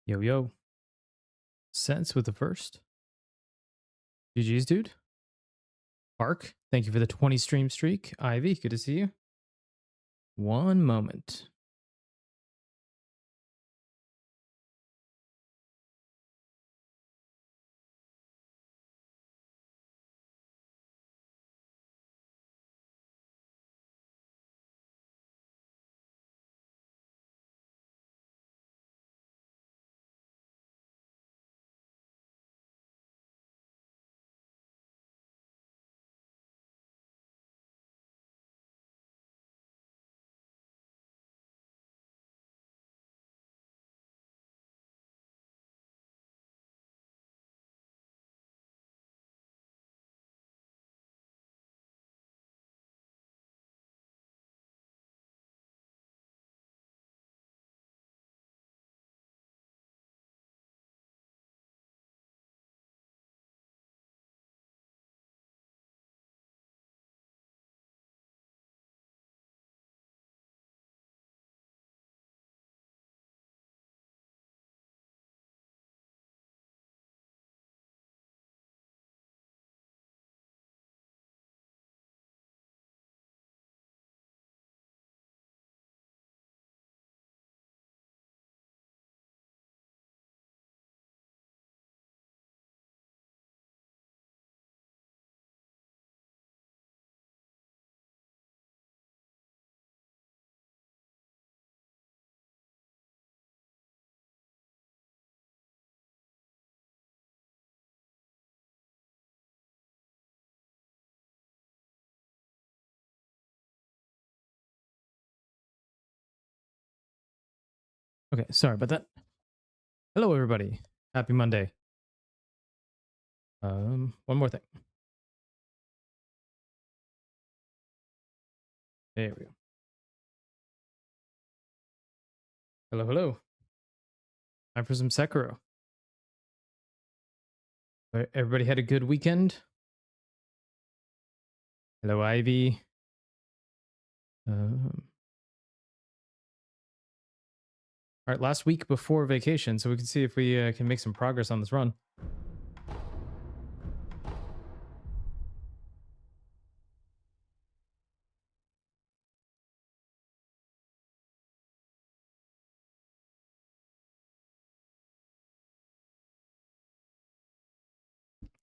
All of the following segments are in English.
Yo, yo. Sense with the first. GG's, dude. Park, thank you for the 20 stream streak. Ivy, good to see you. One moment. Okay, sorry about that. Hello, everybody. Happy Monday. One more thing. There we go. Hello, hello. Time for some Sekiro. Everybody had a good weekend? Hello, Ivy. All right, last week before vacation, so we can see if we can make some progress on this run.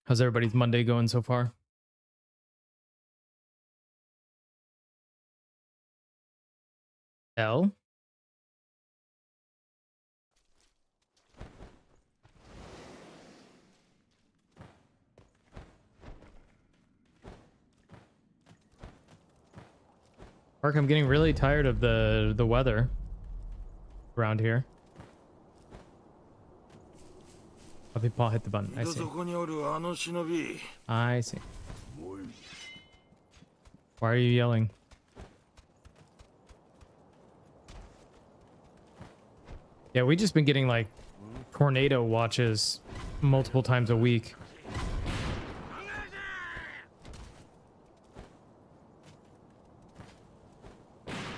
How's everybody's Monday going so far? L? Mark, I'm getting really tired of the weather around here. Oh, Paul hit the button. I see. I see. Why are you yelling? Yeah, we just been getting like tornado watches multiple times a week.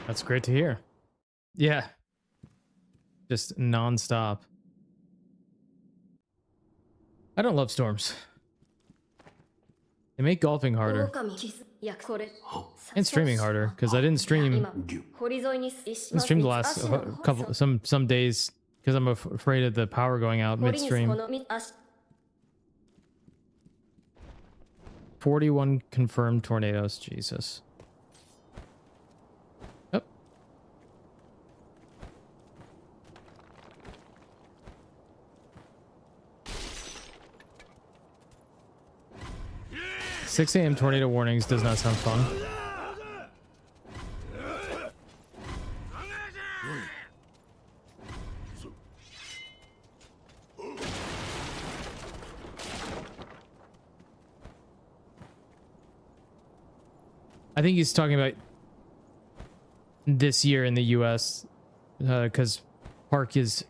That's great to hear. Yeah. Just non-stop. I don't love storms. They make golfing harder. And streaming harder, because I didn't stream the last couple some days because I'm afraid of the power going out midstream. 41 confirmed tornadoes, Jesus. Yep. 6 a.m. tornado warnings does not sound fun. I think he's talking about this year in the US, because Park is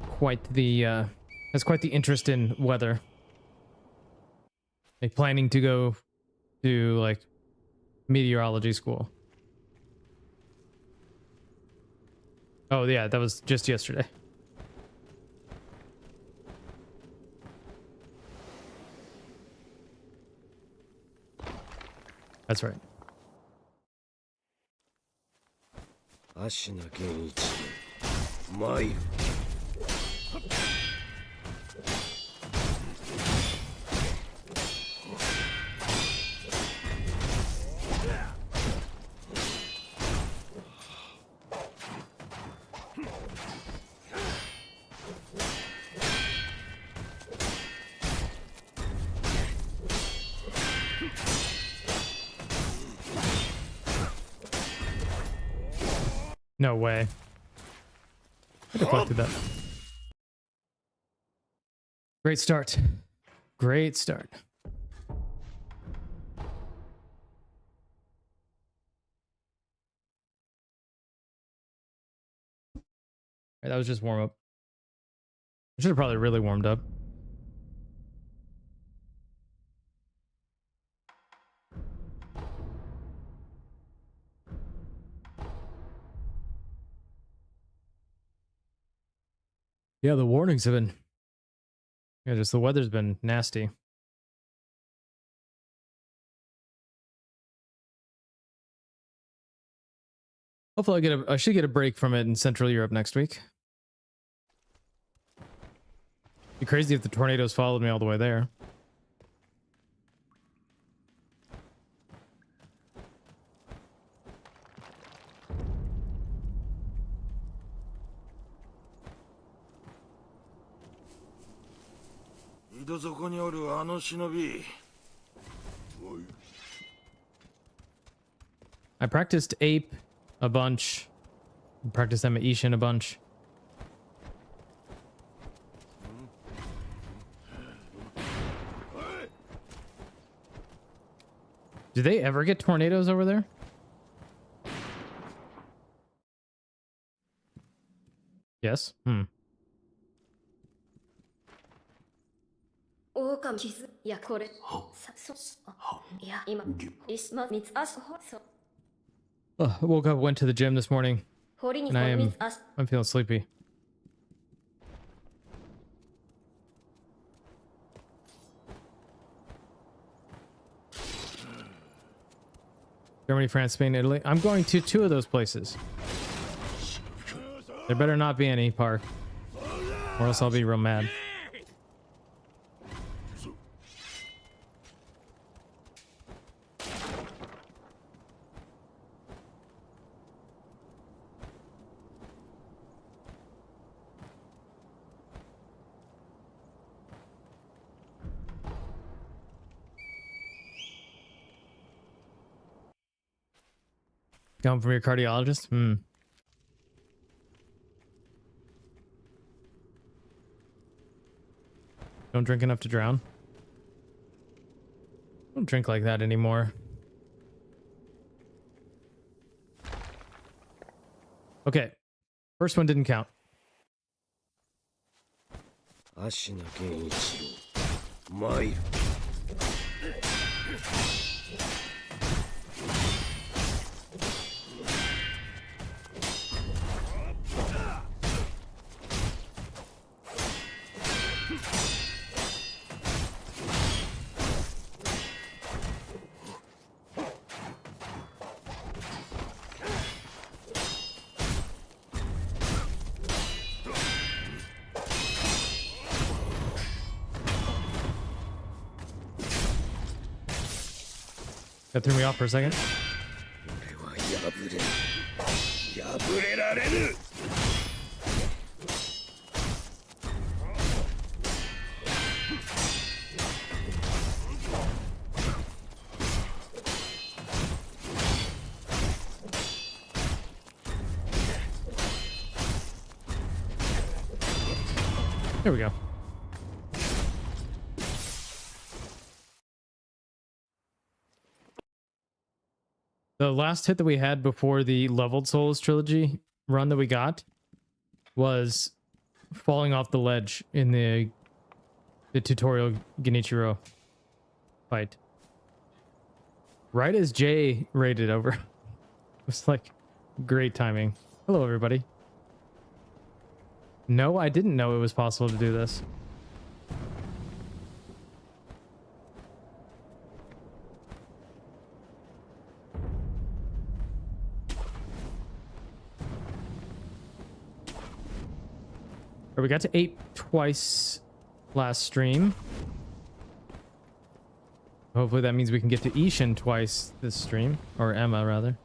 quite the has quite the interest in weather. Like planning to go to like meteorology school. Oh yeah, that was just yesterday. That's right. 芦名源一の参る。No way. I deflected that. Great start. Great start. Right, that was just warm up. I should have probably really warmed up. Yeah, the warnings have been... Yeah, just the weather's been nasty. Hopefully I should get a break from it in Central Europe next week. Be crazy if the tornadoes followed me all the way there. I practiced Ape a bunch. I practiced them at Ishin a bunch. Do they ever get tornadoes over there? Yes. Hmm. 狼傷いやこれさいや今いしまみつあしそう I woke up, went to the gym this morning, 堀に and そのみつあし I'm feeling sleepy. Germany, France, Spain, Italy. I'm going to 2 of those places. There better not be any, Park, or else I'll be real mad. Come from your cardiologist? Hmm. Don't drink enough to drown. Don't drink like that anymore. Okay. First one didn't count. 芦名源一郎参る。That threw me off for a second. 俺は破れられぬ。 There we go. The last hit that we had before the leveled Soulless trilogy run that we got was falling off the ledge in the tutorial Genichiro fight. Right as Jay raided over. It was like great timing. Hello, everybody. No, I didn't know it was possible to do this. Or we got to 8 twice last stream. Hopefully that means we can get to Ishin twice this stream. Or Emma, rather.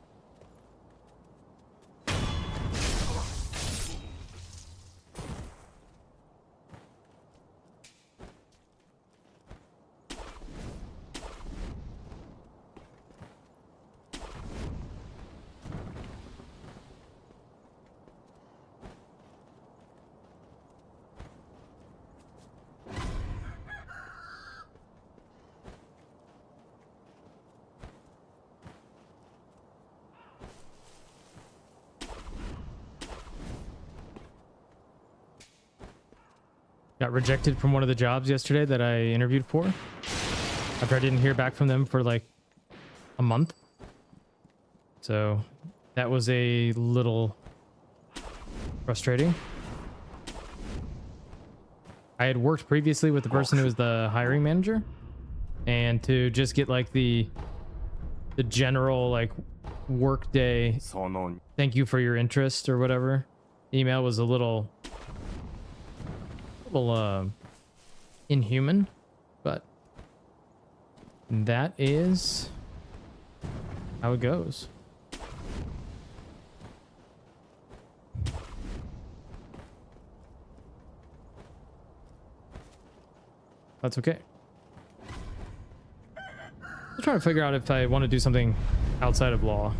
Got rejected from one of the jobs yesterday that I interviewed for. After I didn't hear back from them for like a month. So that was a little frustrating. I had worked previously with the person who was the hiring manager. And to just get like the general like work day, thank you for your interest or whatever, email was a little inhuman, but that is how it goes. That's okay. I'm trying to figure out if I want to do something outside of law.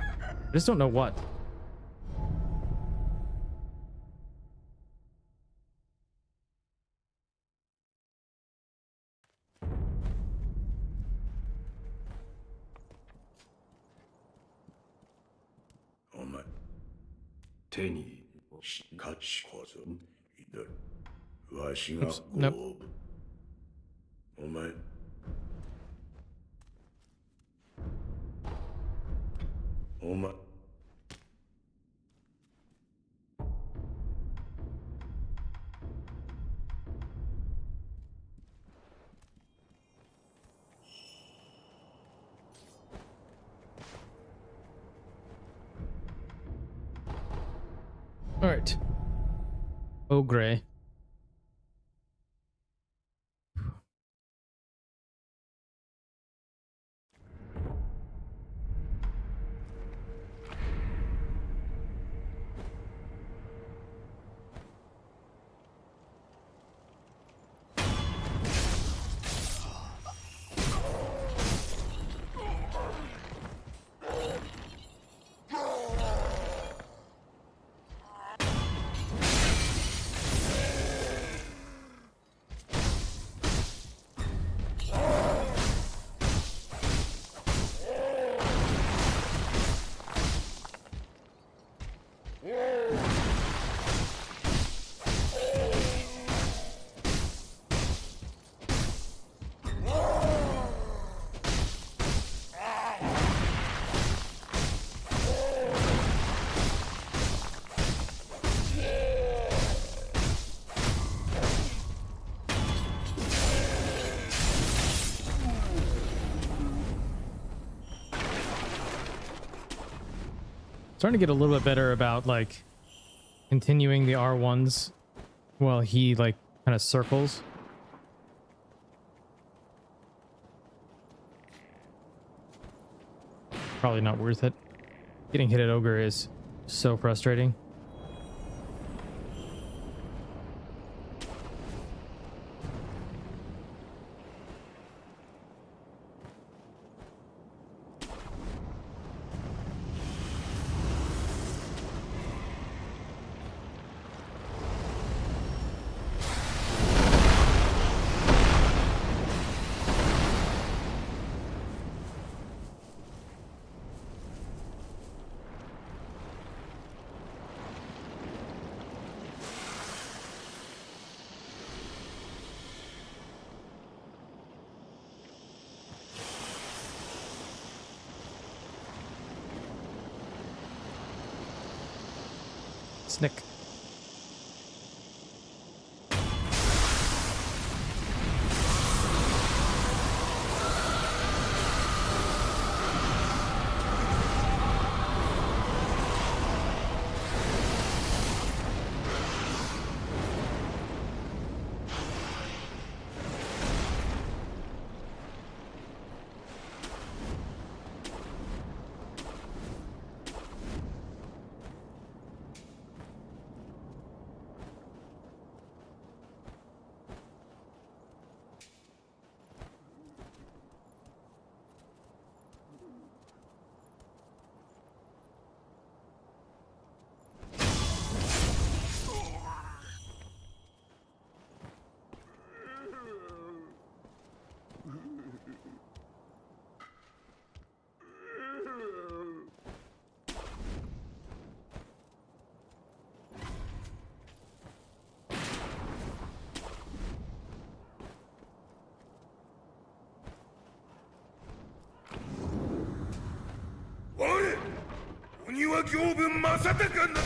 I just don't know what. Oops, nope. All right. Oh, gray. Starting to get a little bit better about like continuing the R1s while he like kind of circles. Probably not worth it. Getting hit at Ogre is so frustrating. Snick. 鬼は行分正隆な。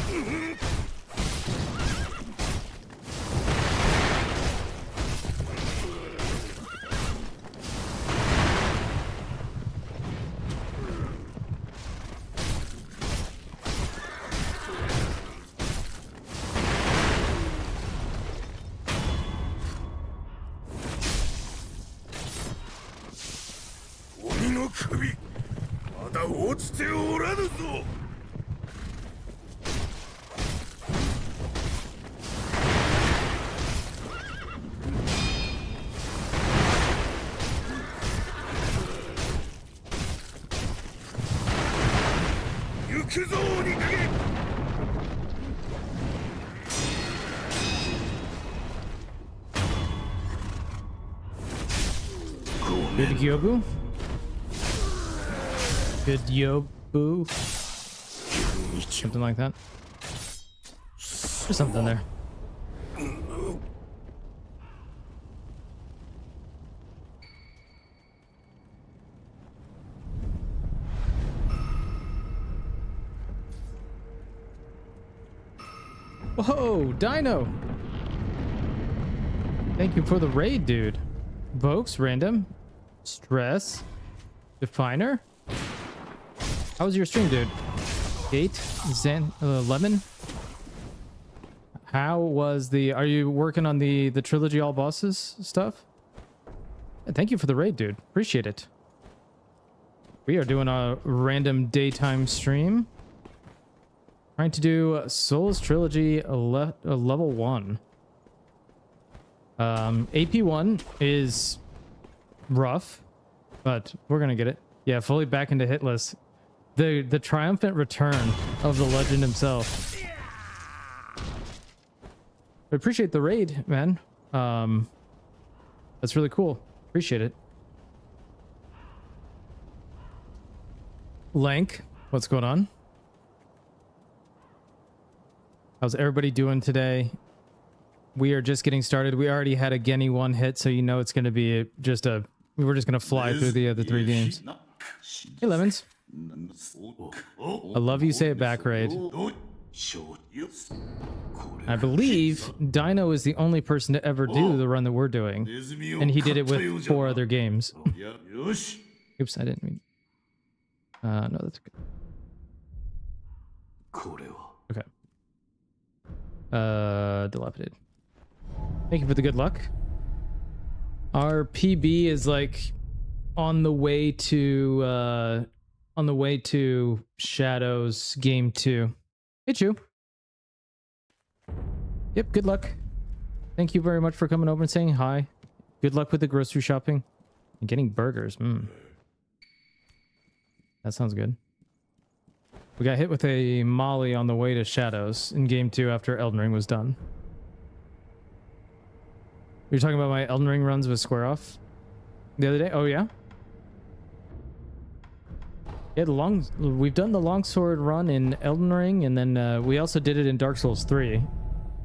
鬼の首まだ落ちておらぬぞ。行くぞ鬼影。Good Yobu. Good Yobu. Something like that. There's something there. Whoa, Dino! Thank you for the raid, dude. Vokes, random. Stress. Definer. How was your stream, dude? Gate? Zen? Lemon? How was the... Are you working on the Trilogy All Bosses stuff? Yeah, thank you for the raid, dude. Appreciate it. We are doing a random daytime stream. Trying to do Soulless Trilogy level 1. AP1 is rough, but we're gonna get it. Yeah, fully back into hitless. The triumphant return of the legend himself. I appreciate the raid, man. That's really cool. Appreciate it. Lank, what's going on? How's everybody doing today? We are just getting started. We already had a Genny 1 hit, so you know it's going to be just a... We're just going to fly through the other 3 games. Hey, Lemons. I love you say it back, raid. I believe Dino is the only person to ever do the run that we're doing. And he did it with 4 other games. Oops, I didn't mean... no, that's good. Okay. Dilapidated. Thank you for the good luck. Our PB is like on the way to Shadows game 2. Hey, Chew. Yep, good luck. Thank you very much for coming over and saying hi. Good luck with the grocery shopping and getting burgers. That sounds good. We got hit with a molly on the way to Shadows in game 2 after Elden Ring was done. You're talking about my Elden Ring runs with Square Off the other day? Oh, yeah? Yeah, we've done the longsword run in Elden Ring, and then we also did it in Dark Souls 3.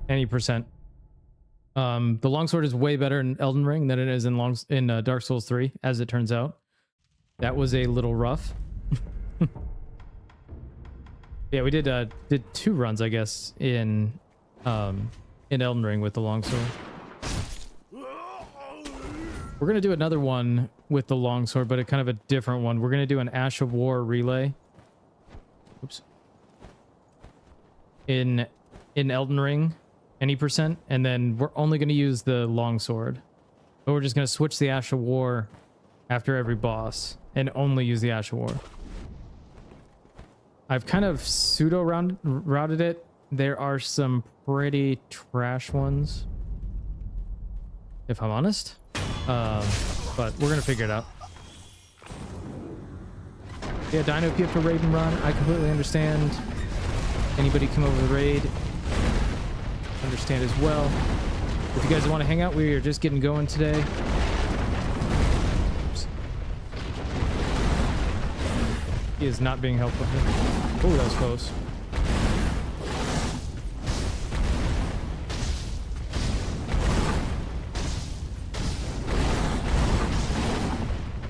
Any percent. The longsword is way better in Elden Ring than it is in Dark Souls 3, as it turns out. That was a little rough. Yeah, we did 2 runs, I guess, in Elden Ring with the longsword. We're gonna do another one with the longsword, but a kind of a different one. We're gonna do an Ash of War relay. Oops. In Elden Ring, any percent, and then we're only gonna use the longsword. But we're just gonna switch the Ash of War after every boss and only use the Ash of War. I've kind of routed it. There are some pretty trash ones, if I'm honest. But we're gonna figure it out. Yeah, Dino, if you have to raid and run, I completely understand. Anybody come over the raid, understand as well. If you guys want to hang out, we are just getting going today. Oops. He is not being helpful here. Oh, that was close.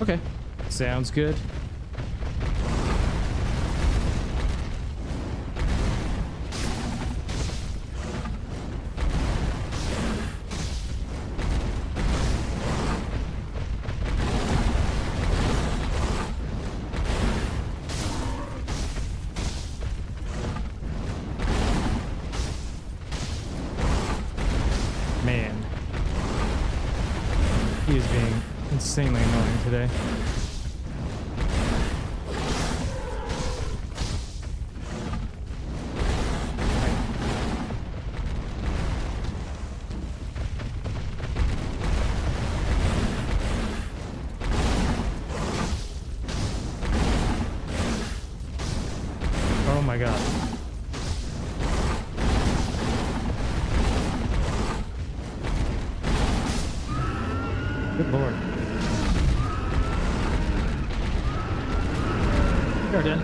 Okay, sounds good. insanely annoying today. Oh my god. Good lord. You're dead.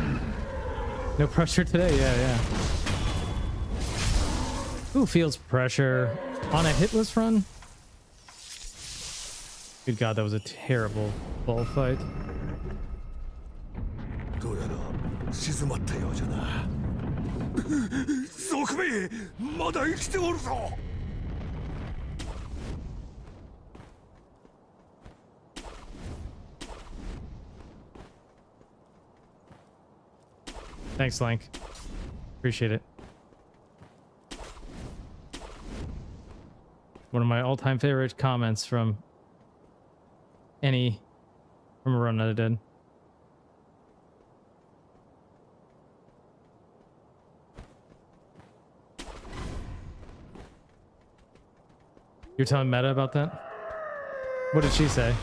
No pressure today? Yeah. Who feels pressure on a hitless run? Good god, that was a terrible bullfight. どうやら静まったようじゃな。賊め、まだ生きておるぞ。Thanks, Lank. Appreciate it. One of my all-time favorite comments from a run that I did. You're telling Meta about that? What did she say?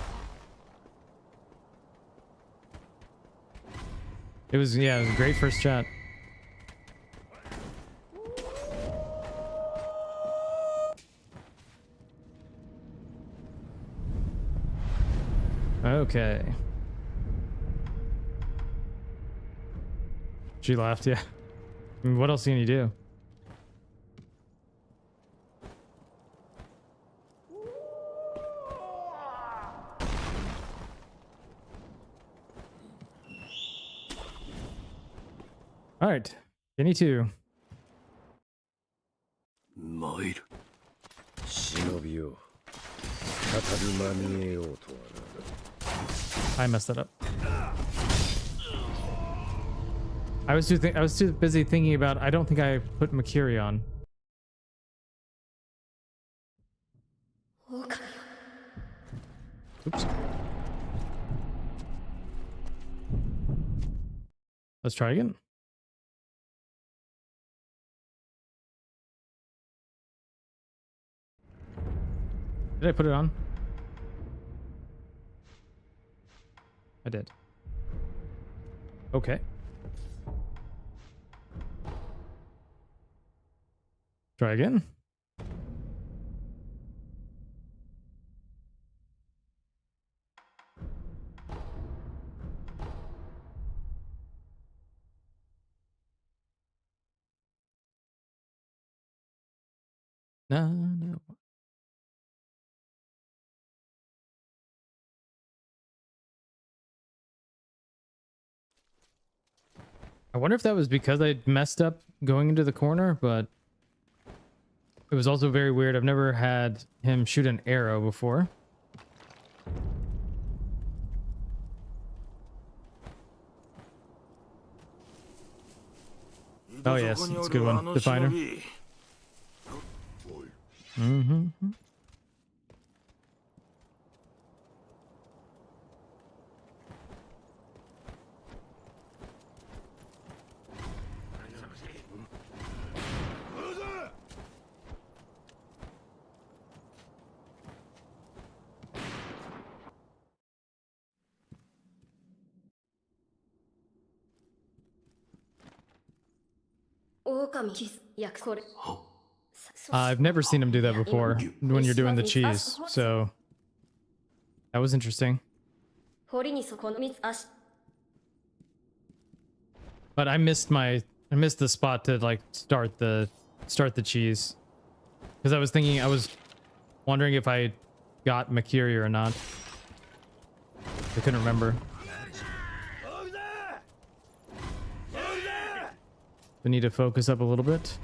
It was a great first chat. Okay. She laughed, yeah. I mean, what else can you do? All right, Kenny 2. 参る。忍びを再び間に得ようとは I messed that up. I was too busy thinking about. I don't think I put Makiri on. Oops. Let's try again. Did I put it on? I did. Okay. Try again. No. I wonder if that was because I messed up going into the corner, but it was also very weird. I've never had him shoot an arrow before. Oh yes, it's a good one. Definer. Mm-hmm. I've never seen him do that before when you're doing the cheese, so that was interesting. But I missed the spot to like start the cheese because I was wondering if I got Makiri or not. I couldn't remember. We need to focus up a little bit.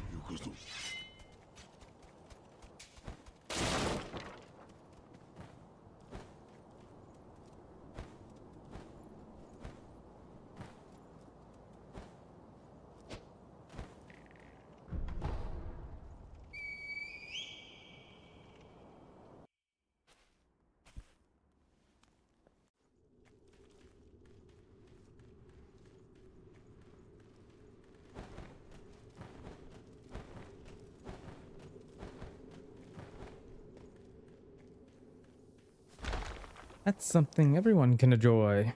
That's something everyone can enjoy.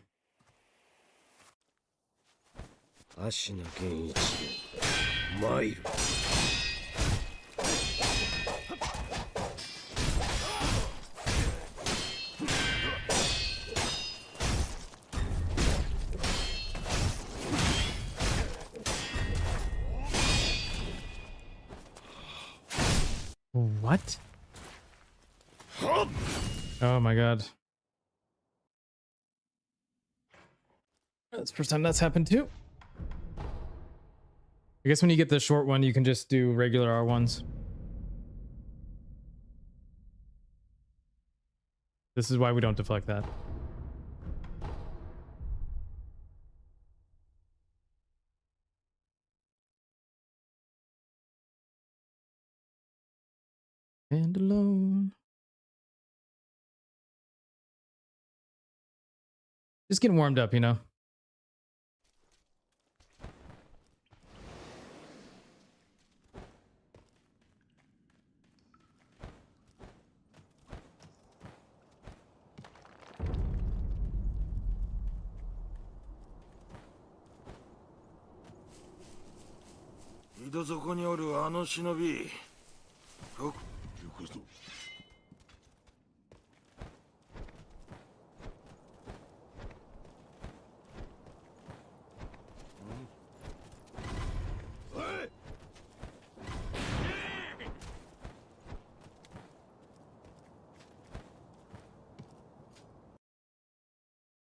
芦名源一郎参る。 What? Oh my god. That's the first time that's happened too. I guess when you get the short one, you can just do regular R1s. This is why we don't deflect that. And alone. Just getting warmed up, you know.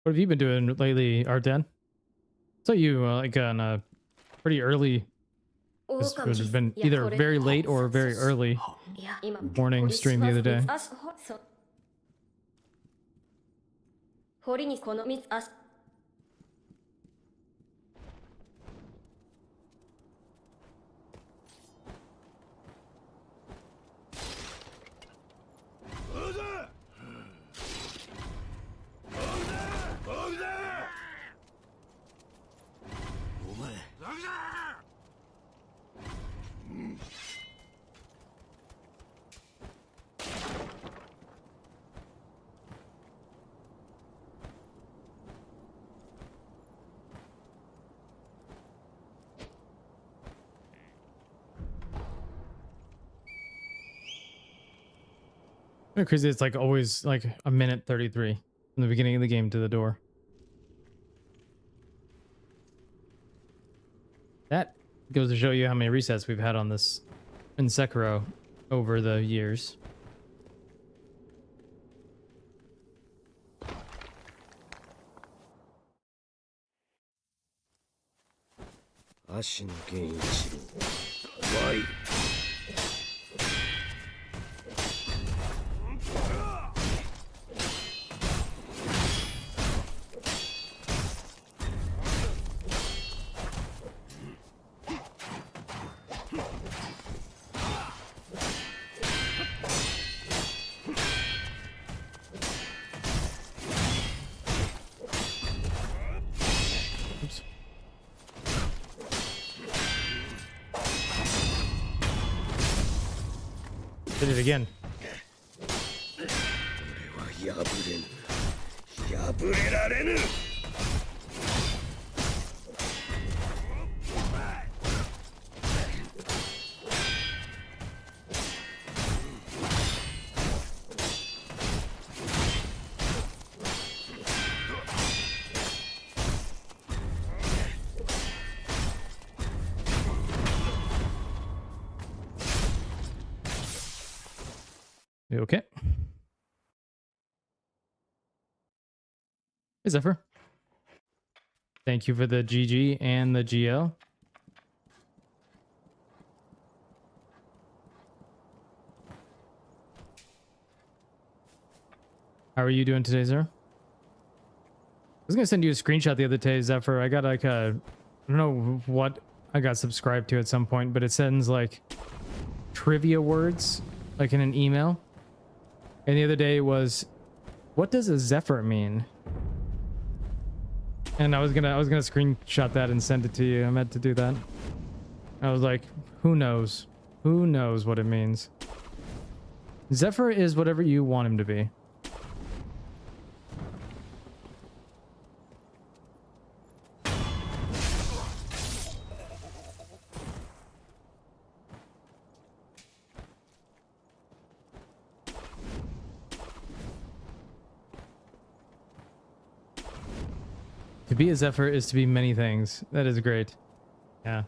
What have you been doing lately, Arden? So you like on a pretty early. This would have been either very late or very early morning stream the other day. 堀にこの3つ足 Crazy, it's like always like a minute 33 from the beginning of the game to the door. That goes to show you how many resets we've had on this in Sekiro over the years. Ashina Genichiro, why? Oops. Did it again. 俺は破れぬ。破れられぬ。You okay? Hey, Zephyr. Thank you for the GG and the GL. How are you doing today, sir? I was gonna send you a screenshot the other day, Zephyr. I got like a, I don't know what I got subscribed to at some point, but it sends like trivia words like in an email. And the other day was, what does a Zephyr mean? And I was gonna screenshot that and send it to you. I meant to do that. I was like, who knows? Who knows what it means? Zephyr is whatever you want him to be. be a Zephyr is to be many things. That is great. Yeah.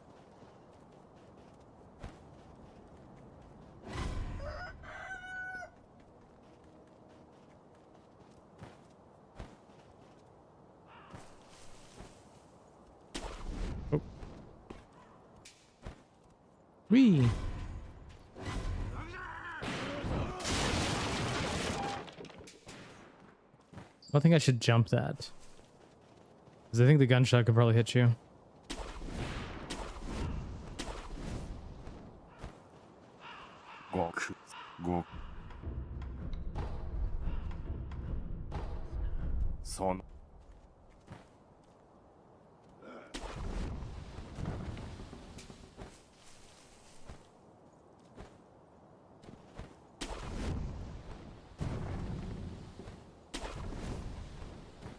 Oh. Whee! I don't think I should jump that. Because I think the gunshot could probably hit you.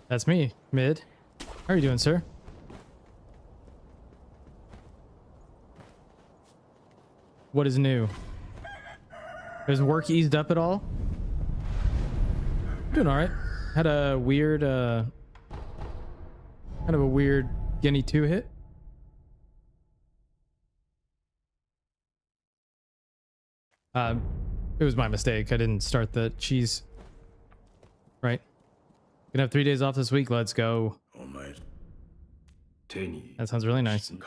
That's me, Mid. How are you doing, sir? What is new? Has work eased up at all? Doing all right. Had a weird, kind of a weird Guinea 2 hit. It was my mistake. I didn't start the cheese. Right. Gonna have 3 days off this week. Let's go. That sounds really nice. 1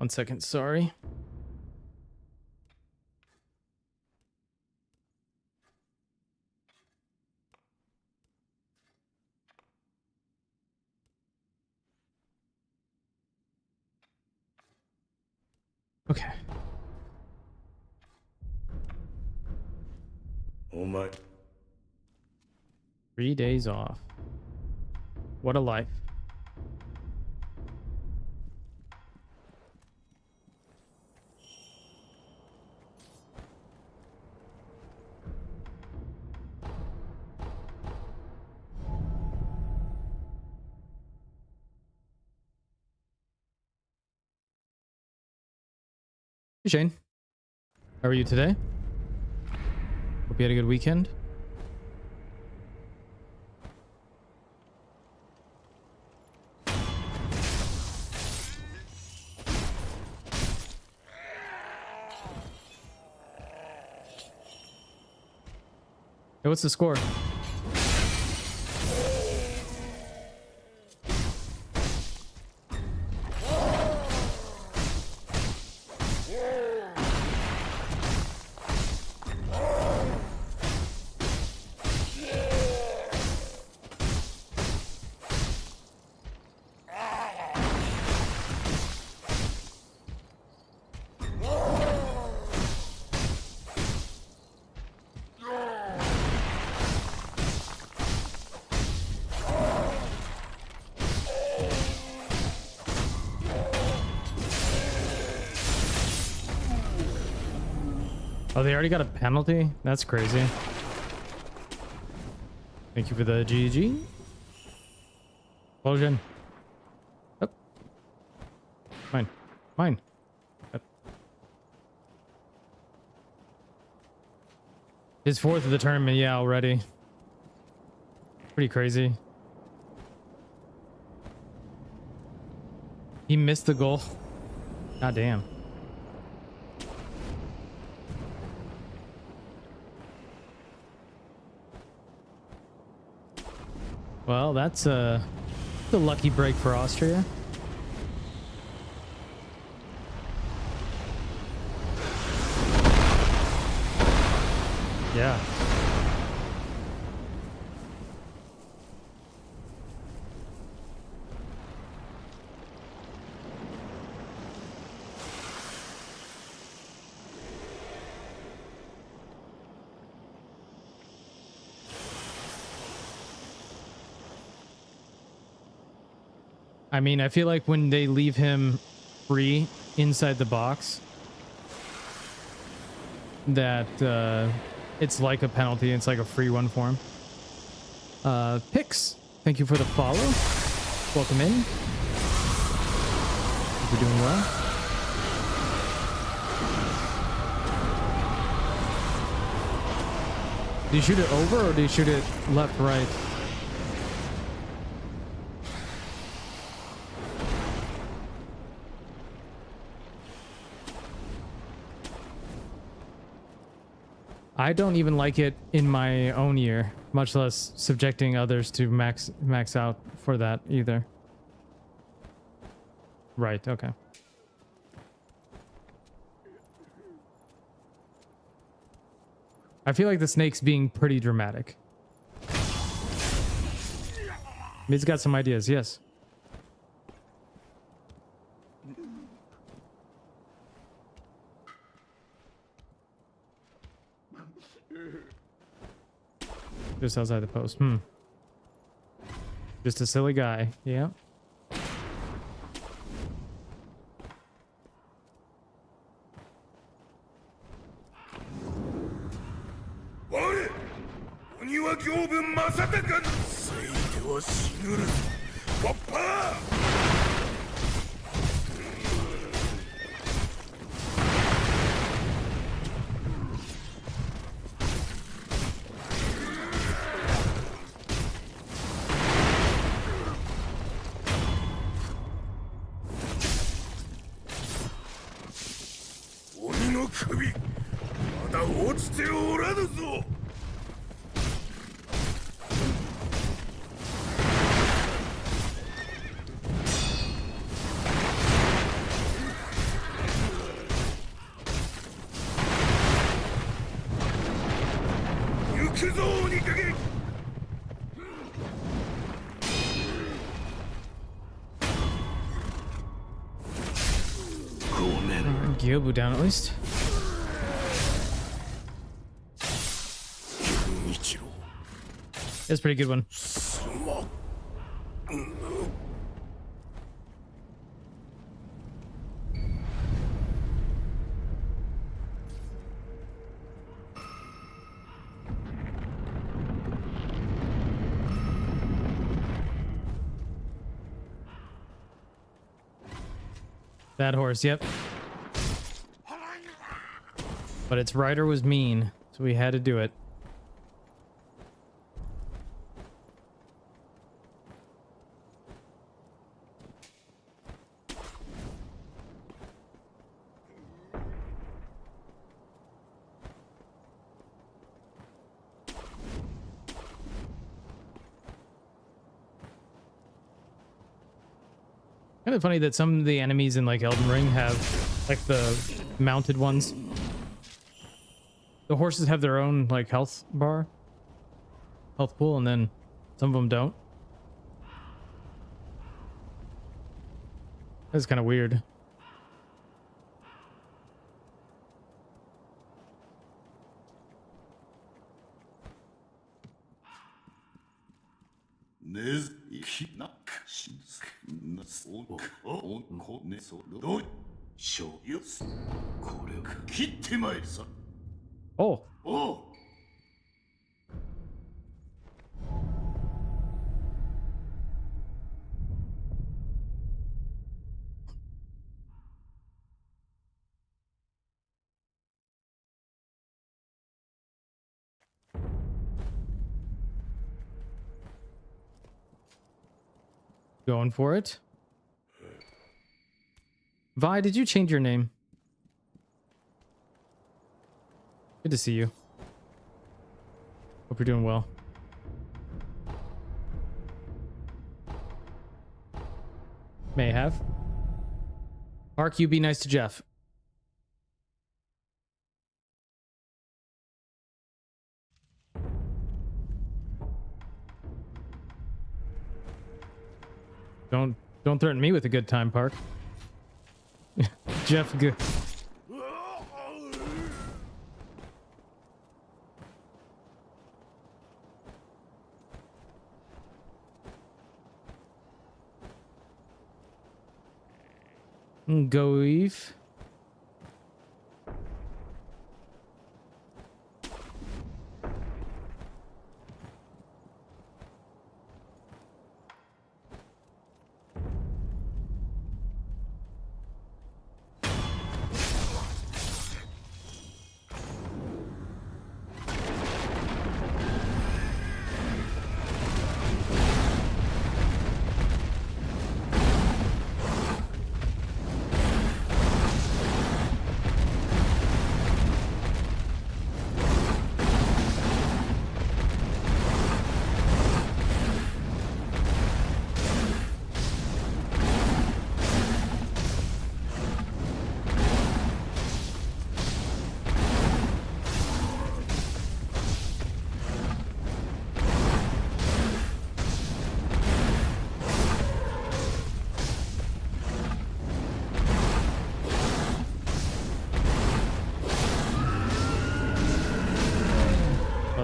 second, sorry. Okay. 3 days off. What a life. Hey Shane, how are you today? Hope you had a good weekend. Hey, what's the score? Oh, they already got a penalty? That's crazy. Thank you for the GG. Explosion. Up. Mine. Mine. Up. His 4th of the tournament, yeah, already. Pretty crazy. He missed the goal. God damn. Well, that's a lucky break for Austria. Yeah. I mean, I feel like when they leave him free inside the box, that it's like a penalty. It's like a free one for him. Pix, thank you for the follow. Welcome in. Hope you're doing well. Do you shoot it over or do you shoot it left, right? I don't even like it in my own year, much less subjecting others to max out for that either. Right, okay. I feel like the snake's being pretty dramatic. He's got some ideas, yes. Just outside the post. Just a silly guy. Yeah. Gyobu down at least. That's a pretty good one. That horse, yep. But its rider was mean, so we had to do it. Kind of funny that some of the enemies in like Elden Ring have like the mounted ones. The horses have their own like health bar, health pool, and then some of them don't. That's kind of weird. Oh. Going for it. Vi, did you change your name? Good to see you. Hope you're doing well. May have. Ark, you be nice to Jeff. Don't threaten me with a good time, Park. Jeff, good. Go Eve.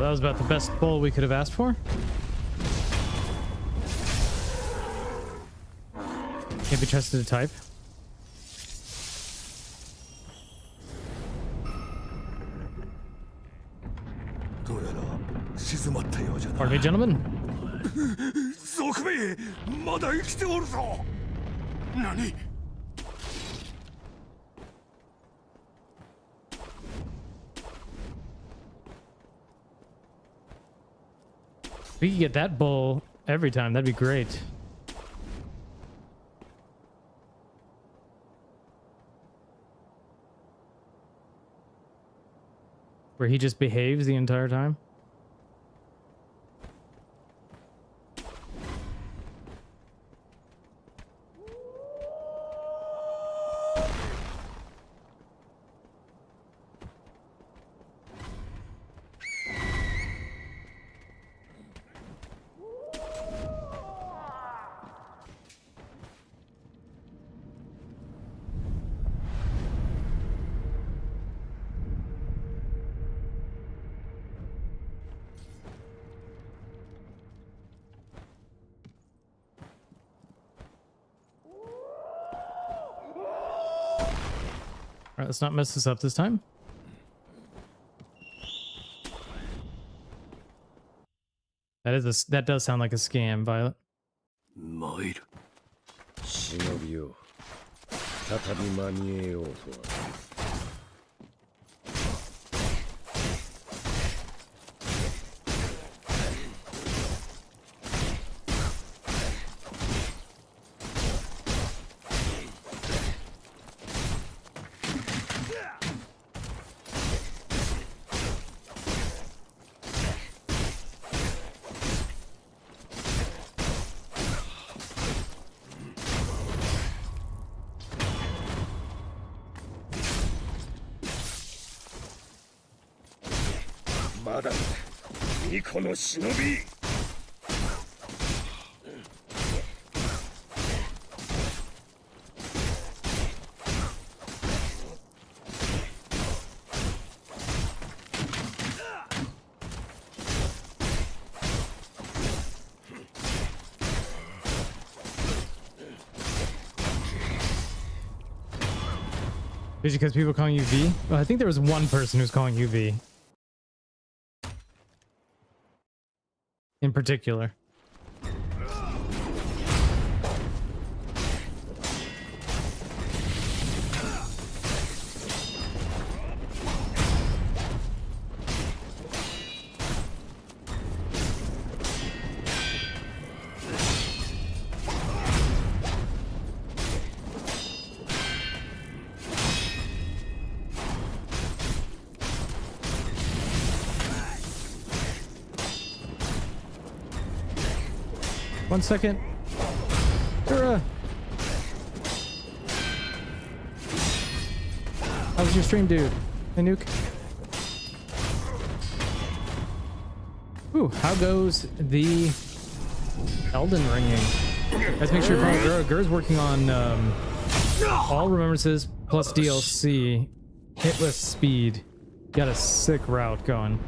that was about the best bowl we could have asked for. Can't be trusted to type. Pardon me, gentlemen. ゾクベまだ生きておるぞ。何？ If we could get that bowl every time, that'd be great. Where he just behaves the entire time. All right, let's not mess this up this time. That does sound like a scam, Violet. 参る。忍びよ、再び間に合ようとは。まだ巫女の忍び。Is it because people are calling you V? Well, I think there was one person who's calling you V. In particular. One second. How was your stream, dude? Hey, Nuke. Ooh, how goes the Elden Ringing? Guys, make sure you follow Gur's working on all remembrances plus DLC. Hit with speed. Got a sick route going.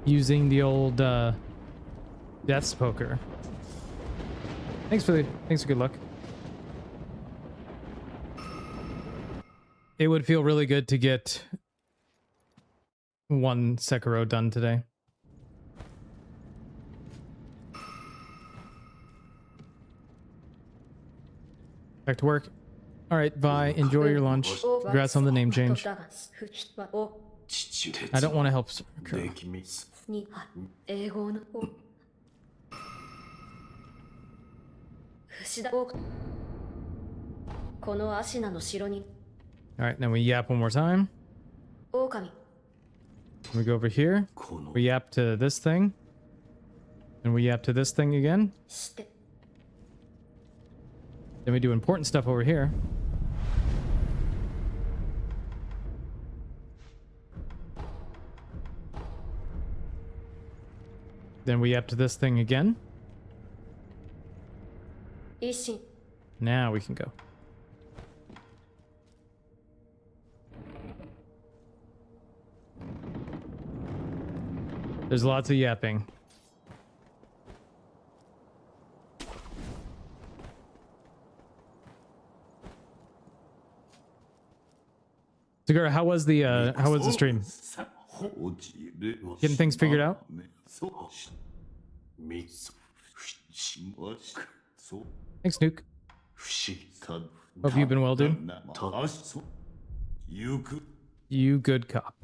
Using the old Death's Poker. Thanks for good luck. It would feel really good to get one Sekiro done today. Back to work. All right, Vi, enjoy your lunch. Congrats on the name change. I don't want to help Sekiro. このアシナの城に All right, then we yap one more time. 狼 We go over here. We yap to this thing. And we yap to this thing again. して Then we do important stuff over here. Then we yap to this thing again. 一心 Now we can go. There's lots of yapping. Segura, how was the stream? Getting things figured out? Thanks, Nuke. Hope you've been well, dude. You good cop.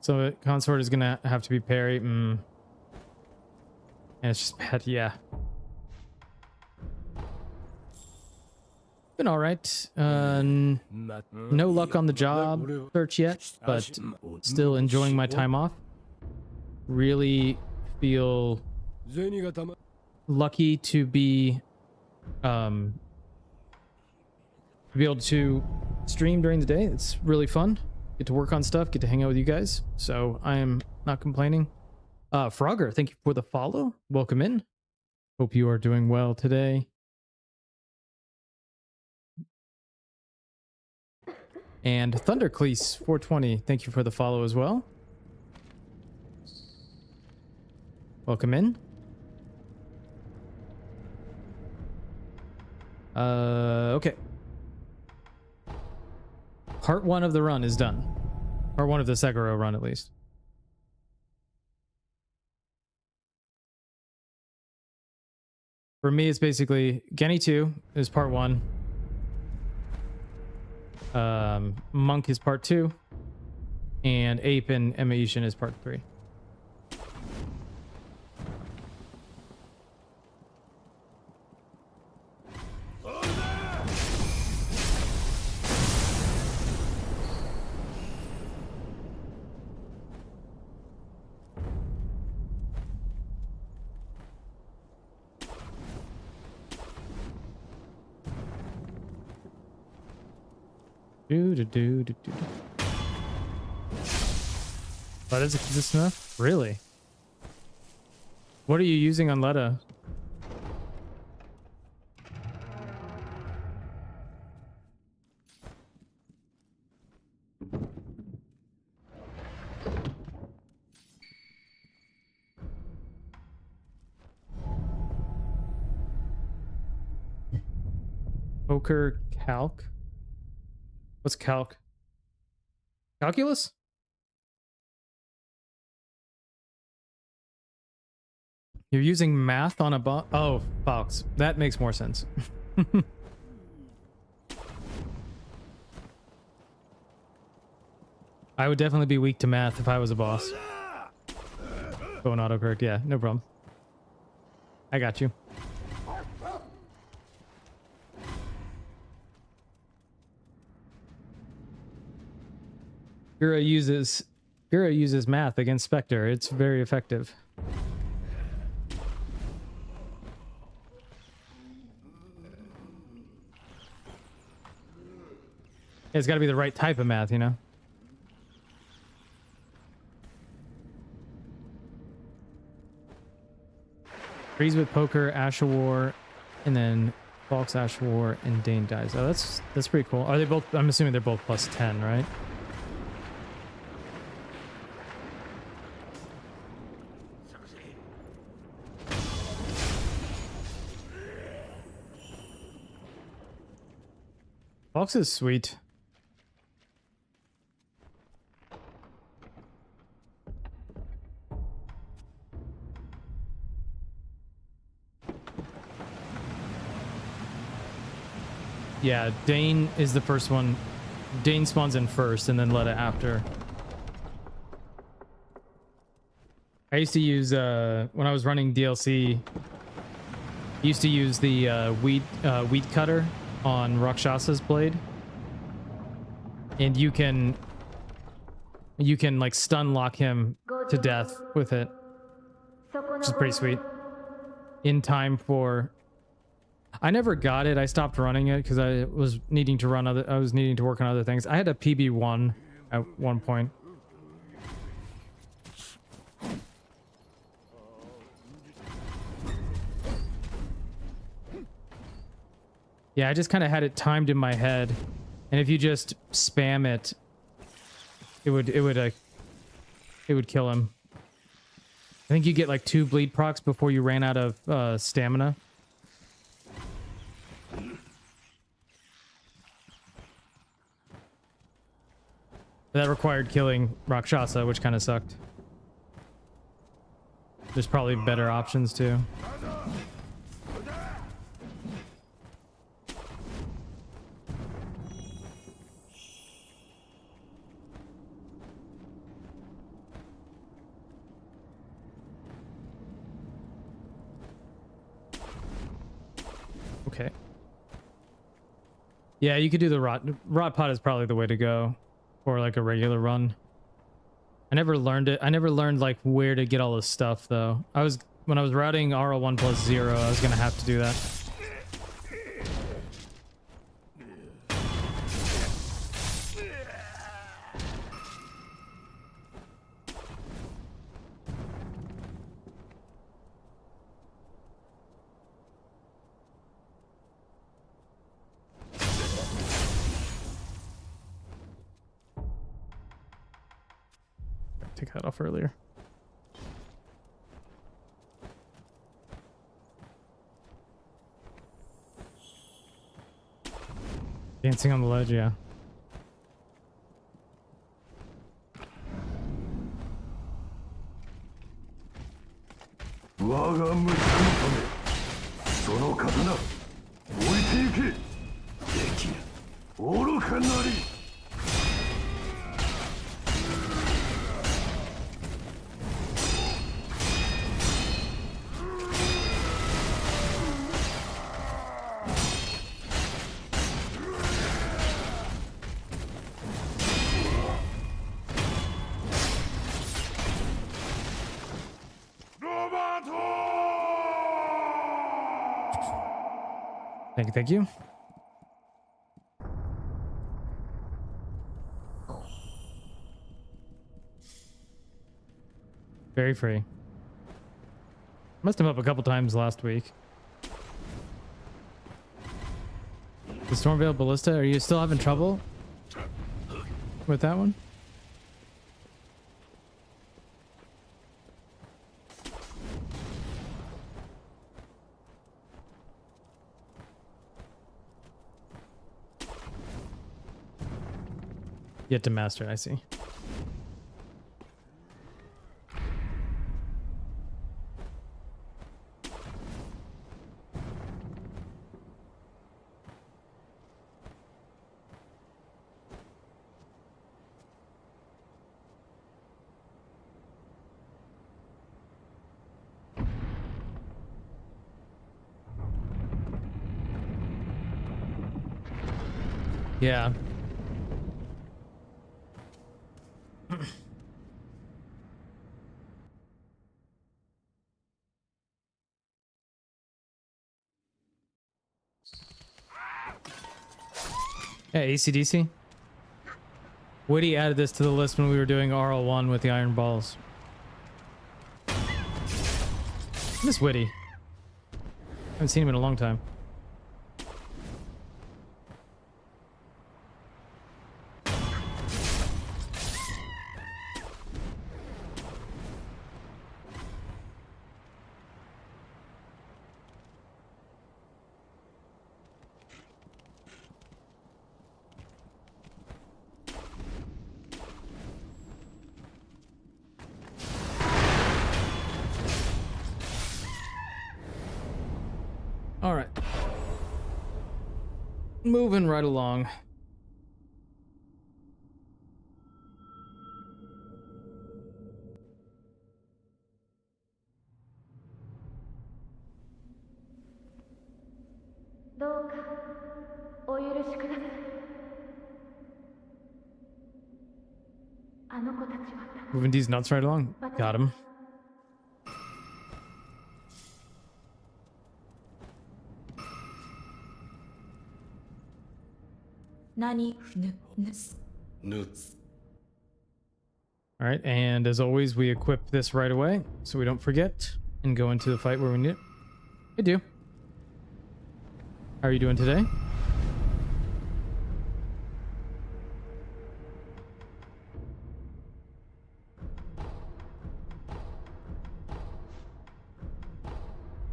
So consort is gonna have to be parry. And it's just bad, yeah. Been all right. No luck on the job search yet, but still enjoying my time off. Really feel lucky to be able to stream during the day. It's really fun. Get to work on stuff, get to hang out with you guys. So I am not complaining. Frogger, thank you for the follow. Welcome in. Hope you are doing well today. And Thundercleese 420, thank you for the follow as well. Welcome in. Okay. Part 1 of the run is done. Part 1 of the Sekiro run, at least. For me, it's basically Genny 2 is part 1. Monk is part 2. And Ape and Emaishin is part 3. But is this enough? Really? What are you using on Letta? Poker calc? What's calc? Calculus? You're using math on a bot? Oh, Fox. That makes more sense. I would definitely be weak to math if I was a boss. Going autocorrect, yeah, no problem. I got you. Gura uses math against Spectre. It's very effective. It's got to be the right type of math, you know? Freeze with Poker, Ashawar, and then Falks, Ashawar, and Dane dies. Oh, that's pretty cool. Are they both? I'm assuming they're both plus 10, right? Falks is sweet. Yeah, Dane is the first one. Dane spawns in first and then Letta after. I used to use, when I was running DLC, I used to use the wheat cutter on Rakshasa's blade. And you can like stun lock him to death with it. Which is pretty sweet. In time for... I never got it. I stopped running it because I was needing to work on other things. I had a PB1 at one point. Yeah, I just kind of had it timed in my head, and if you just spam it, it would kill him. I think you get like 2 bleed procs before you ran out of stamina. That required killing Rakshasa, which kind of sucked. There's probably better options too. Okay. Yeah, you could do the rot pot is probably the way to go for like a regular run. I never learned it. I never learned like where to get all this stuff though. When I was routing RL1 plus 0, I was gonna have to do that. Take that off earlier. Dancing on the ledge, yeah. 我が息子のためその刀置いていけできぬ愚かなり Thank you. Very free. Messed him up a couple times last week. The Stormveil Ballista, are you still having trouble with that one? Yet to master, I see. Yeah. Yeah, AC/DC. Woody added this to the list when we were doing RL1 with the iron balls. Miss Woody. Haven't seen him in a long time. All right. Moving right along. Moving these nuts right along. Got him. All right, and as always, we equip this right away so we don't forget and go into the fight where we need it. Hey, do. How are you doing today?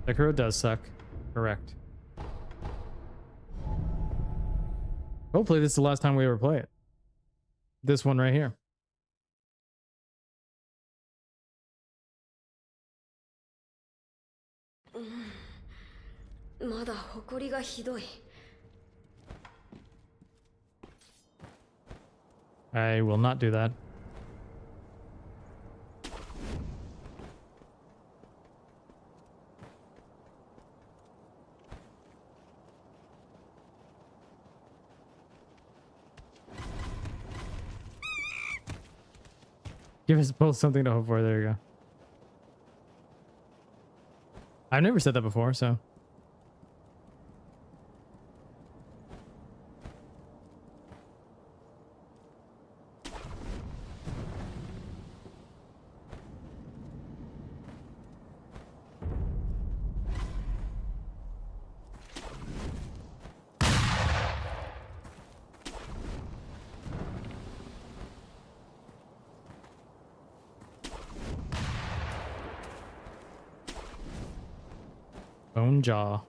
Sekiro does suck. Correct. Hopefully this is the last time we ever play it. This one right here. I will not do that. Give us both something to hope for. There you go. I've never said that before, so. Bone jaw.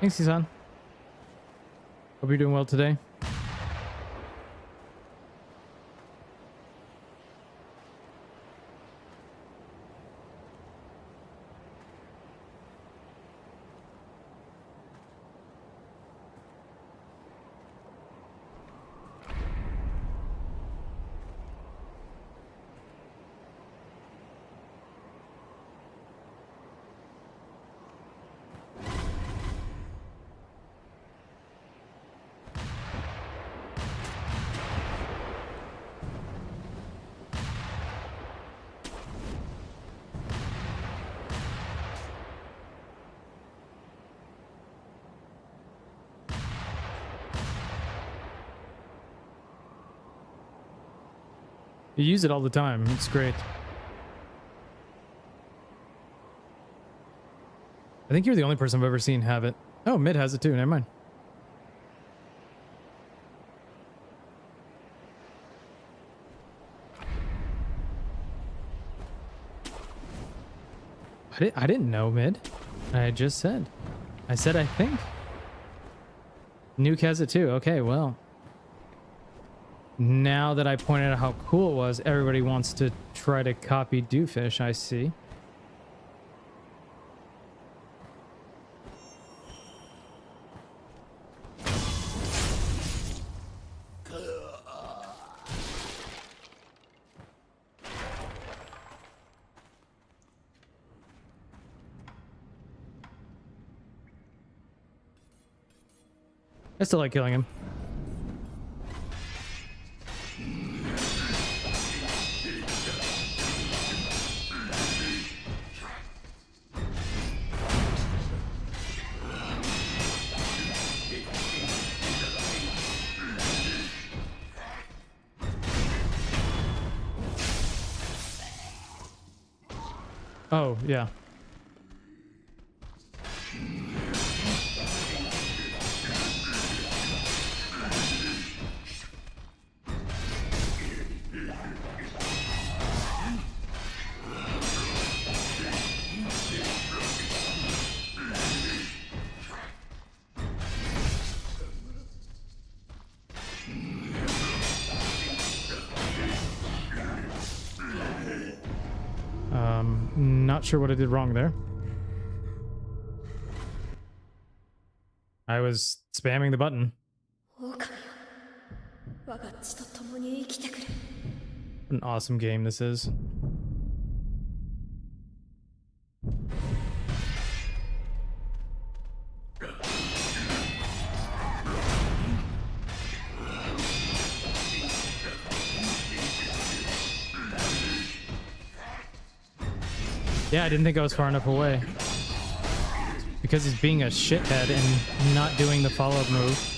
Thanks, Isan. Hope you're doing well today. You use it all the time. It's great. I think you're the only person I've ever seen have it. Oh, Mid has it too. Never mind. I didn't know, Mid. I just said. I said I think. Nuke has it too. Okay, well. Now that I pointed out how cool it was, everybody wants to try to copy Doofus, I see. I still like killing him. Oh, yeah. Not sure what I did wrong there. I was spamming the button. What an awesome game this is. Yeah, I didn't think I was far enough away. Because he's being a shithead and not doing the follow-up move.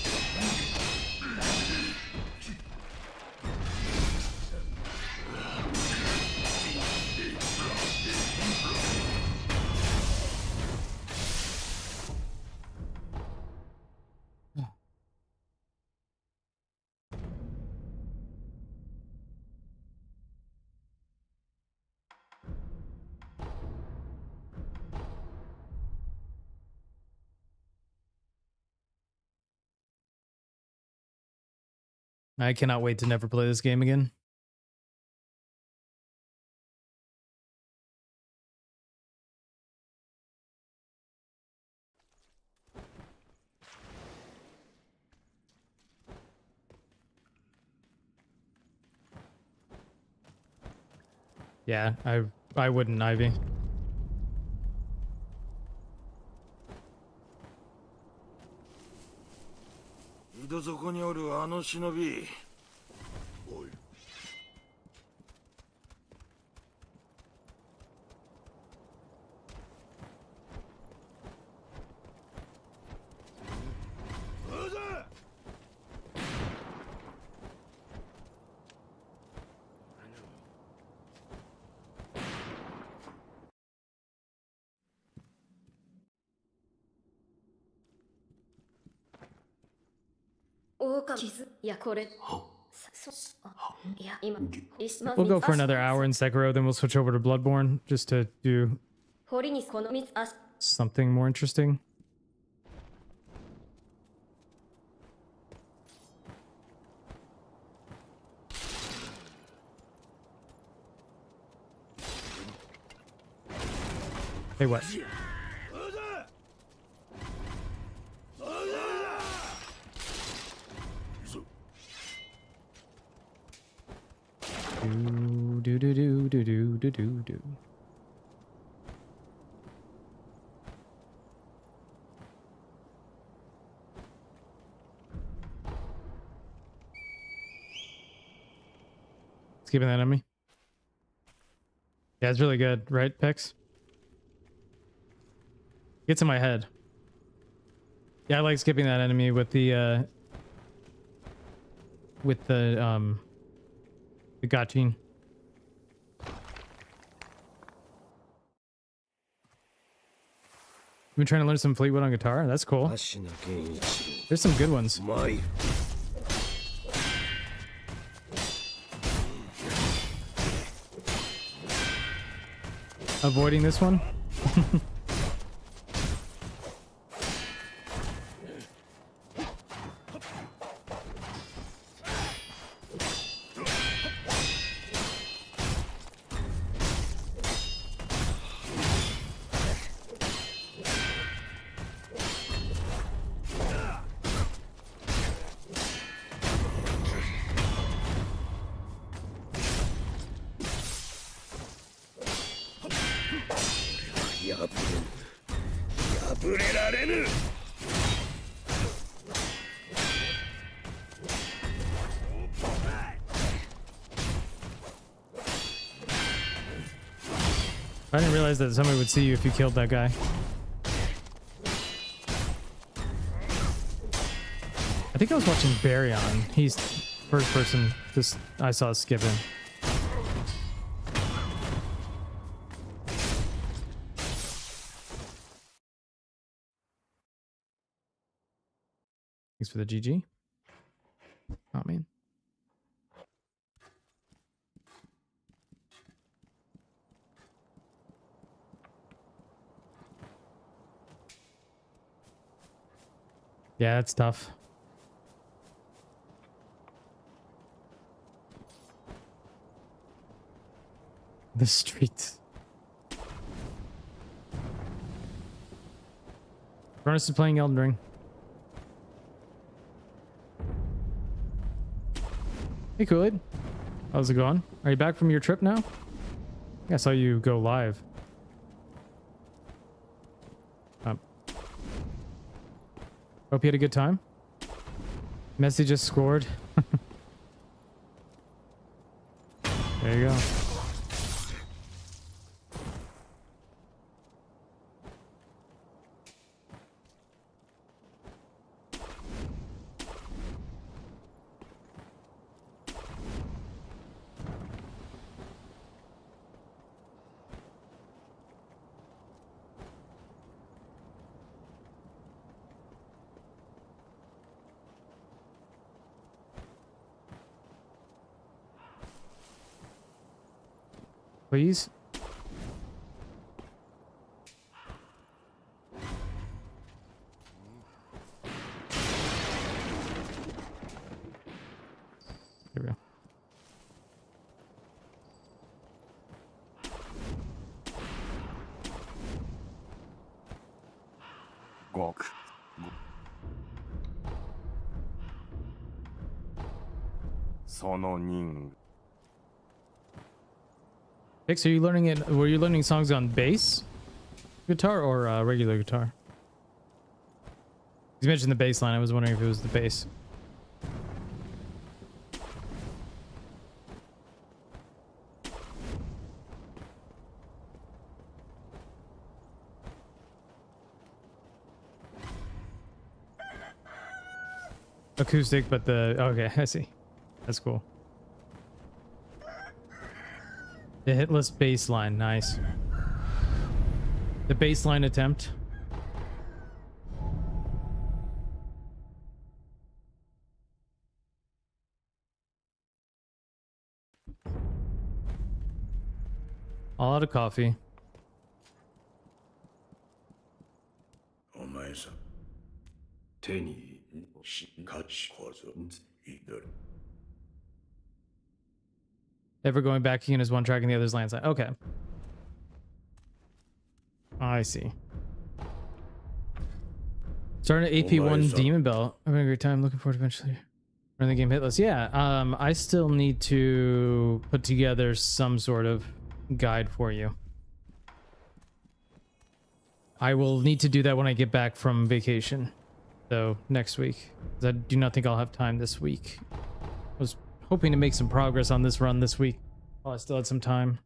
I cannot wait to never play this game again. Yeah, I wouldn't, Ivy. 井戸底におるあの忍び。おい。狼傷いやこれいや今 We'll go for another hour in Sekiro, then we'll switch over to Bloodborne just to do 堀にこの3つ足 something more interesting. Hey, what? Do do do do do do do do. Skipping that enemy. Yeah, it's really good, right, Pex? Gets in my head. Yeah, I like skipping that enemy with the gaching. You've been trying to learn some Fleetwood on guitar? That's cool. There's some good ones. Avoiding this one? I didn't realize that somebody would see you if you killed that guy. I think I was watching Barry on. He's first person. Just I saw skipping. Thanks for the GG. Oh man. Yeah, that's tough. The streets. Furnace is playing Elden Ring. Hey, Kool-Aid. How's it going? Are you back from your trip now? I saw you go live. Hope you had a good time. Messi just scored. There you go. please. There we go. Gok. Sono ning. Hicks, are you learning it? Were you learning songs on bass guitar or regular guitar? You mentioned the bass line. I was wondering if it was the bass. Acoustic, but the okay, I see. That's cool. The hitless bass line, nice. The bass line attempt. All out of coffee. お前さん手にしかしこぞいる Ever going back in is one track and the other's landslide. Okay. I see. Starting at AP1 Demon Bell. Having a great time. Looking forward to eventually running the game hitless. Yeah, I still need to put together some sort of guide for you. I will need to do that when I get back from vacation. So next week. 'Cause I do not think I'll have time this week. I was hoping to make some progress on this run this week while I still had some time.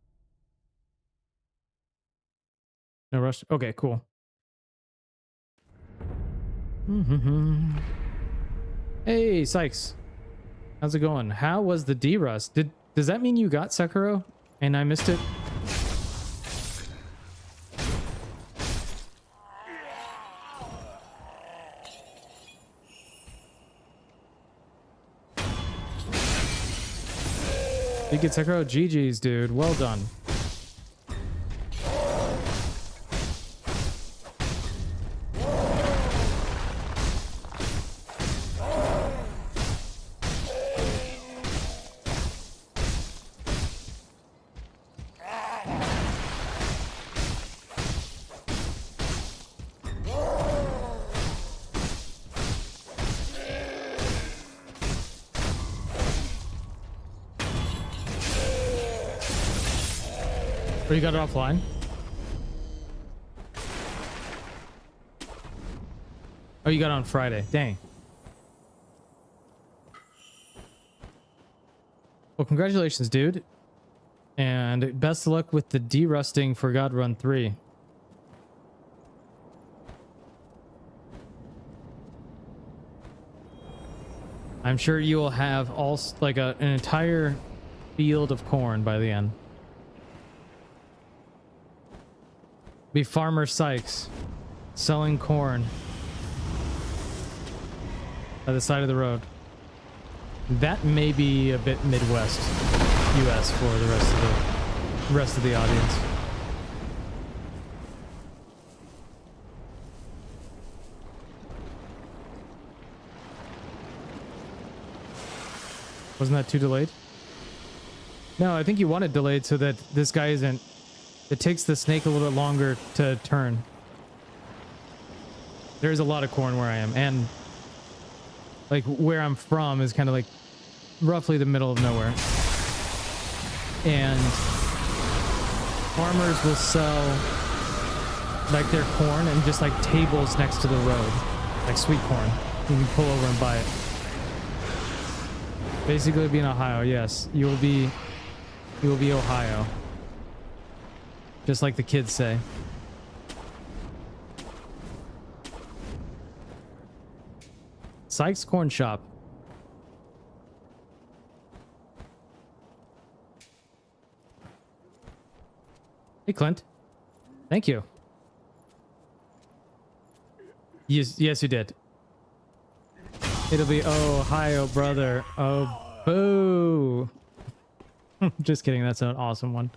No rush. Okay, cool. Hey, Sykes. How's it going? How was the D-Rust? Does that mean you got Sekiro and I missed it? You get Sekiro? GG's, dude. Well done. Or you got it offline? Oh, you got it on Friday. Dang. Well, congratulations, dude. And best of luck with the de-rusting for God Run 3. I'm sure you will have all like an entire field of corn by the end. Be Farmer Sykes selling corn by the side of the road. That may be a bit Midwest US for the rest of the audience. Wasn't that too delayed? No, I think you want it delayed so that this guy isn't. It takes the snake a little bit longer to turn. There's a lot of corn where I am, and like where I'm from is kind of like roughly the middle of nowhere. And farmers will sell like their corn and just like tables next to the road, like sweet corn. You can pull over and buy it. Basically, be in Ohio, yes. You will be Ohio. Just like the kids say. Sykes Corn Shop. Hey, Clint. Thank you. Yes, you did. It'll be Ohio, brother. Oh, boo. Just kidding. That's an awesome one.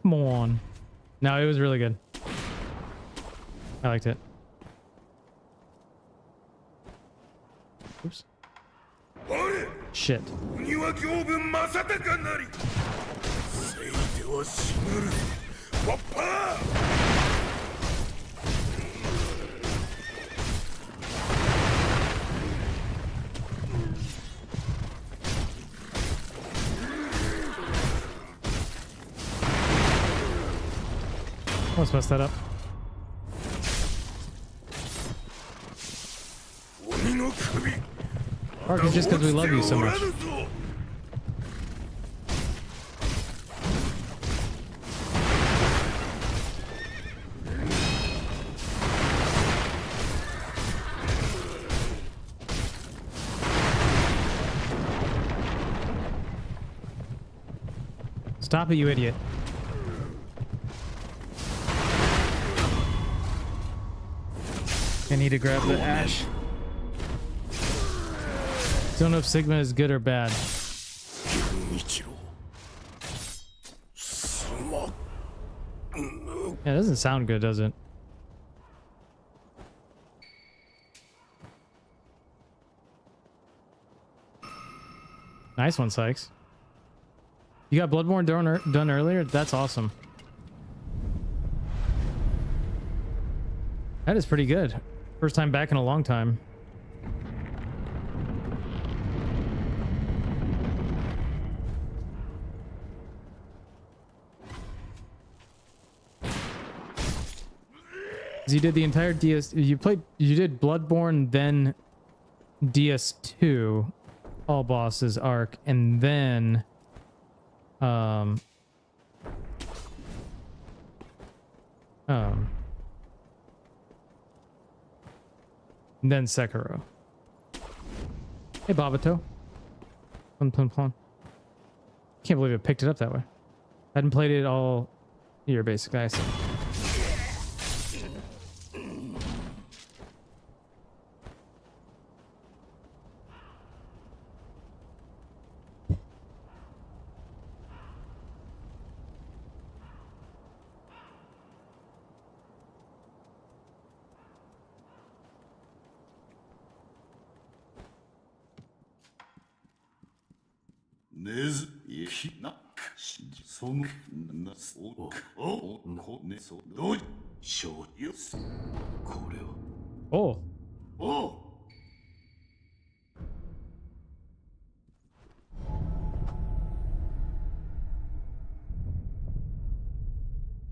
Come on. No, it was really good. I liked it. Oops. Shit. Let's mess that up. Park, it's just because we love you so much. Stop it, you idiot. I need to grab the ash. Don't know if Sigma is good or bad. Yeah, it doesn't sound good, does it? Nice one, Sykes. You got Bloodborne done earlier? That's awesome. That is pretty good. First time back in a long time. You did the entire DS. You did Bloodborne, then DS2, all bosses arc, and then then Sekiro. Hey, Babato. Plun. Can't believe it picked it up that way. Hadn't played it all year, basically. I see. Oh.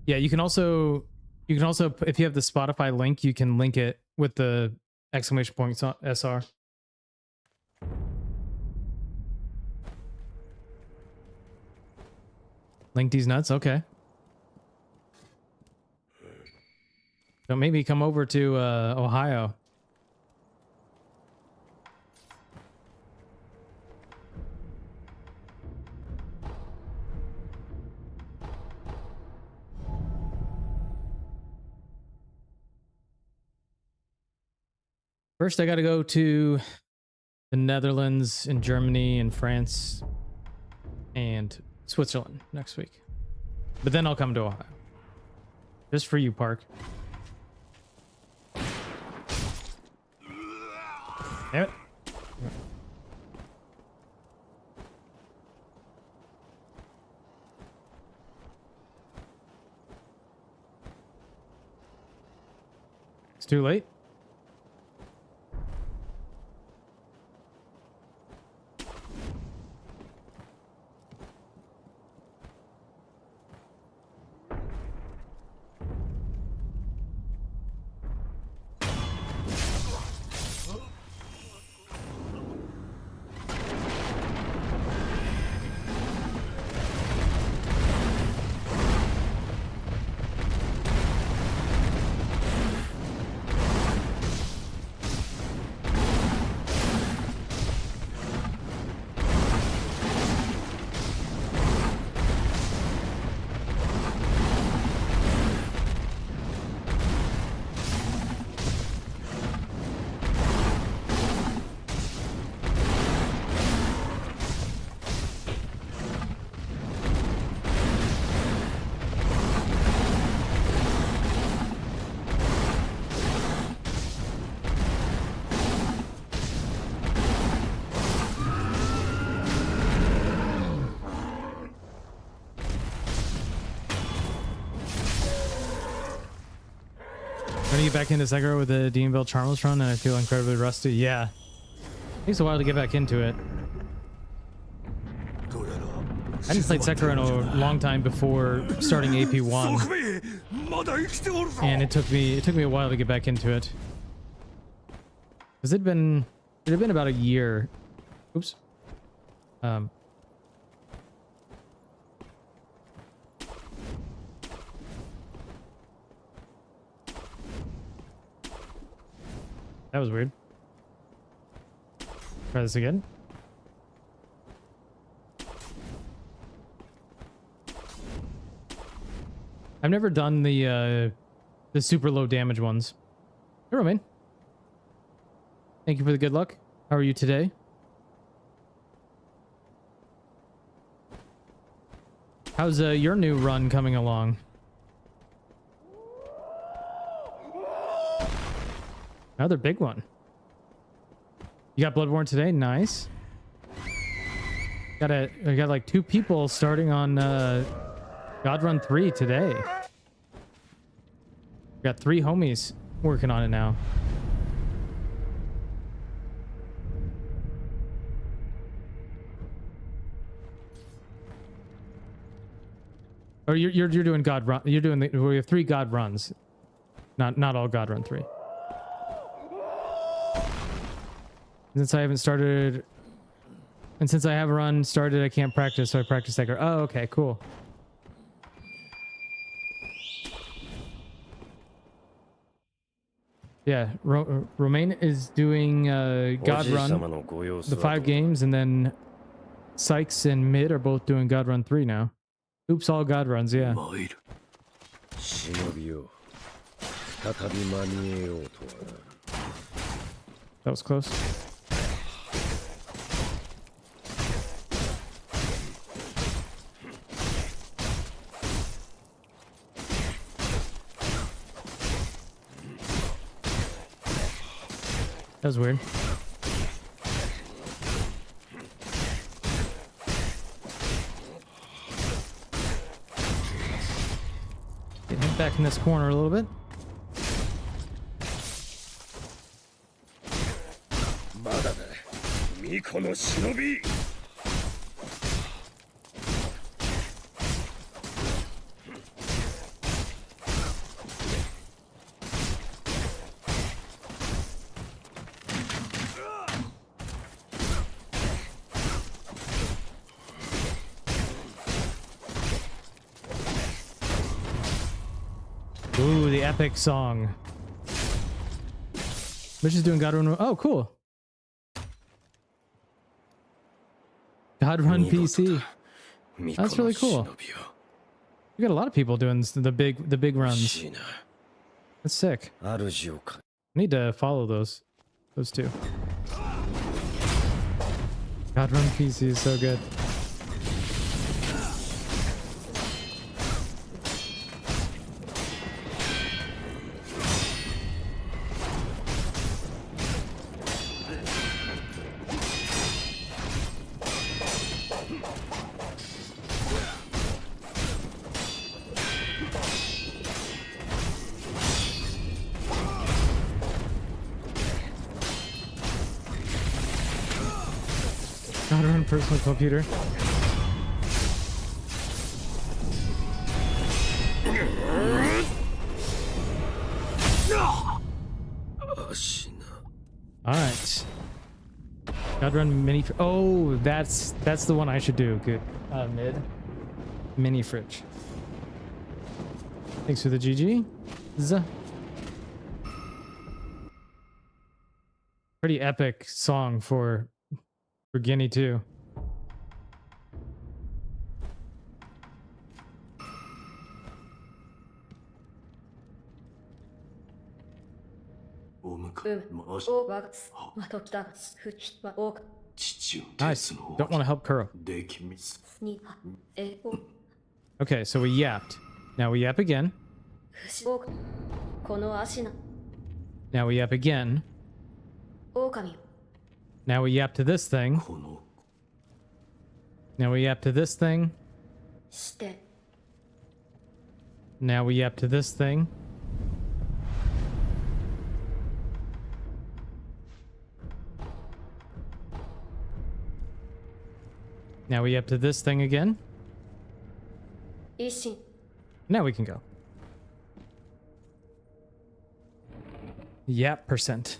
Yeah, you can also if you have the Spotify link, you can link it with the exclamation point SR. Link these nuts, okay. So maybe come over to Ohio. First, I got to go to the Netherlands and Germany and France and Switzerland next week. But then I'll come to Ohio. Just for you, Park. Damn it. It's too late. Trying to get back into Sekiro with the Deanville Charmless run, and I feel incredibly rusty. Yeah. Takes a while to get back into it. I hadn't played Sekiro in a long time before starting AP1. And it took me a while to get back into it. Because it had been about a year. Oops. That was weird. Try this again. I've never done the super low damage ones. Hey, Romain. Thank you for the good luck. How are you today? How's your new run coming along? Another big one. You got Bloodborne today? Nice. I got like 2 people starting on God Run 3 today. Got 3 homies working on it now. Or you're doing God Run. You're doing we have 3 God Runs. Not all God Run 3. Since I haven't started, and since I have a run started, I can't practice, so I practice Sekiro. Oh, okay, cool. Yeah, Romain is doing God Run, the 5 games, and then Sykes and Mid are both doing God Run 3 now. Oops, all God Runs, yeah. That was close. That was weird. Get back in this corner a little bit. Ooh, the epic song. Mitch is doing God Run. Oh, cool. God Run PC. That's really cool. We got a lot of people doing the big runs. That's sick. I need to follow those 2. God Run PC is so good. God Run personal computer. All right. God Run mini. Oh, that's the one I should do. Good. Mid. Mini fridge. Thanks for the GG. Pretty epic song for Guinea too. Nice. Don't want to help Kuro. Okay, so we yapped. Now we yap again. Now we yap again. Now we yap to this thing. Now we yap to this thing. Now we yap to this thing. Now we up to this thing again. 維新 Now we can go. Yep, percent.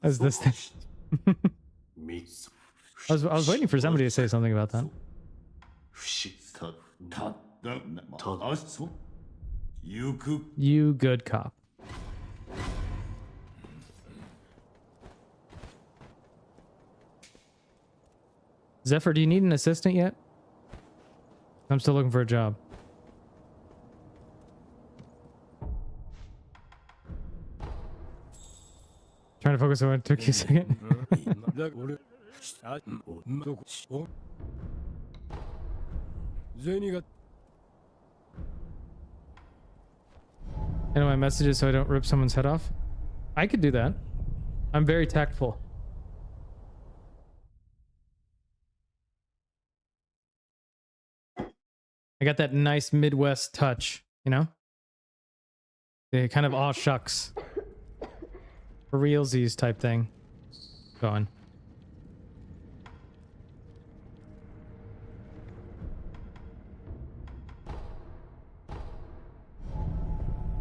As this thing. I was waiting for somebody to say something about that. You good cop. Zephyr, do you need an assistant yet? I'm still looking for a job. Trying to focus on what took you a second. And my messages so I don't rip someone's head off. I could do that. I'm very tactful. I got that nice Midwest touch, you know? The kind of aw shucks. For realsies type thing. Going.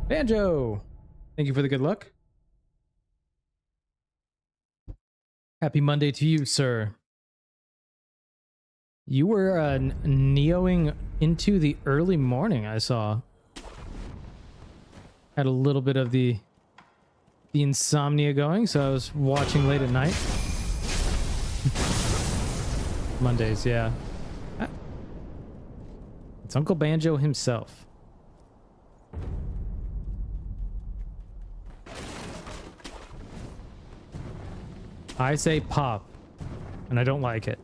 Banjo! Thank you for the good luck. Happy Monday to you, sir. You were neoing into the early morning, I saw. Had a little bit of the insomnia going, so I was watching late at night. Mondays, yeah. It's Uncle Banjo himself. I say pop, and I don't like it.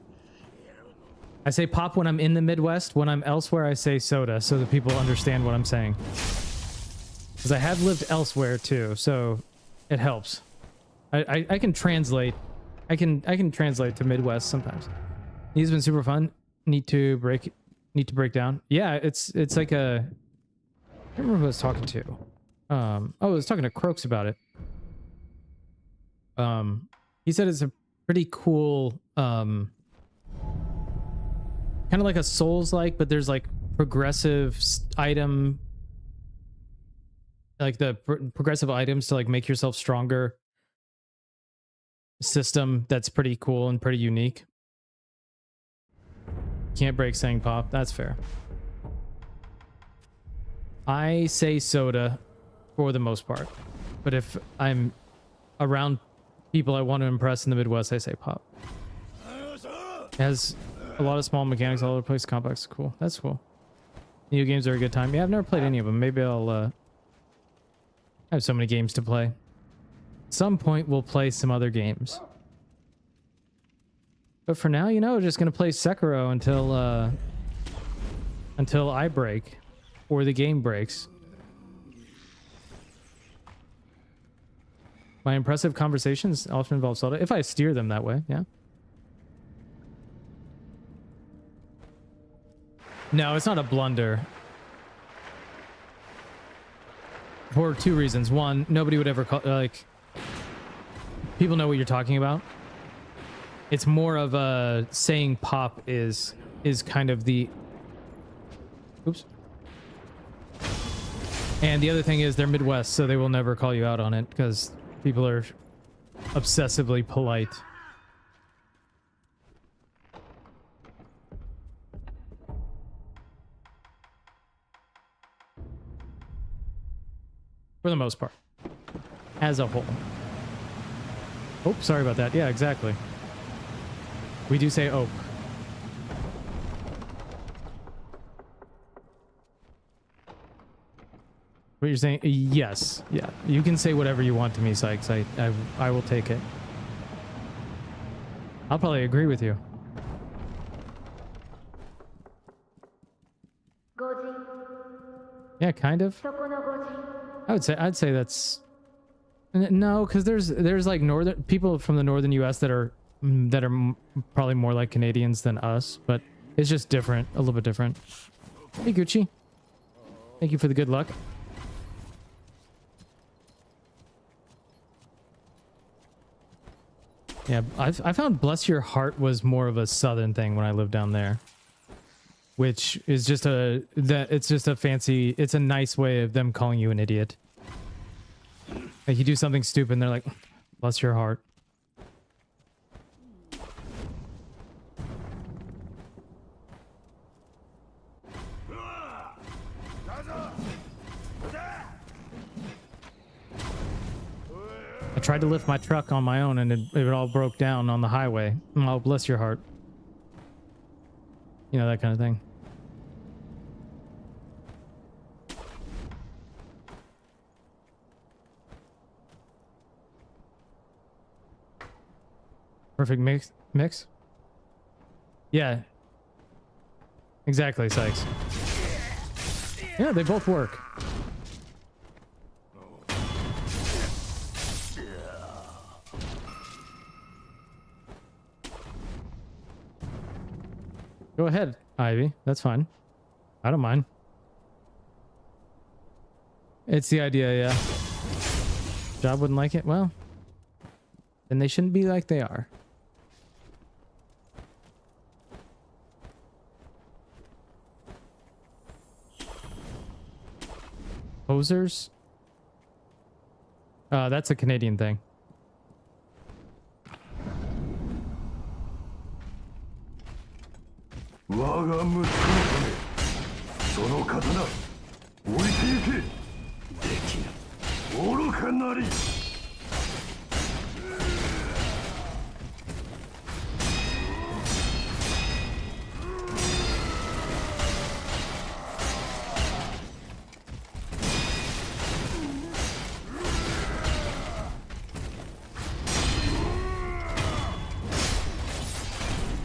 I say pop when I'm in the Midwest. When I'm elsewhere, I say soda, so that people understand what I'm saying. Because I have lived elsewhere too, so it helps. I can translate. I can translate to Midwest sometimes. He's been super fun. Need to break down. Yeah, it's like a. I can't remember who I was talking to. I was talking to Croaks about it. He said it's a pretty cool, kind of like a Souls-like, but there's like progressive item, like the progressive items to like make yourself stronger system that's pretty cool and pretty unique. Can't break saying pop. That's fair. I say soda for the most part, but if I'm around people I want to impress in the Midwest, I say pop. It has a lot of small mechanics all over the place. Complex. Cool. That's cool. New games are a good time. Yeah, I've never played any of them. Maybe I'll I have so many games to play. At some point we'll play some other games. But for now, you know, we're just gonna play Sekiro until I break or the game breaks. My impressive conversations often involve soda, if I steer them that way, yeah. No, it's not a blunder. For two reasons. One, nobody would ever call, like, people know what you're talking about. It's more of a saying pop is kind of the, oops. And the other thing is they're Midwest, so they will never call you out on it because people are obsessively polite. For the most part. As a whole. Oh, sorry about that. Yeah, exactly. We do say ope. What you're saying? Yes. Yeah. You can say whatever you want to me, Sykes. I will take it. I'll probably agree with you. Yeah, kind of. I'd say that's no, because there's like northern people from the northern US that are that are probably more like Canadians than us, but it's just different, a little bit different. Hey, Gucci. Thank you for the good luck. Yeah, I found Bless Your Heart was more of a southern thing when I lived down there, which is just it's just a fancy, it's a nice way of them calling you an idiot. Like you do something stupid and they're like, bless your heart. I tried to lift my truck on my own and it all broke down on the highway. Oh, bless your heart. You know, that kind of thing. Perfect mix. Yeah. Exactly, Sykes. Yeah, they both work. Go ahead, Ivy. That's fine. I don't mind. It's the idea, yeah. Job wouldn't like it? Well, then they shouldn't be like they are. Posers? That's a Canadian thing.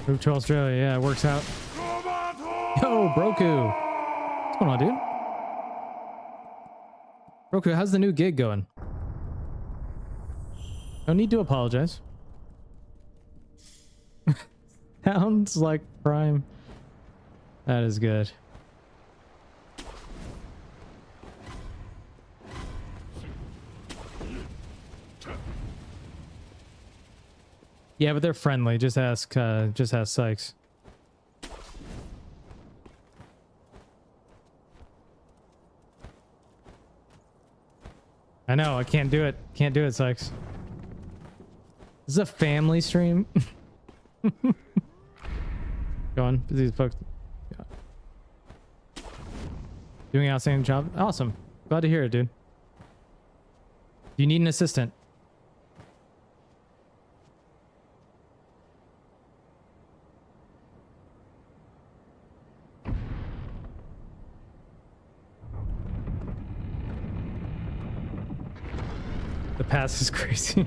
Move to Australia, yeah, it works out. Yo, Broku! What's going on, dude? Broku, how's the new gig going? No need to apologize. Sounds like Prime. That is good. Yeah, but they're friendly. Just ask Sykes. I know, I can't do it. Can't do it, Sykes. This is a family stream. Go on. These folks. Yeah. Doing an outstanding job. Awesome. Glad to hear it, dude. Do you need an assistant? The past is crazy.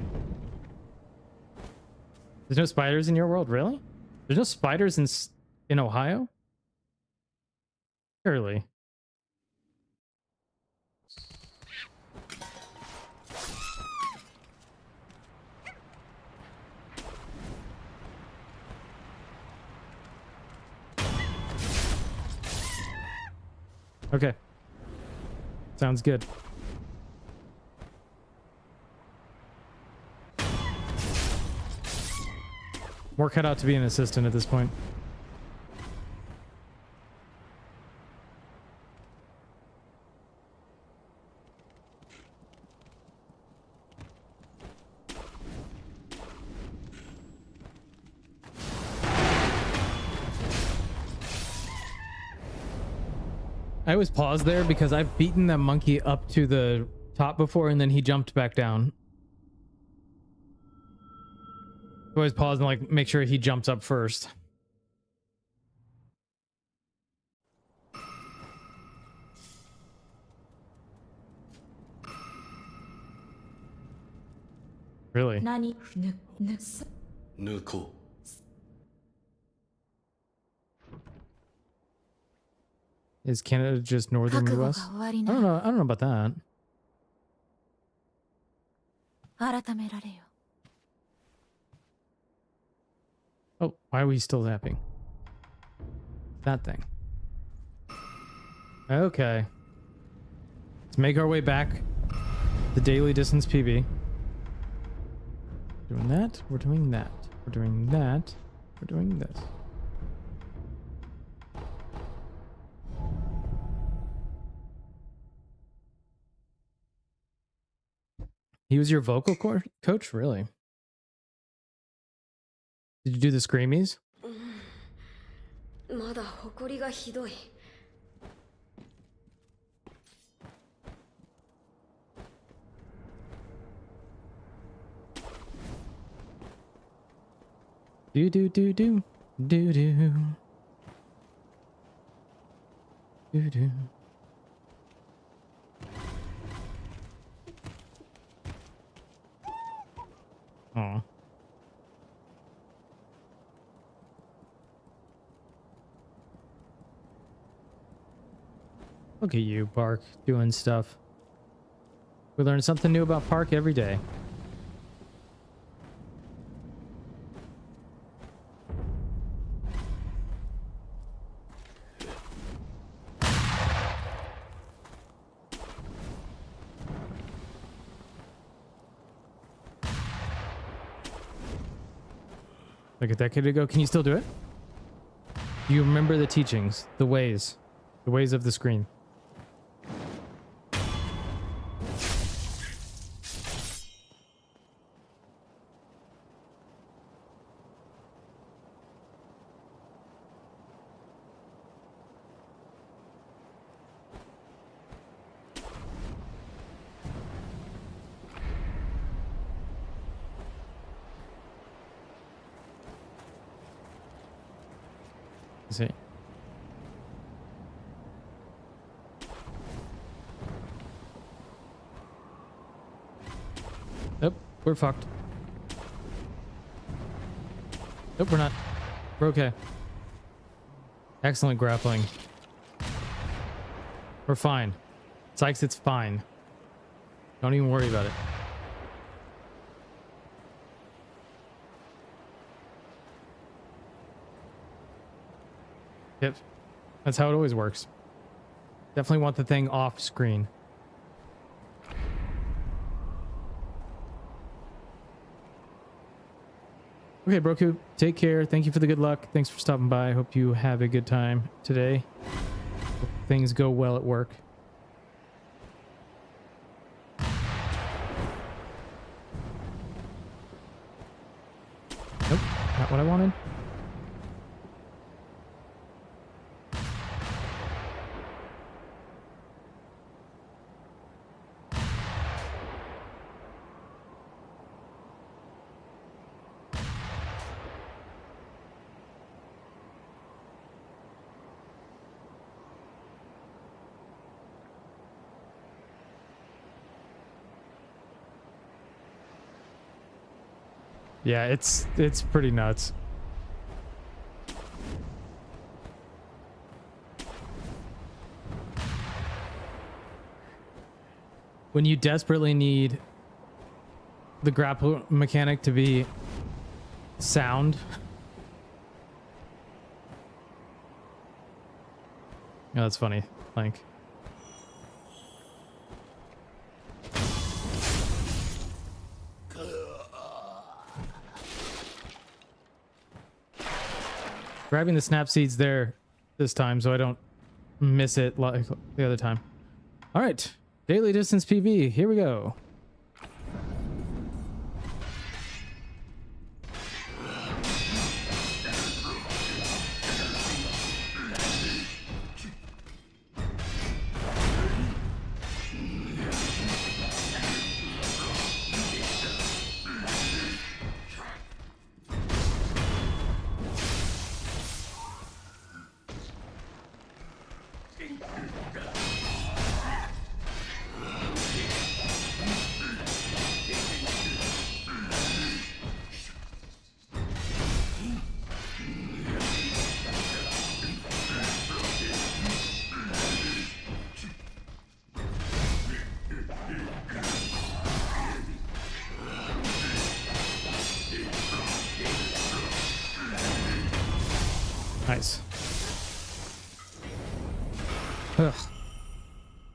There's no spiders in your world, really? There's no spiders in Ohio? Surely. Okay. Sounds good. More cut out to be an assistant at this point. I always pause there because I've beaten that monkey up to the top before and then he jumped back down. Always pause and like make sure he jumps up first. Really? Is Canada just northern US? I don't know. I don't know about that. Oh, why are we still zapping? That thing. Okay. Let's make our way back. The daily distance PB. Doing that. We're doing that. We're doing that. We're doing this. He was your vocal coach? Really? Did you do the screamies? まだ埃がひどい。Do do do do do do do do. Aw. Look at you, Park, doing stuff. We learn something new about Park every day. Like a decade ago. Can you still do it? Do you remember the teachings, the ways of the screen? See. Nope, we're fucked. Nope, we're not. We're okay. Excellent grappling. We're fine. Sykes, it's fine. Don't even worry about it. Yep. That's how it always works. Definitely want the thing off screen. Okay, Broku, take care. Thank you for the good luck. Thanks for stopping by. Hope you have a good time today. Hope things go well at work. Nope, not what I wanted. Yeah, it's pretty nuts. When you desperately need the grapple mechanic to be sound. Oh, that's funny. Like, grabbing the snap seeds there this time so I don't miss it like the other time. All right, daily distance PB. Here we go. Nice. Ugh.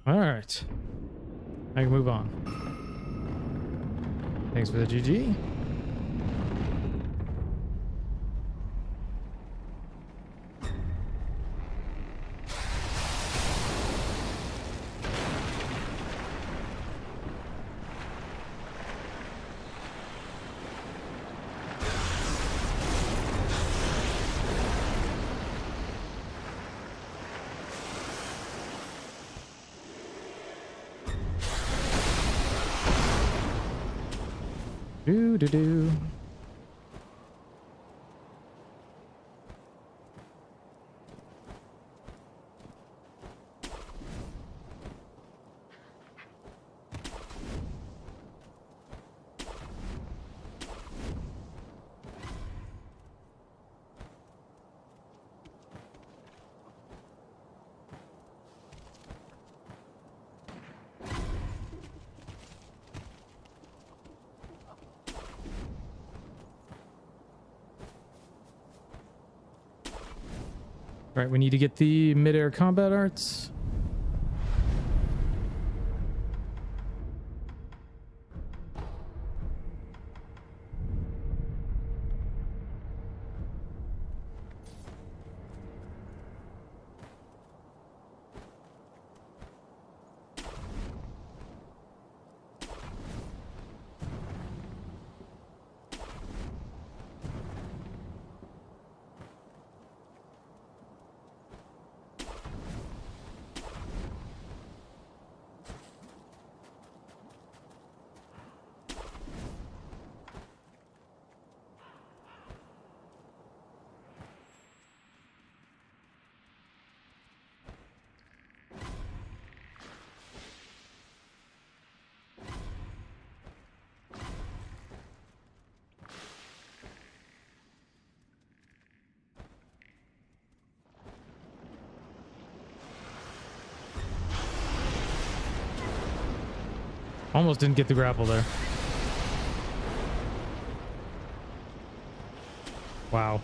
All right. I can move on. Thanks for the GG. Do do do. All right, we need to get the mid-air combat arts. Almost didn't get the grapple there. Wow.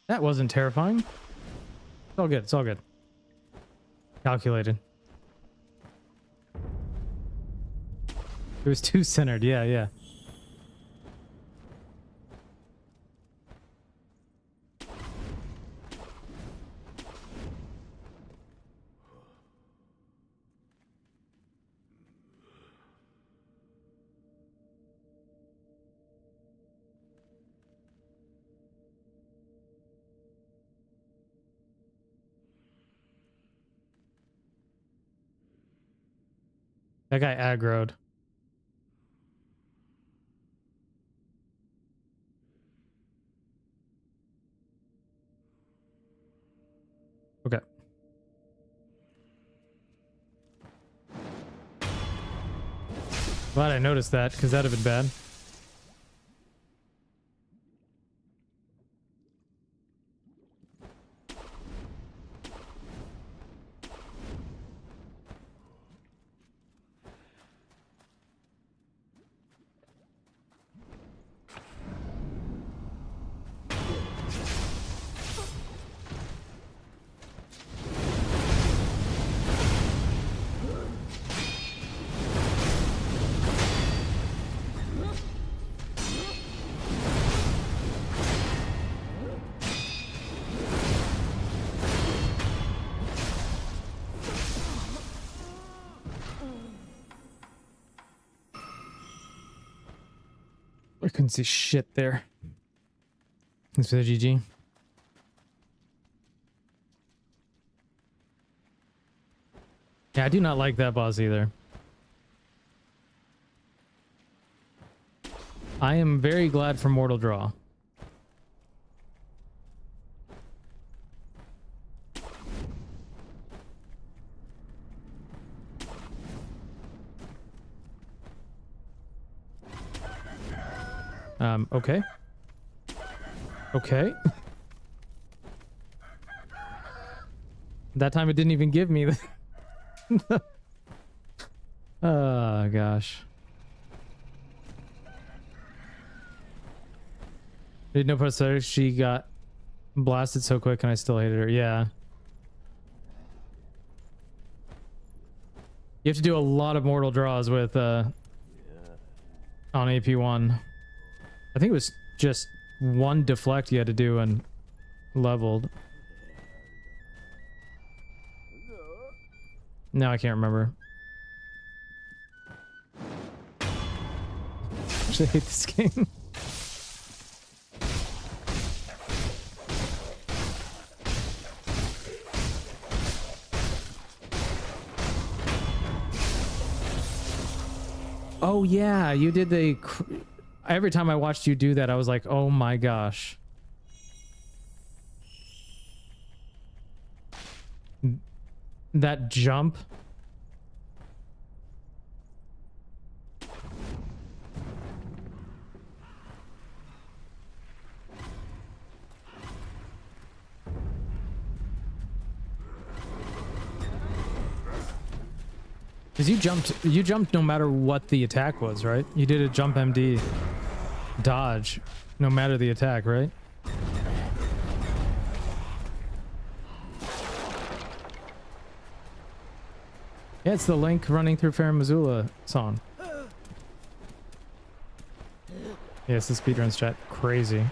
That wasn't terrifying. It's all good. It's all good. Calculated. It was too centered. Yeah, yeah. That guy aggroed. Okay. Glad I noticed that, because that'd have been bad. I couldn't see shit there. Thanks for the GG. Yeah, I do not like that boss either. I am very glad for Mortal Draw. Okay. Okay. That time it didn't even give me the... Oh, gosh. Did no prosthetics. She got blasted so quick and I still hated her. Yeah. You have to do a lot of mortal draws with on AP1. I think it was just one deflect you had to do and leveled. No, I can't remember. Actually, I hate this game. Oh yeah, you did the... Every time I watched you do that, I was like, oh my gosh. That jump. Because you jumped no matter what the attack was, right? You did a jump MD dodge no matter the attack, right? Yeah, it's the Link running through Farum Azula song. Yeah, it's the speedruns chat. Crazy.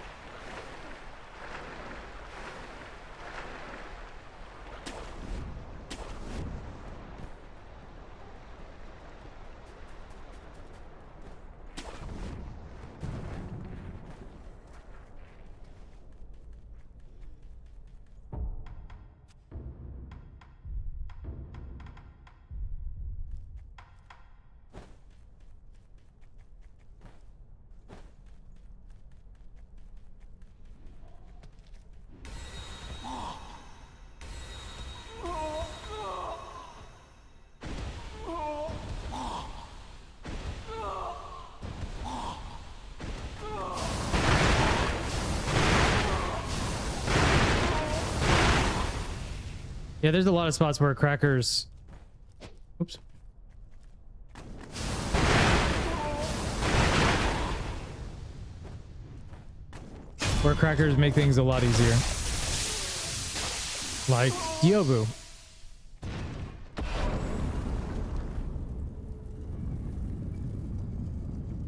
Yeah, there's a lot of spots where crackers... Oops. Where crackers make things a lot easier. Like Yobu.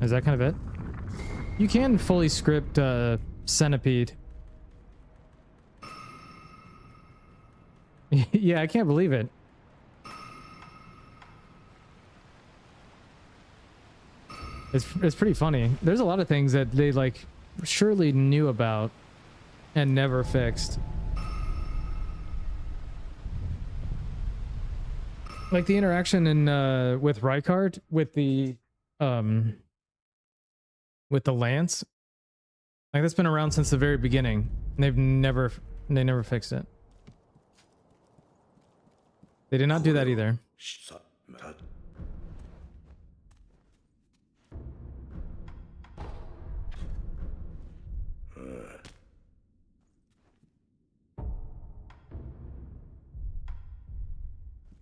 Is that kind of it? You can fully script Centipede. Yeah, I can't believe it. It's pretty funny. There's a lot of things that they like surely knew about and never fixed. Like the interaction in with Rykard with the lance. Like that's been around since the very beginning. And they never fixed it. They did not do that either.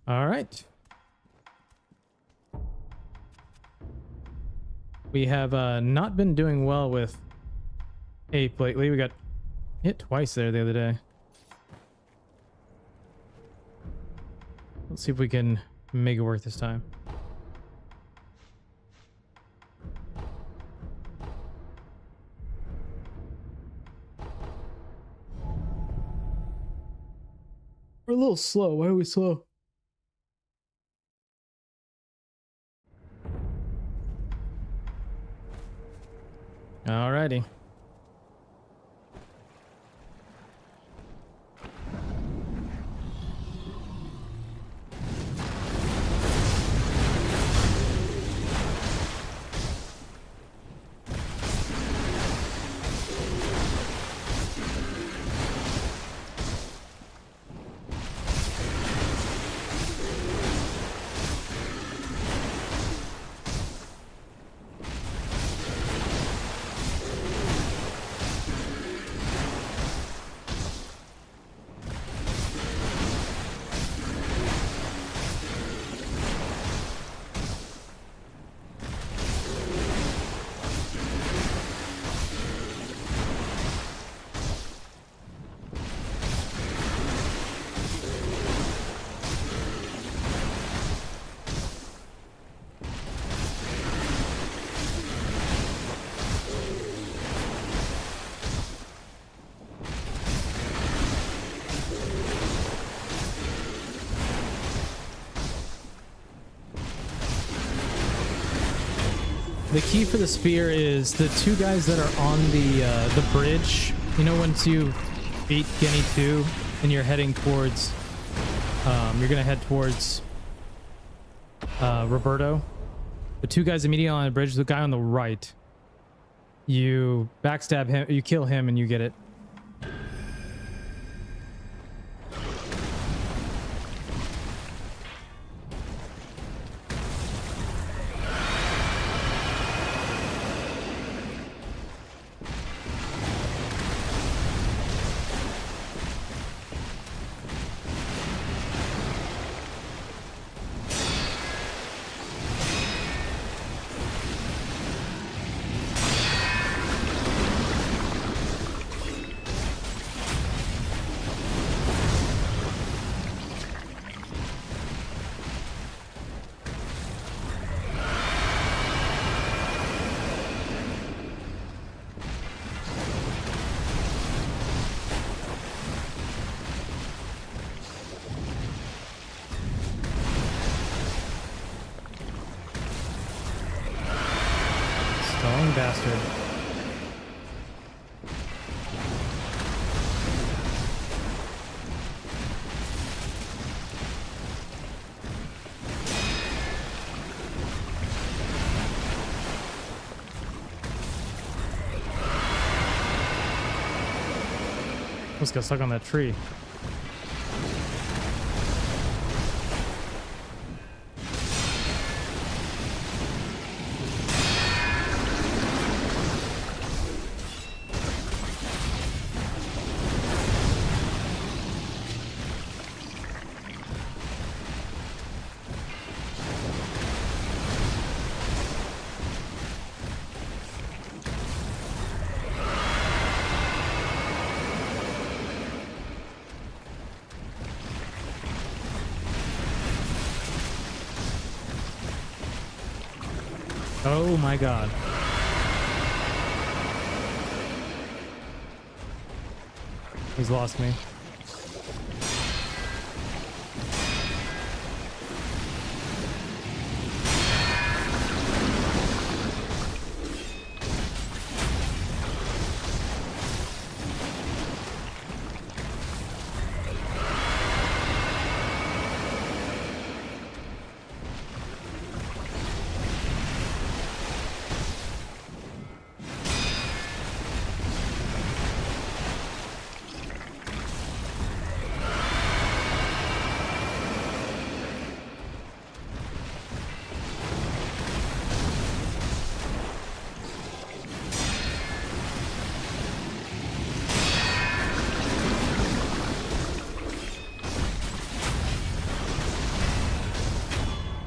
All right. We have not been doing well with Ape lately. We got hit twice there the other day. Let's see if we can make it work this time. We're a little slow. Why are we slow? Alrighty. The key for the spear is the two guys that are on the bridge. You know, once you beat Guinea 2 and you're heading towards, you're gonna head towards Roberto. The two guys immediately on the bridge, the guy on the right, you backstab him, you kill him, and you get it. Stalling bastard. Almost got stuck on that tree. Oh my god. He's lost me.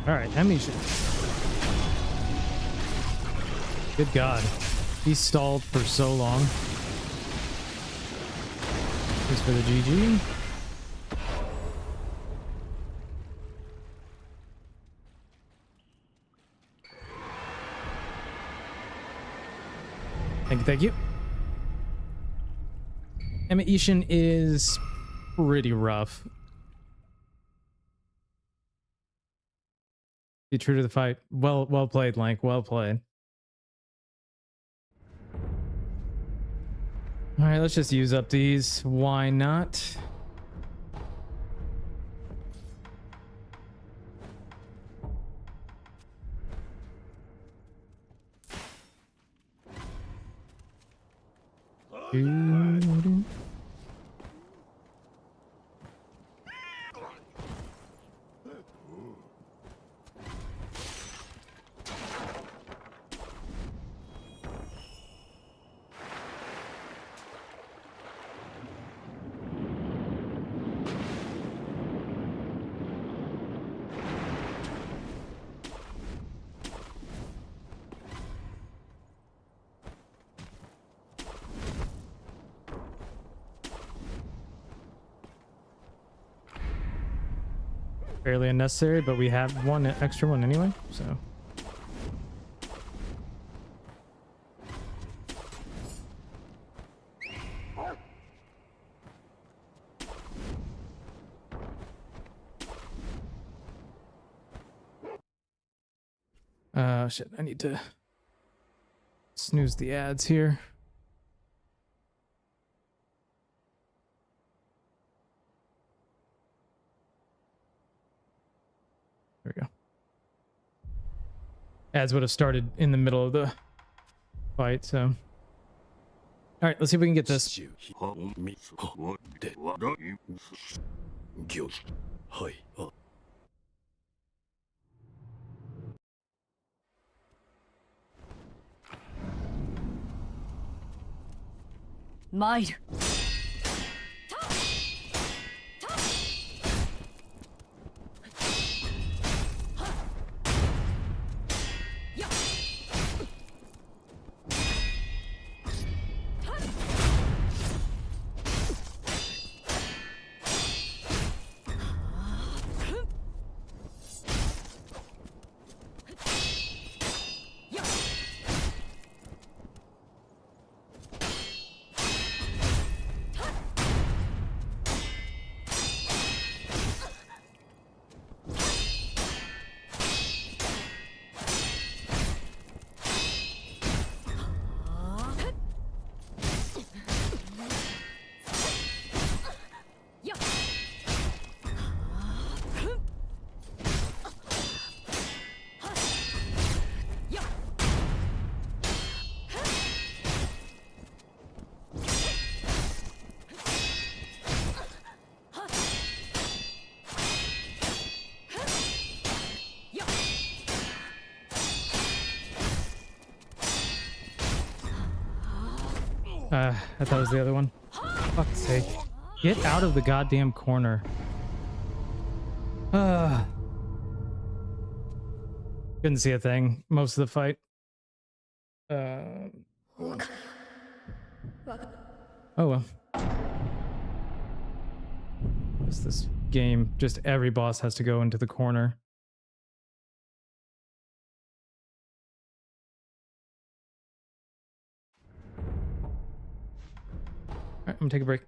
All right, amnesia. Good God. He stalled for so long. Thanks for the GG. Thank you, thank you. Emma Ishin is pretty rough. Be true to the fight. Well played, Lank. Well played. All right, let's just use up these. Why not? Fairly unnecessary, but we have one extra one anyway, so. Shit, I need to snooze the ads here. There we go. Ads would have started in the middle of the fight, so. All right, let's see if we can get this. はい。参る。I thought it was the other one. Fuck's sake. Get out of the goddamn corner. Couldn't see a thing most of the fight. Oh well. It's this game. Just every boss has to go into the corner. Alright, I'm gonna take a break.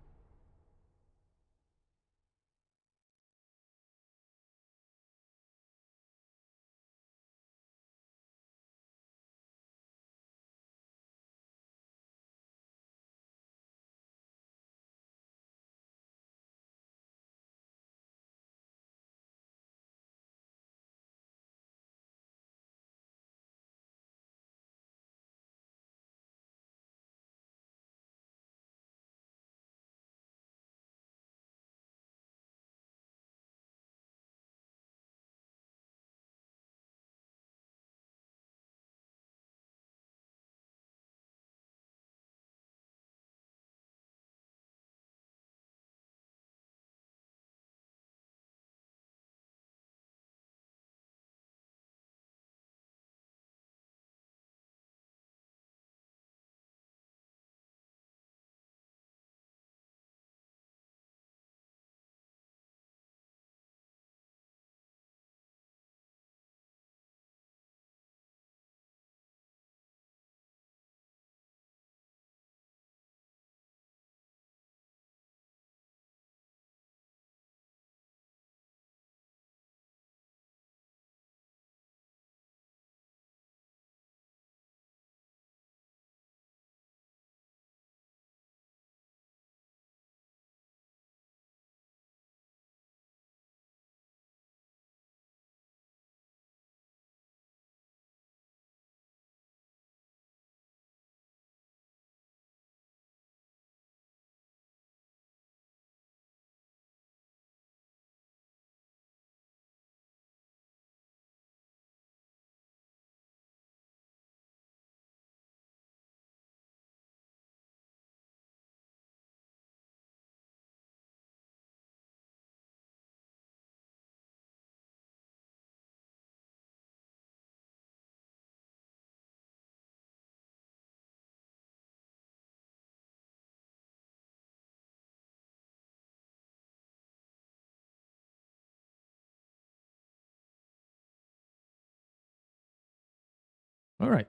All right.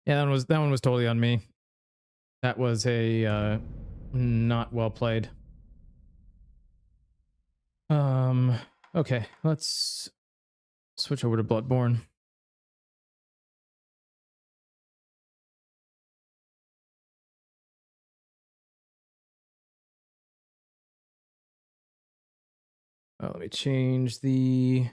Yeah, that one was totally on me. That was a not well played. Okay, let's switch over to Bloodborne. Let me change the.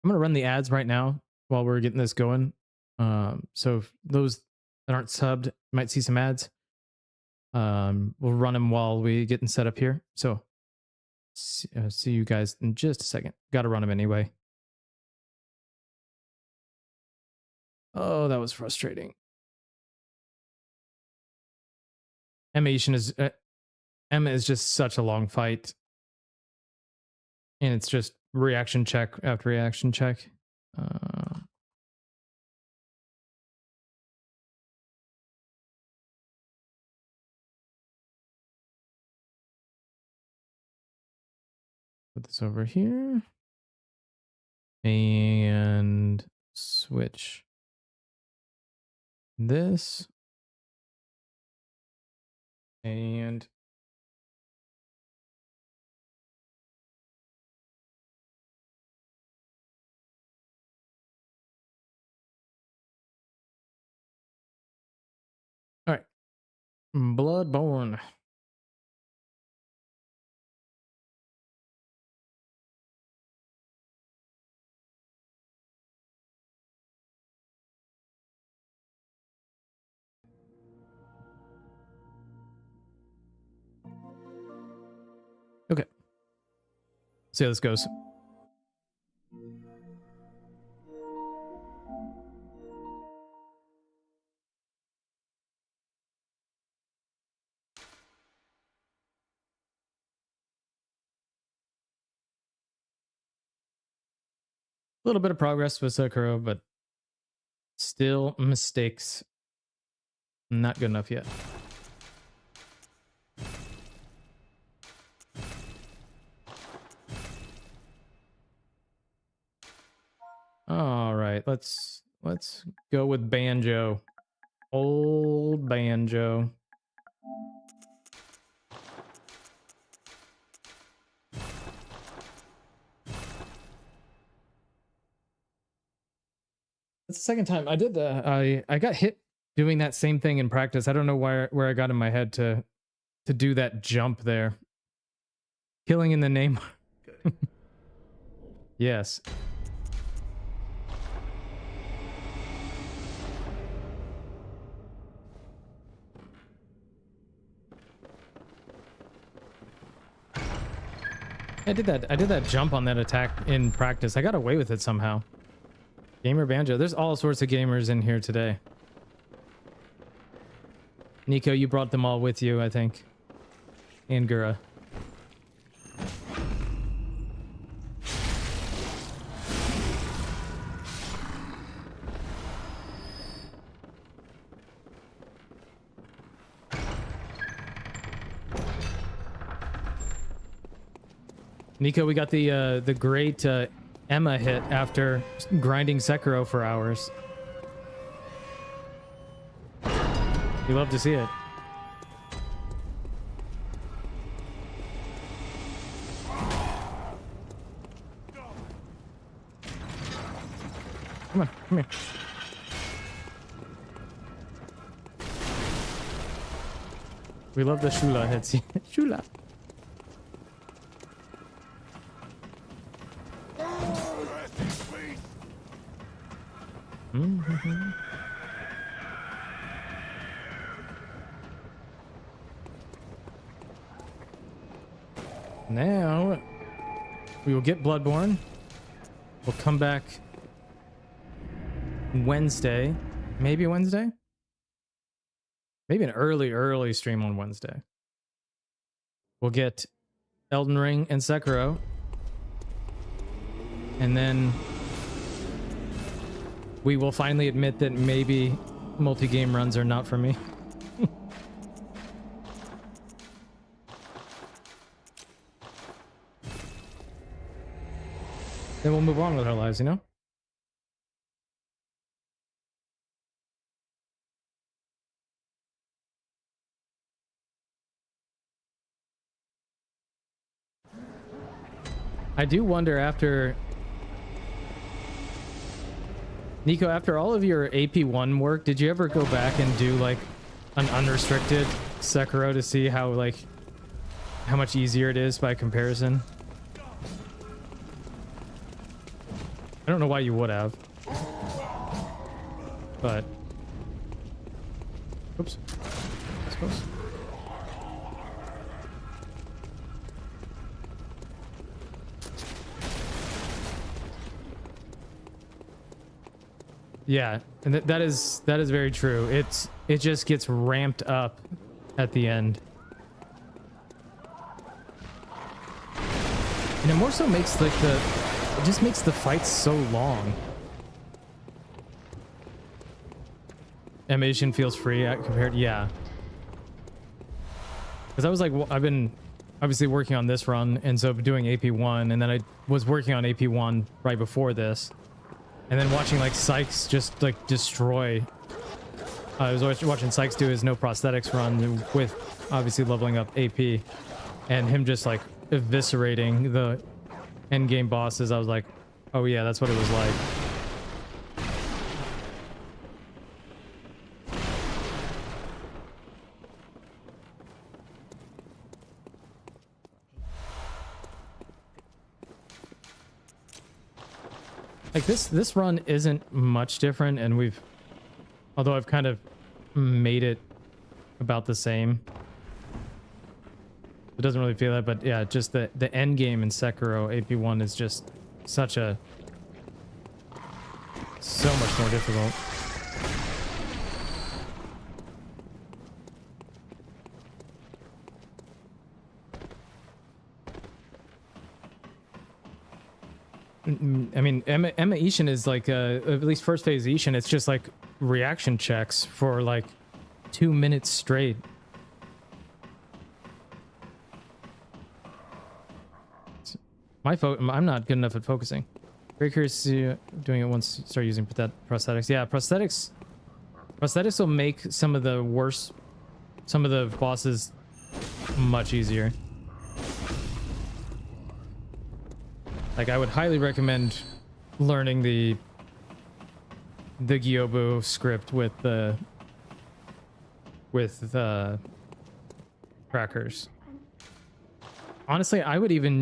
I'm gonna run the ads right now while we're getting this going. So if those that aren't subbed might see some ads. We'll run them while we getting set up here. So see you guys in just a second. Got to run them anyway. Oh, that was frustrating. Emma is just such a long fight, and it's just reaction check after reaction check. Put this over here and switch this and all right. Bloodborne. Okay. See how this goes. A little bit of progress with Sekiro, but still mistakes. Not good enough yet. All right, let's go with Banjo. Old Banjo. It's the second time I did the I got hit doing that same thing in practice. I don't know where I got in my head to do that jump there. Killing in the name. Yes. I did that jump on that attack in practice. I got away with it somehow. Gamer Banjo. There's all sorts of gamers in here today. Nico, you brought them all with you, I think. And Gura. Nico, we got the great Emma hit after grinding Sekiro for hours. You love to see it. Come on, come here. We love the Shula hits. Shula. Mm-hmm. Now we will get Bloodborne. We'll come back Wednesday. Maybe Wednesday? Maybe an early stream on Wednesday. We'll get Elden Ring and Sekiro. And then we will finally admit that maybe multi-game runs are not for me. Then we'll move on with our lives, you know? I do wonder after... Nico, after all of your AP1 work, did you ever go back and do like an unrestricted Sekiro to see how much easier it is by comparison? I don't know why you would have. But... Oops. That's close. Yeah, and that is very true. It just gets ramped up at the end. And it more so makes like it just makes the fights so long. Animation feels free compared, yeah. Because I was like, well, I've been obviously working on this run, and so doing AP1, and then I was working on AP1 right before this. And then watching like Sykes just like destroy. I was watching Sykes do his no prosthetics run with obviously leveling up AP, and him just like eviscerating the end game bosses. I was like, oh yeah, that's what it was like. Like this run isn't much different, and although I've kind of made it about the same. It doesn't really feel that, but yeah, just the end game in Sekiro AP1 is just so much more difficult. I mean, Emma Ishin is like, at least first phase Ishin, it's just like reaction checks for like 2 minutes straight. I'm not good enough at focusing. Very curious to see doing it once you start using prosthetics. Yeah, prosthetics will make some of the bosses much easier. Like, I would highly recommend learning the Gyobu script with the crackers. Honestly, I would even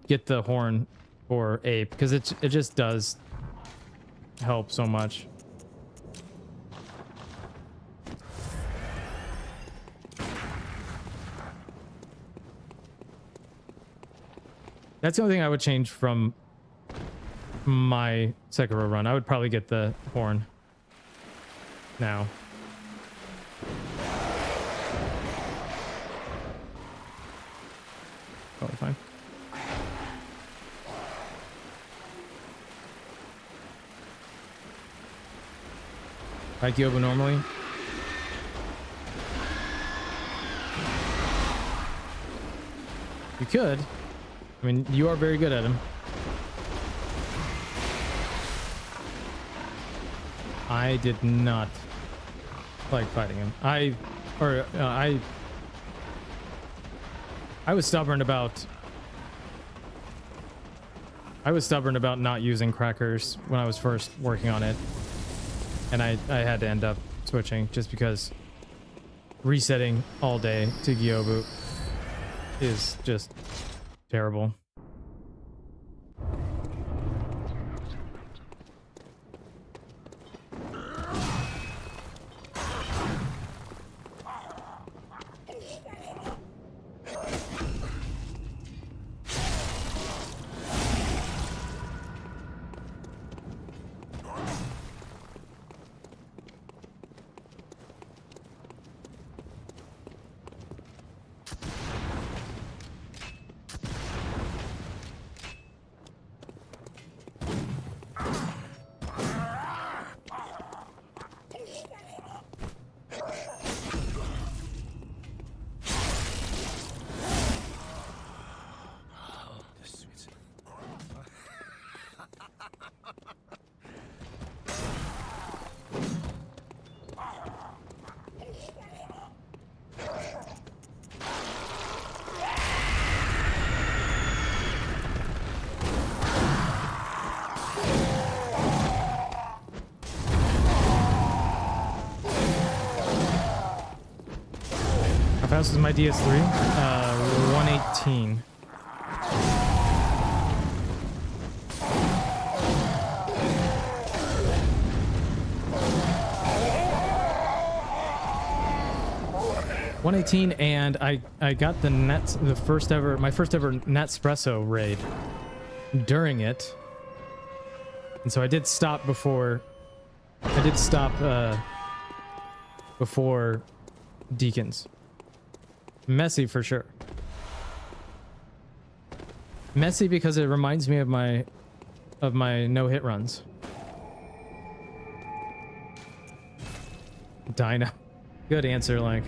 get the horn for Ape, because it just does help so much. That's the only thing I would change from my Sekiro run. I would probably get the horn now. Totally fine. Fight Gyobu normally. You could. I mean, you are very good at him. I did not like fighting him. I was stubborn about not using crackers when I was first working on it, and I had to end up switching just because resetting all day to Gyobu is just terrible. How fast is my DS3? 118. 118, and I got my first ever Netspresso raid during it, and so I did stop before Deacons. Messy for sure. Messy because it reminds me of my no-hit runs. Dino. Good answer, like.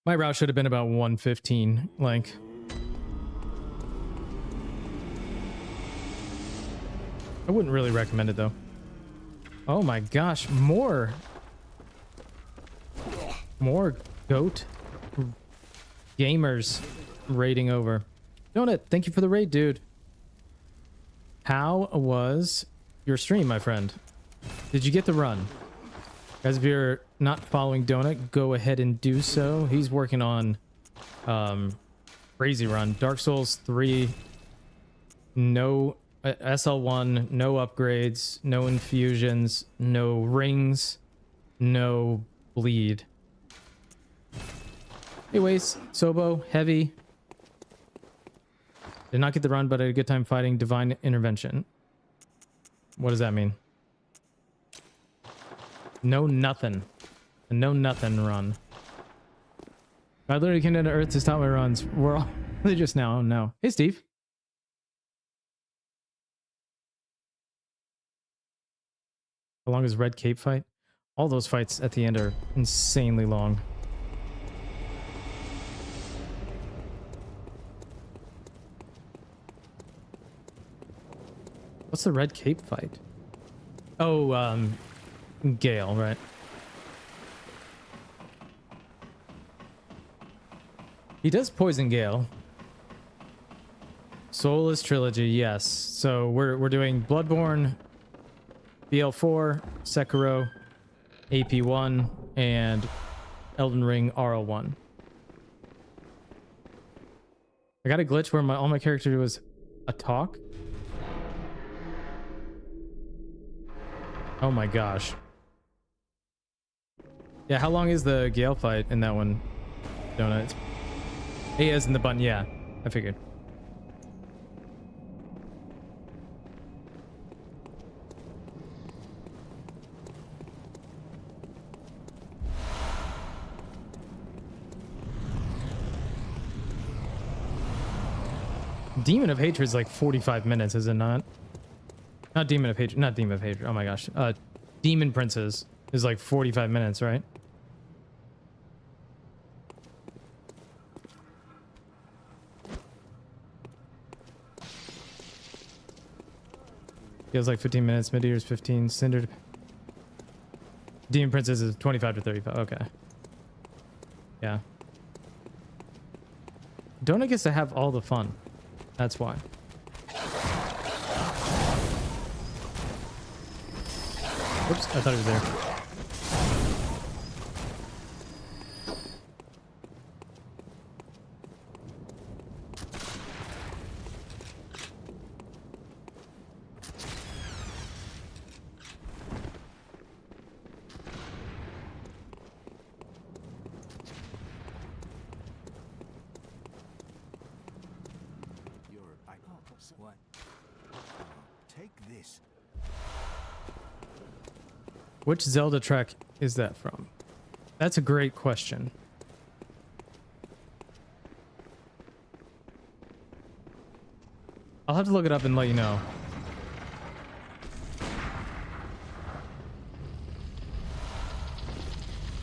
My route should have been about 115, like. I wouldn't really recommend it though. Oh my gosh, more goat gamers raiding over. Donut, thank you for the raid, dude. How was your stream, my friend? Did you get the run? Guys, if you're not following Donut, go ahead and do so. He's working on crazy run. Dark Souls 3, no SL1, no upgrades, no infusions, no rings, no bleed. Anyways, Sobo, heavy. Did not get the run, but I had a good time fighting divine intervention. What does that mean? No nothing. A no nothing run. I literally came down to Earth to stop my runs. We're all they just now. Oh no. Hey Steve. How long is Red Cape fight? All those fights at the end are insanely long. What's the Red Cape fight? Oh, Gale, right? He does poison Gale. Soulless Trilogy, yes. So we're doing Bloodborne, BL4, Sekiro, AP1, and Elden Ring RL1. I got a glitch where all my character was a talk. Oh my gosh. Yeah, how long is the Gale fight in that one? Donut. A is in the button, yeah. I figured. Demon of Hatred is like 45 minutes, is it not? Not Demon of Hatred. Not Demon of Hatred. Oh my gosh. Demon Princess is like 45 minutes, right? Feels like 15 minutes. Mid-ears 15. Cinder. Demon Princess is 25 to 35. Okay. Yeah. Donut gets to have all the fun. That's why. Oops, I thought it was there. What? Take this. Which Zelda track is that from? That's a great question. I'll have to look it up and let you know.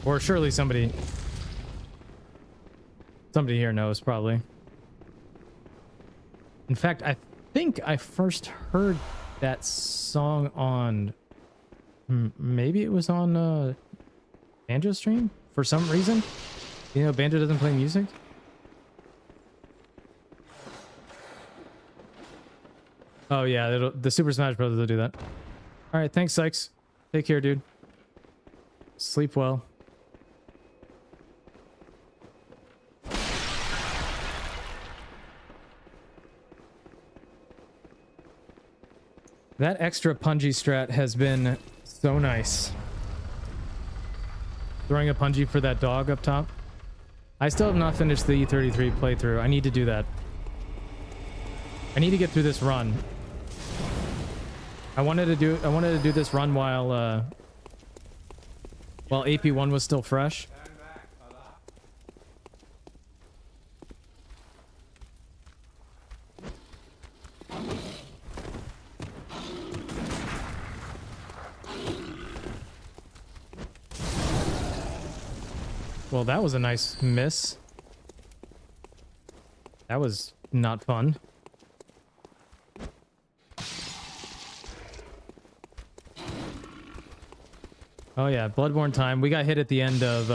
Or surely somebody here knows, probably. In fact, I think I first heard that song on... maybe it was on Banjo stream for some reason. You know, Banjo doesn't play music. Oh yeah, the Super Smash Bros. Will do that. All right, thanks, Sykes. Take care, dude. Sleep well. That extra Punji strat has been so nice. Throwing a punji for that dog up top. I still have not finished the E33 playthrough. I need to do that. I need to get through this run. I wanted to do this run while AP1 was still fresh. Well, that was a nice miss. That was not fun. Oh yeah, Bloodborne time. We got hit at the end of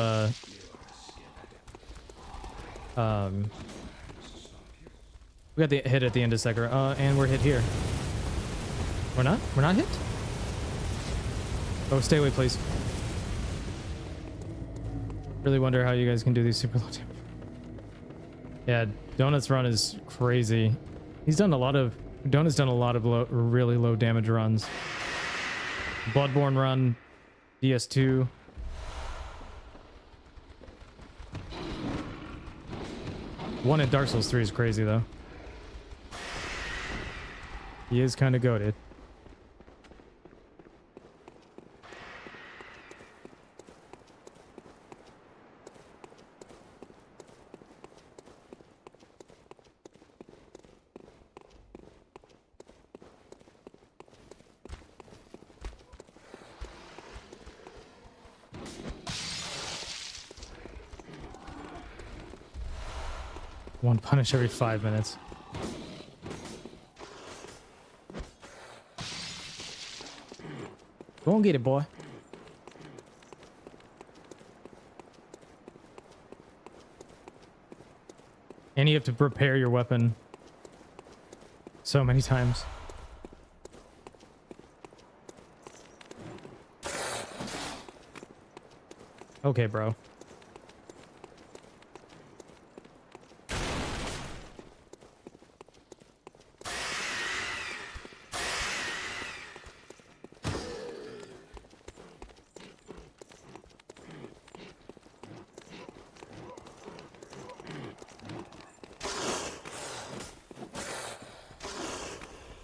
we got the hit at the end of Sekiro, and we're hit here. We're not? We're not hit? Oh, stay away, please. Really wonder how you guys can do these super low damage. Yeah, Donut's run is crazy. Donut's done a lot of really low damage runs. Bloodborne run, DS2. One in Dark Souls 3 is crazy though. He is kind of goated. One punish every 5 minutes. Go and get it, boy. And you have to prepare your weapon so many times. Okay, bro.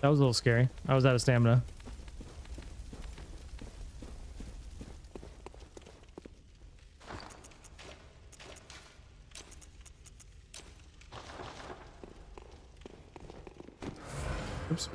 That was a little scary. I was out of stamina. Oops.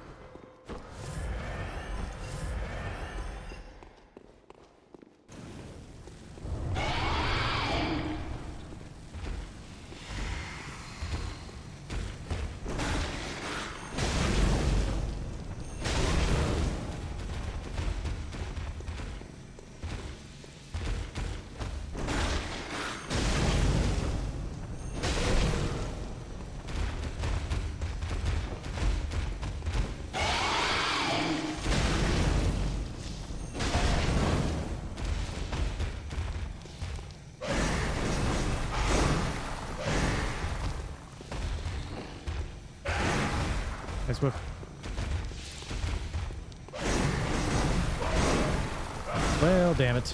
Nice whiff. Well, damn it.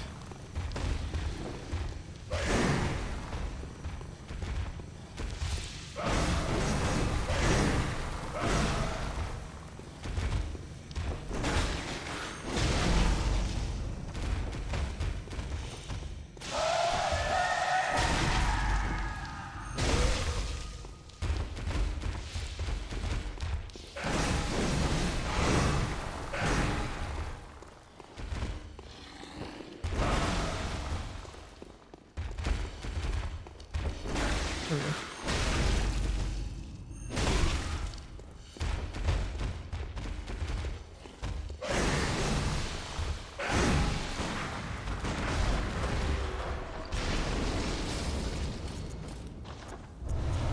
There we go.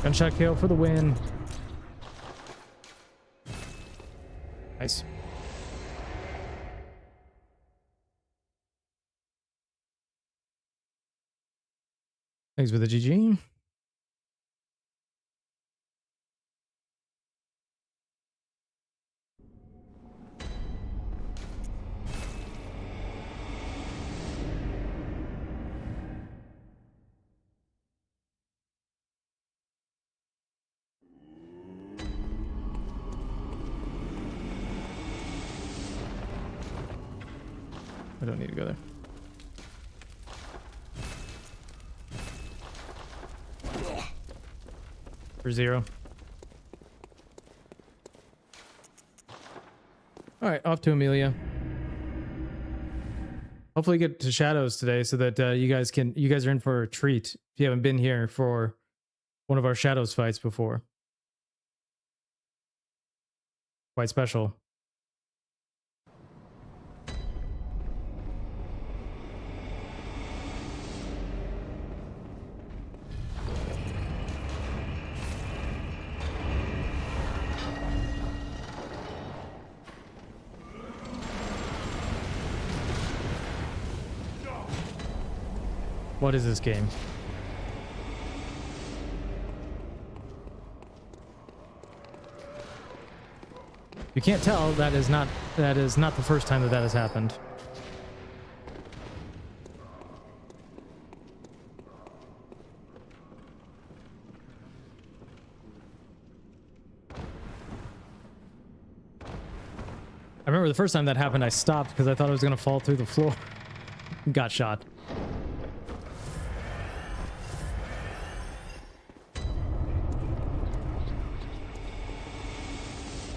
Gunshot kill for the win. Nice. Thanks for the GG. I don't need to go there. For 0. All right, off to Amelia. Hopefully get to Shadows today so that you guys are in for a treat if you haven't been here for one of our Shadows fights before. Quite special. What is this game? You can't tell, that is not the first time that has happened. I remember the first time that happened, I stopped because I thought I was going to fall through the floor. Got shot.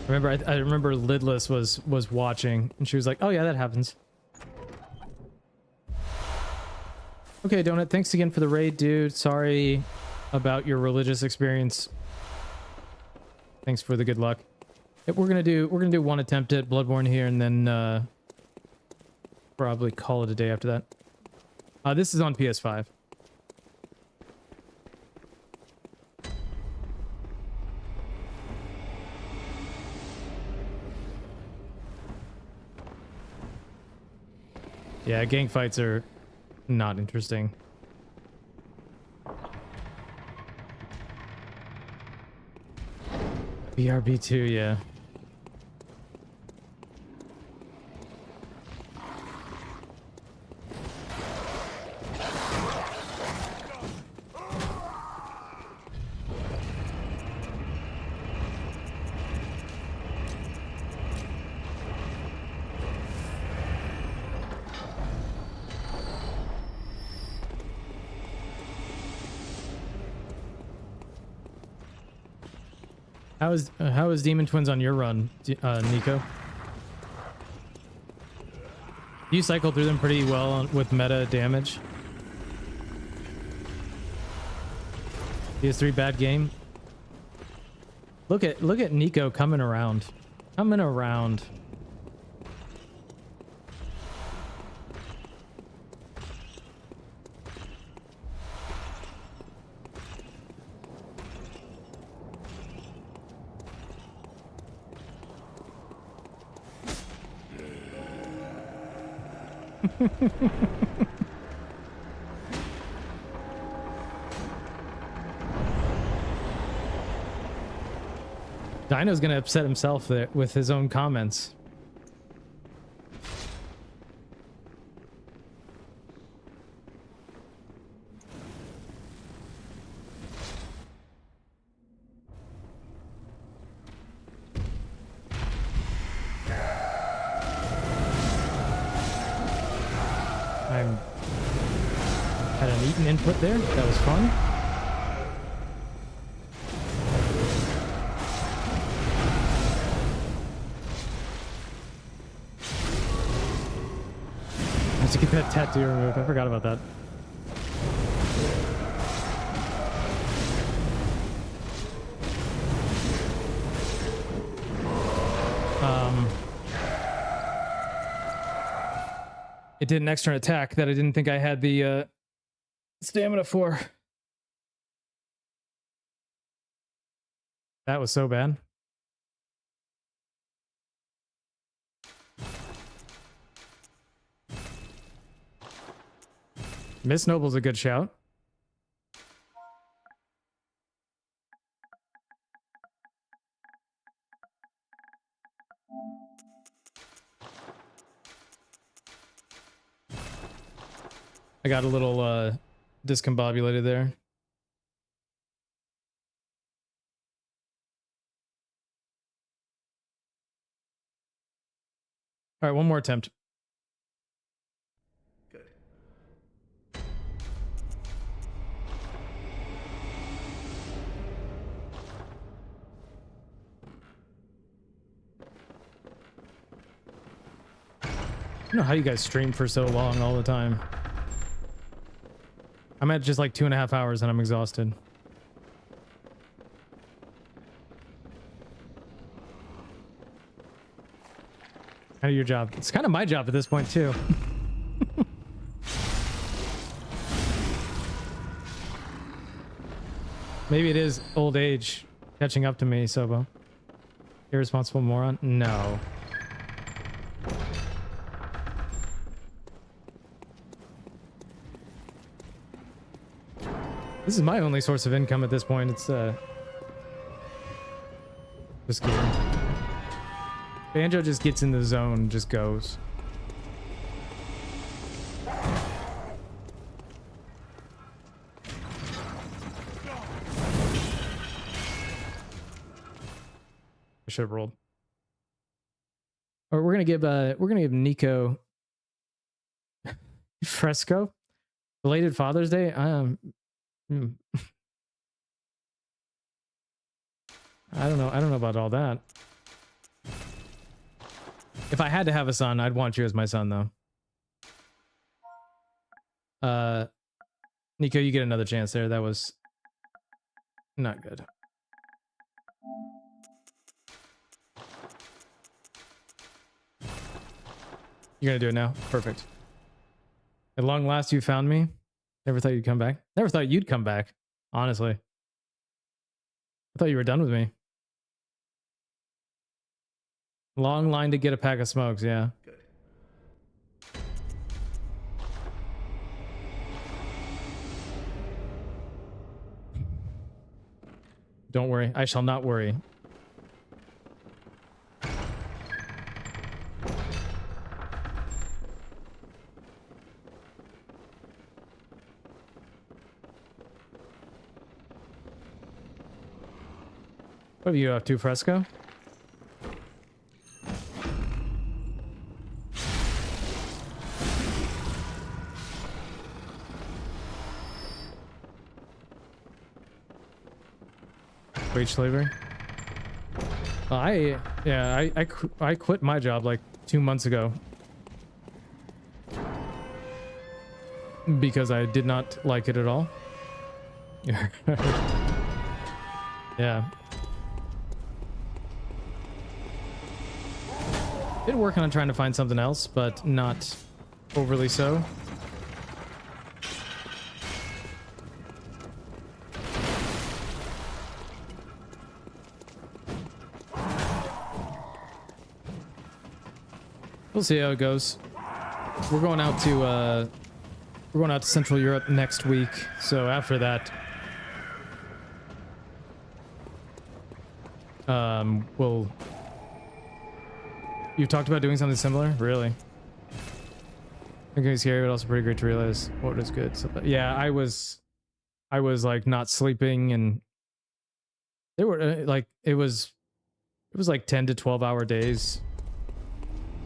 I remember Lidless was watching, and she was like, "Oh yeah, that happens." Okay, Donut, thanks again for the raid, dude. Sorry about your religious experience. Thanks for the good luck. We're gonna do one attempt at Bloodborne here, and then probably call it a day after that. This is on PS5. Yeah, gang fights are not interesting. BRB2, yeah. How is Demon Twins on your run, Nico? You cycle through them pretty well with meta damage. PS3 bad game. Look at Nico coming around. Coming around. Dino's gonna upset himself there with his own comments. Had an Eaton input there. That was fun. I have to get that tattoo removed. I forgot about that. It did an extra attack that I didn't think I had the stamina for. That was so bad. Miss Noble's a good shout. I got a little discombobulated there. All right, one more attempt. don't know how you guys stream for so long all the time. I'm at just like 2.5 hours and I'm exhausted. Kind of your job. It's kind of my job at this point too. Maybe it is old age catching up to me, Sobo. Irresponsible moron? No. This is my only source of income at this point. It's just kidding. Banjo just gets in the zone, just goes. I should have rolled. Or we're gonna give Nico Fresco belated Father's Day. I don't know about all that. If I had to have a son, I'd want you as my son, though. Nico, you get another chance there. That was not good. You're gonna do it now? Perfect. At long last, you found me. Never thought you'd come back. Never thought you'd come back, honestly. I thought you were done with me. Long line to get a pack of smokes, yeah. Good. Don't worry. I shall not worry. What are you up to, Fresco? Wage slavery? I quit my job like 2 months ago because I did not like it at all. Yeah. Been working on trying to find something else, but not overly so. We'll see how it goes. We're going out to Central Europe next week, so after that, You've talked about doing something similar? Really? Okay, scary, but also pretty great to realize what is good. So, yeah, I was like not sleeping, and they were like it was like 10 to 12 hour days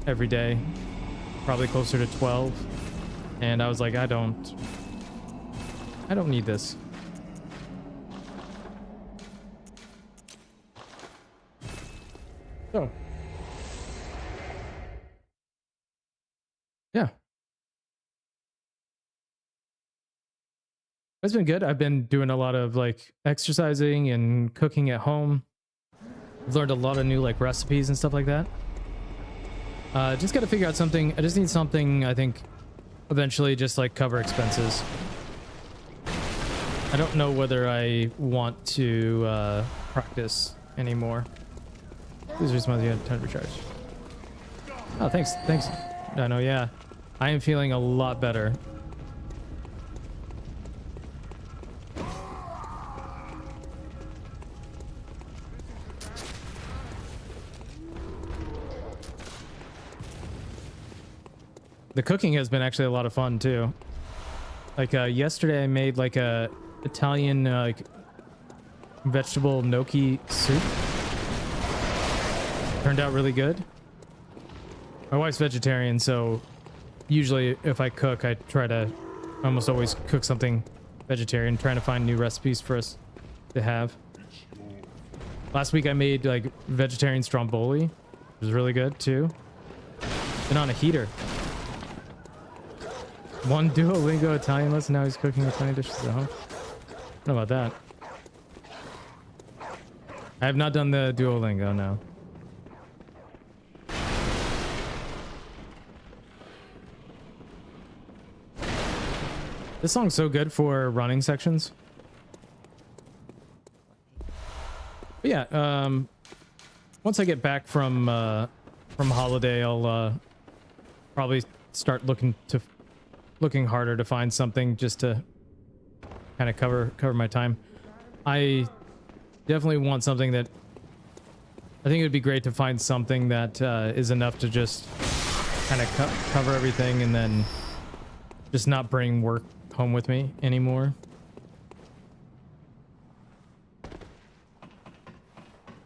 every day, probably closer to 12, and I was like, I don't need this. So yeah, it's been good. I've been doing a lot of like exercising and cooking at home. I've learned a lot of new like recipes and stuff like that. Just got to figure out something. I just need something, I think, eventually just like cover expenses. I don't know whether I want to practice anymore. Please respond to you. Time to recharge. Oh, thanks. I know, yeah. I am feeling a lot better. The cooking has been actually a lot of fun too. Like yesterday I made like a Italian like vegetable gnocchi soup. Turned out really good. My wife's vegetarian, so usually if I cook, I try to almost always cook something vegetarian, trying to find new recipes for us to have. Last week I made like vegetarian stromboli. It was really good too. And on a heater. One Duolingo Italian lesson, now he's cooking Italian dishes at home. I don't know about that. I have not done the Duolingo, no. This song's so good for running sections. But yeah, once I get back from holiday, I'll probably start looking harder to find something just to kind of cover my time. I definitely want something that I think it would be great to find something that is enough to just kind of cover everything and then just not bring work home with me anymore.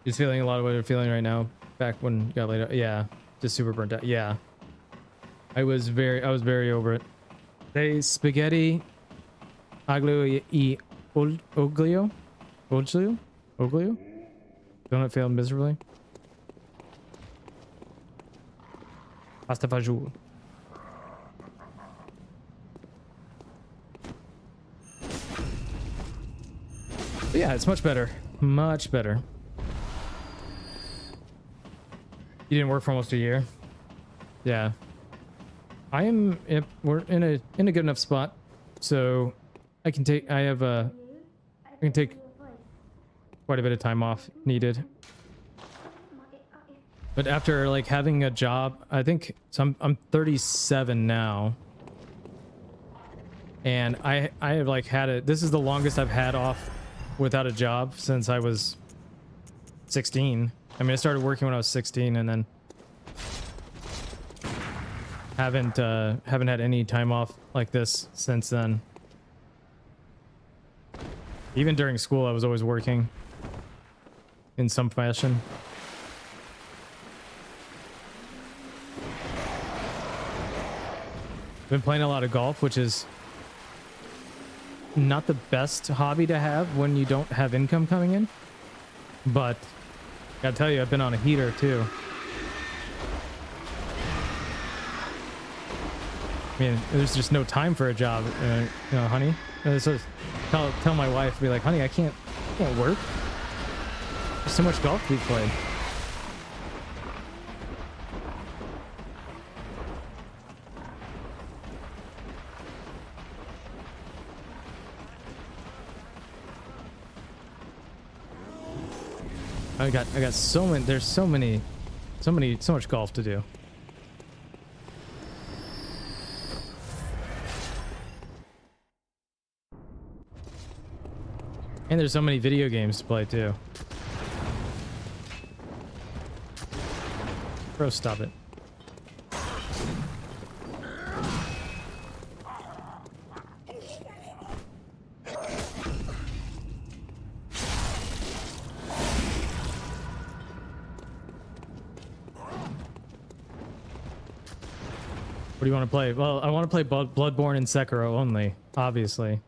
Just feeling a lot of what you're feeling right now. Back when you got laid out. Yeah, just super burnt out. Yeah, I was very over it. They spaghetti aglio e oglio. Don't it fail miserably? Pasta fagioli. But yeah, it's much better. Much better. You didn't work for almost a year. Yeah. We're in a good enough spot. So I can take quite a bit of time off needed. But after like having a job, I think so I'm 37 now. And I have like had it. This is the longest I've had off without a job since I was 16. I mean, I started working when I was 16 and then haven't had any time off like this since then. Even during school, I was always working in some fashion. Been playing a lot of golf, which is not the best hobby to have when you don't have income coming in. But gotta tell you, I've been on a heater too. I mean, there's just no time for a job, you know, honey. So tell my wife, be like, honey, I can't work. There's so much golf to be played. I got so many. There's so much golf to do. And there's so many video games to play too. Bro, stop it. What do you want to play? Well, I want to play Bloodborne and Sekiro only, obviously.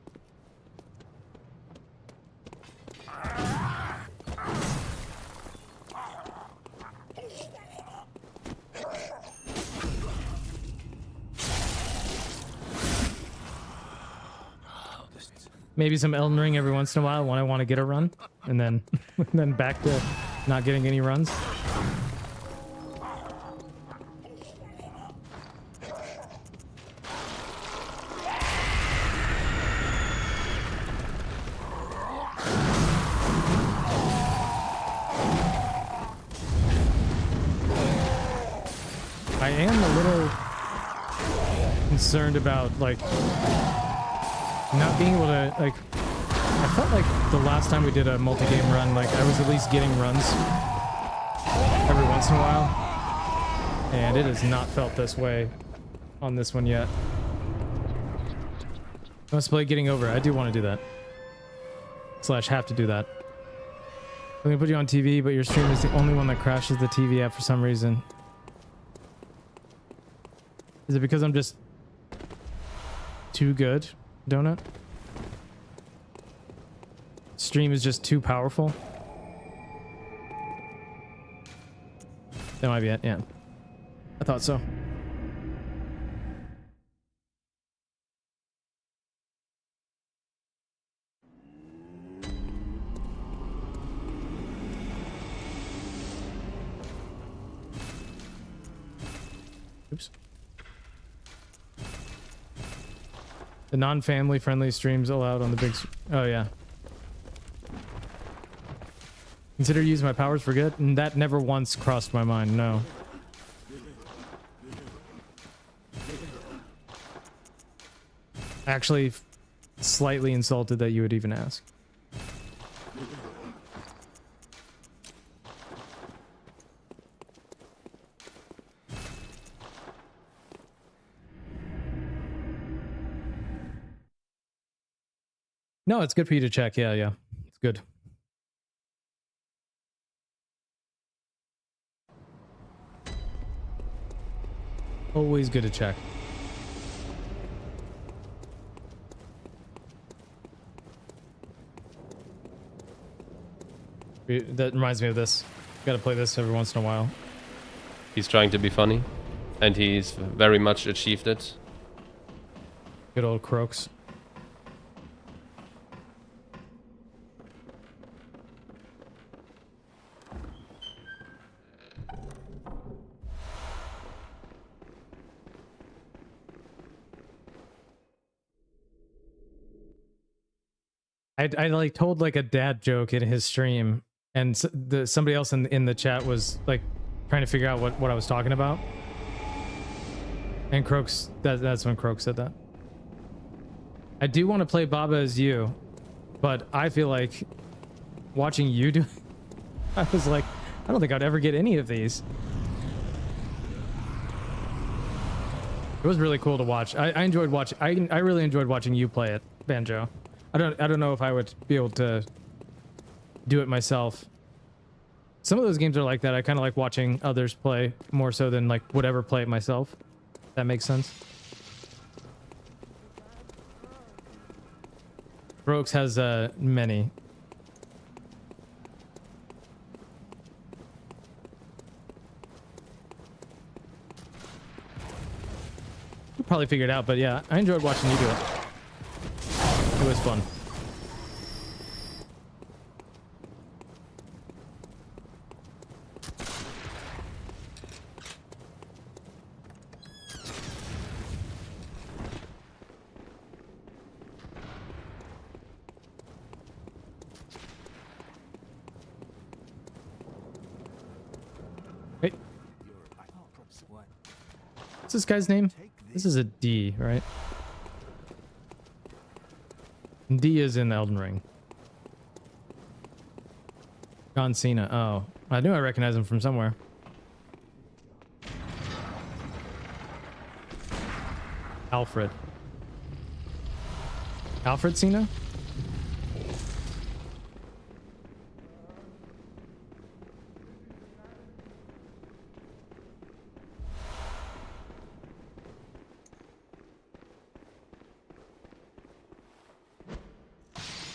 Maybe some Elden Ring every once in a while when I want to get a run, and then then back to not getting any runs. I am a little concerned about like not being able to like. I felt like the last time we did a multi-game run, like I was at least getting runs every once in a while, and it has not felt this way on this one yet. Let's play Getting Over. I do want to do that. / have to do that. I'm gonna put you on TV, but your stream is the only one that crashes the TV app for some reason. Is it because I'm just too good, Donut? Stream is just too powerful? That might be it, yeah. I thought so. Oops. The non-family friendly streams allowed on the big... Oh, yeah. Consider using my powers for good? And that never once crossed my mind, no. Actually, slightly insulted that you would even ask. No, it's good for you to check. Yeah, yeah. It's good. Always good to check. That reminds me of this. Gotta play this every once in a while. He's trying to be funny, and he's very much achieved it. Good old Croaks. I like told like a dad joke in his stream, and somebody else in the chat was like trying to figure out what I was talking about. And Croaks, that's when Croaks said that. I do want to play Baba as you, but I feel like watching you do I was like, I don't think I'd ever get any of these. It was really cool to watch. I enjoyed watching. I really enjoyed watching you play it, Banjo. I don't know if I would be able to do it myself. Some of those games are like that. I kind of like watching others play more so than like would ever play it myself. That makes sense. Brooks has many. You'll probably figure it out, but yeah, I enjoyed watching you do it. It was fun. Hey. What's this guy's name? This is a D, right? D is in Elden Ring. John Cena. Oh, I knew I recognized him from somewhere. Alfred. Alfred Cena?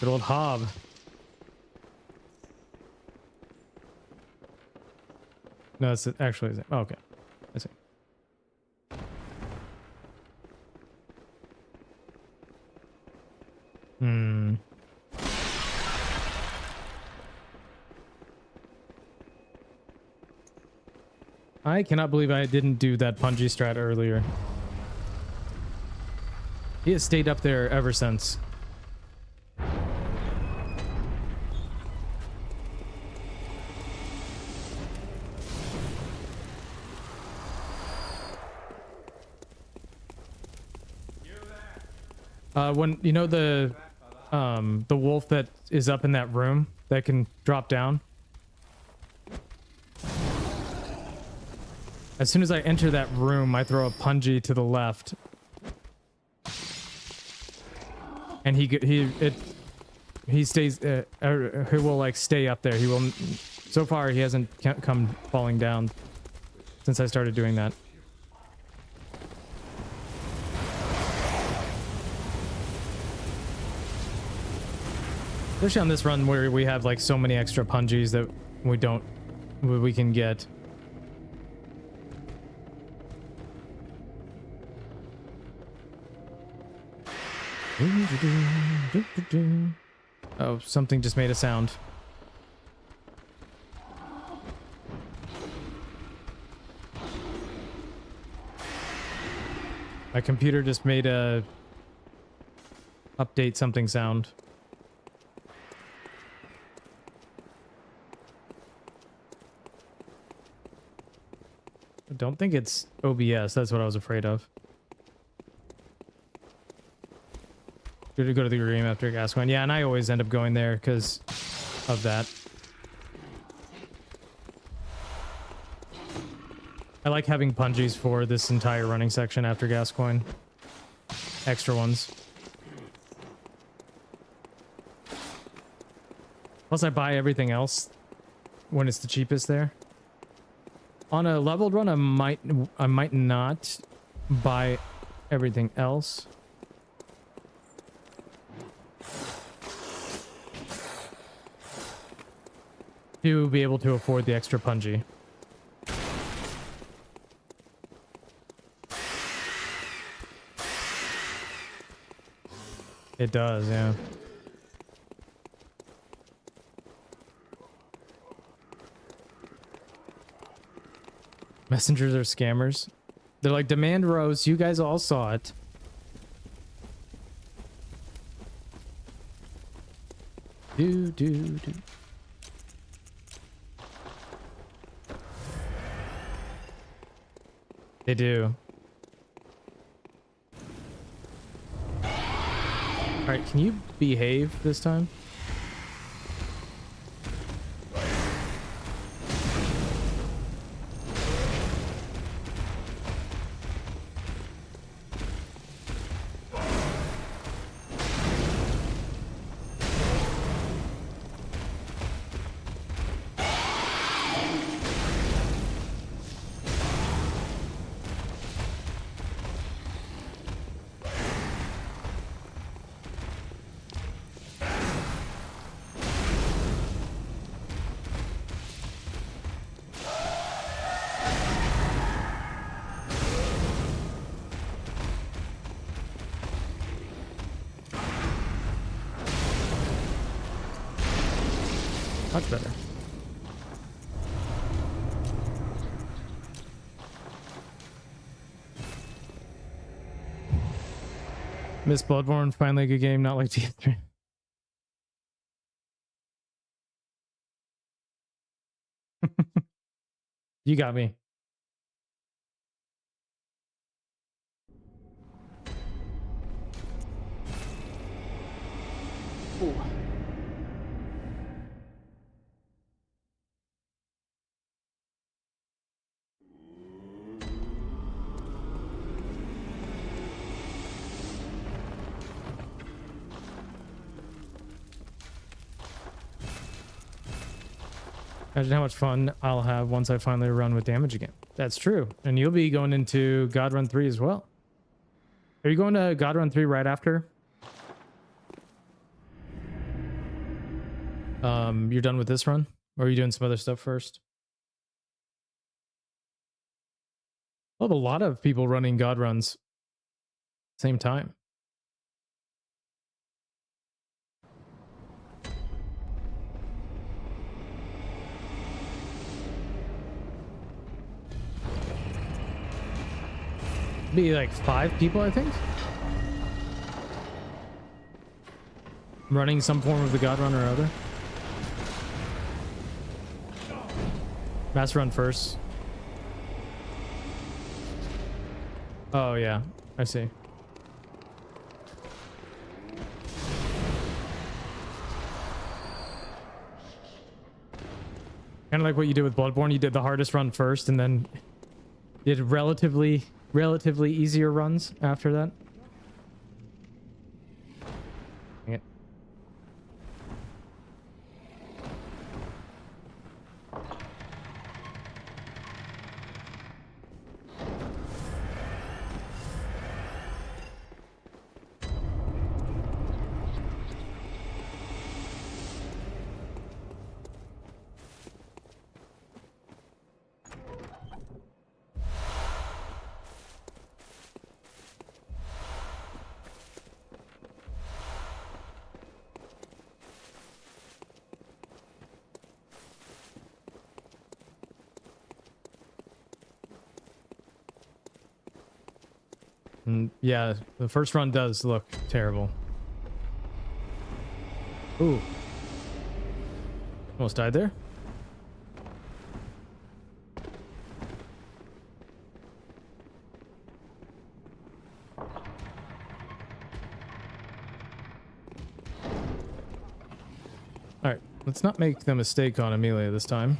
Good old Hob. No, it's actually... Oh, okay. I see. Hmm. I cannot believe I didn't do that Punji strat earlier. He has stayed up there ever since. When you know the wolf that is up in that room that can drop down. As soon as I enter that room, I throw a punji to the left, and he stays. He will like stay up there. He will. So far, he hasn't come falling down since I started doing that. Especially on this run where we have like so many extra punjies that we can get. Oh, something just made a sound. My computer just made a update something sound. I don't think it's OBS. That's what I was afraid of. Good to go to the game after gas one. Yeah, and I always end up going there because of that. I like having pungies for this entire running section after Gascoigne. Extra ones. Plus I buy everything else when it's the cheapest there. On a leveled run, I might not buy everything else. To be able to afford the extra punji. It does, yeah. Messengers are scammers. They're like, demand rose. You guys all saw it. Do. They do. Alright, can you behave this time? Much better. Miss Bloodborne, finally a good game, not like TF3. You got me. Ooh. Imagine how much fun I'll have once I finally run with damage again. That's true. And you'll be going into God Run 3 as well. Are you going to God Run 3 right after? You're done with this run? Or are you doing some other stuff first? I have a lot of people running God Runs same time. Be like 5 people, I think. Running some form of the God Run or other. Mass run first. Oh yeah, I see. Kind of like what you did with Bloodborne. You did the hardest run first and then did relatively easier runs after that. Dang it. And yeah, the first run does look terrible. Ooh. Almost died there. Alright, let's not make the mistake on Amelia this time.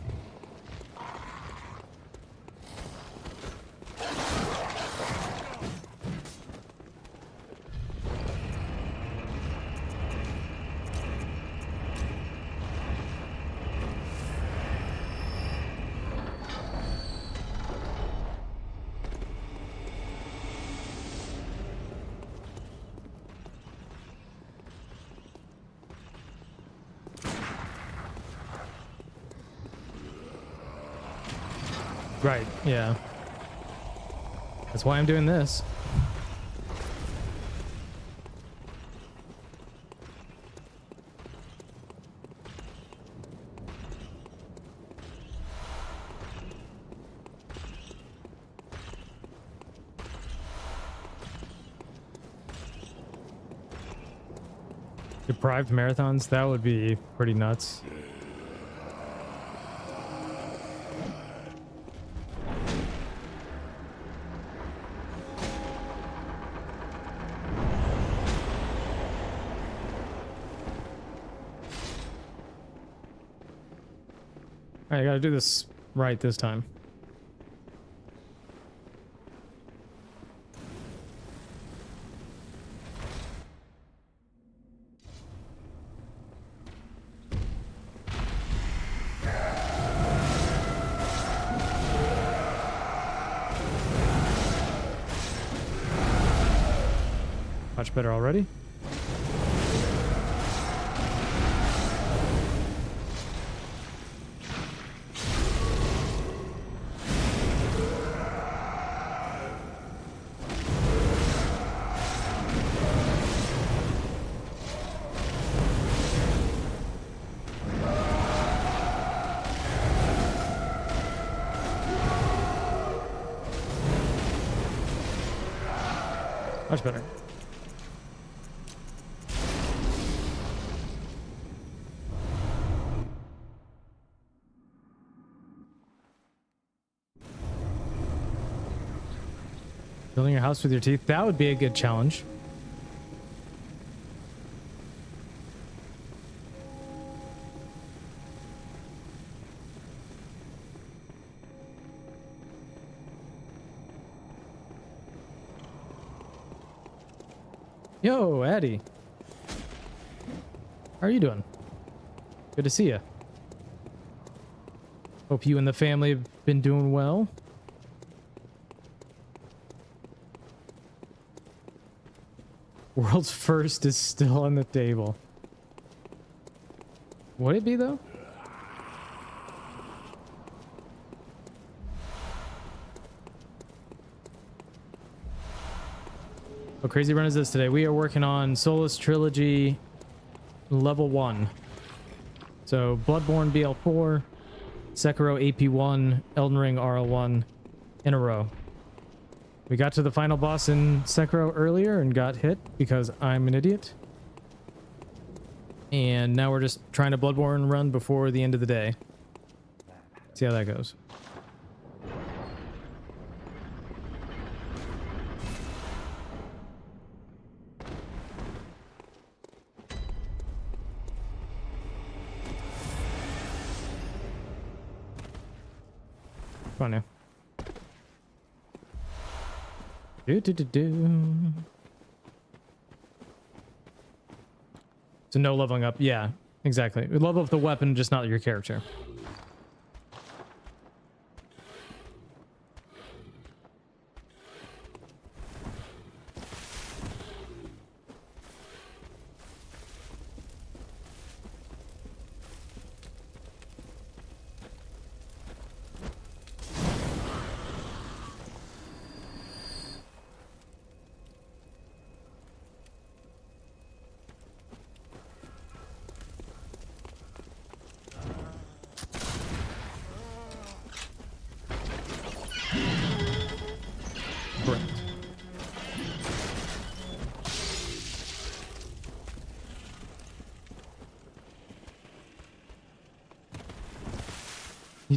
Right, yeah. That's why I'm doing this. Deprived marathons? That would be pretty nuts. I gotta do this right this time. Much better already. Much better. Building your house with your teeth. That would be a good challenge. Yo, Addie. How are you doing? Good to see you. Hope you and the family have been doing well. World's first is still on the table. Would it be though? What crazy run is this today? We are working on Soulless Trilogy level 1. So Bloodborne BL4, Sekiro AP1, Elden Ring RL1 in a row. We got to the final boss in Sekiro earlier and got hit because I'm an idiot. And now we're just trying to Bloodborne run before the end of the day. See how that goes. Come on now. Do. So no leveling up. Yeah, exactly. We level up the weapon, just not your character.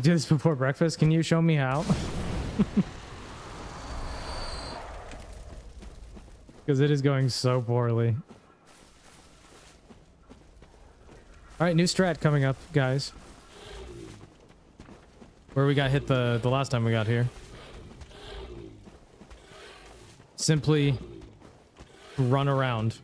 do this before breakfast? Can you show me how? Because it is going so poorly. All right, new strat coming up, guys. Where we got hit the last time we got here. Simply run around.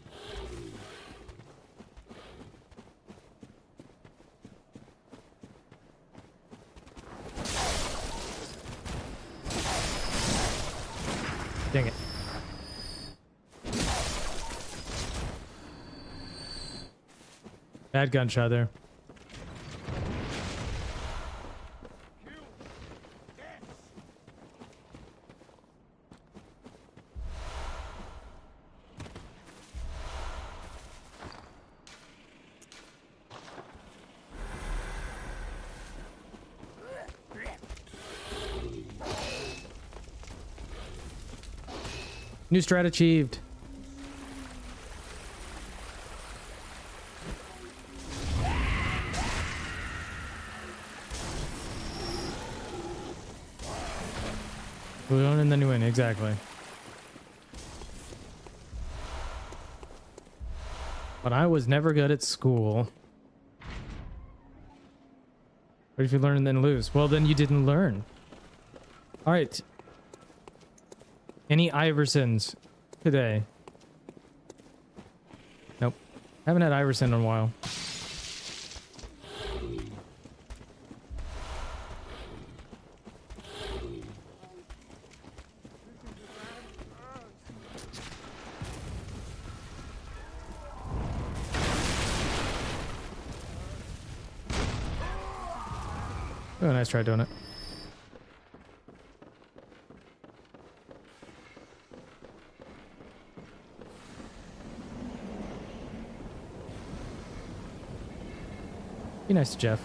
Dang it. Bad gunshot there. New strat achieved. We don't and then you win, exactly. But I was never good at school. What if you learn and then lose? Well, then you didn't learn. All right. Any Iversons today? Nope. Haven't had Iverson in a while. Oh, nice try doing it. Be nice to Jeff.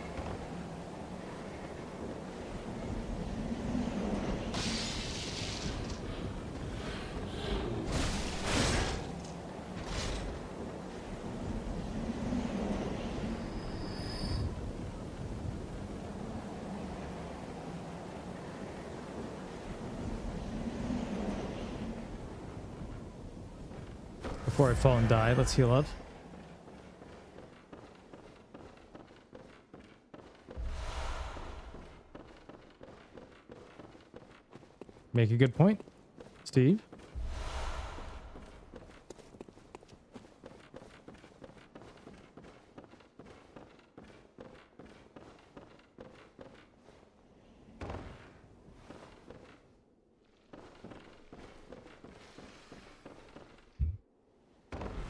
Before I fall and die, let's heal up. Make a good point, Steve.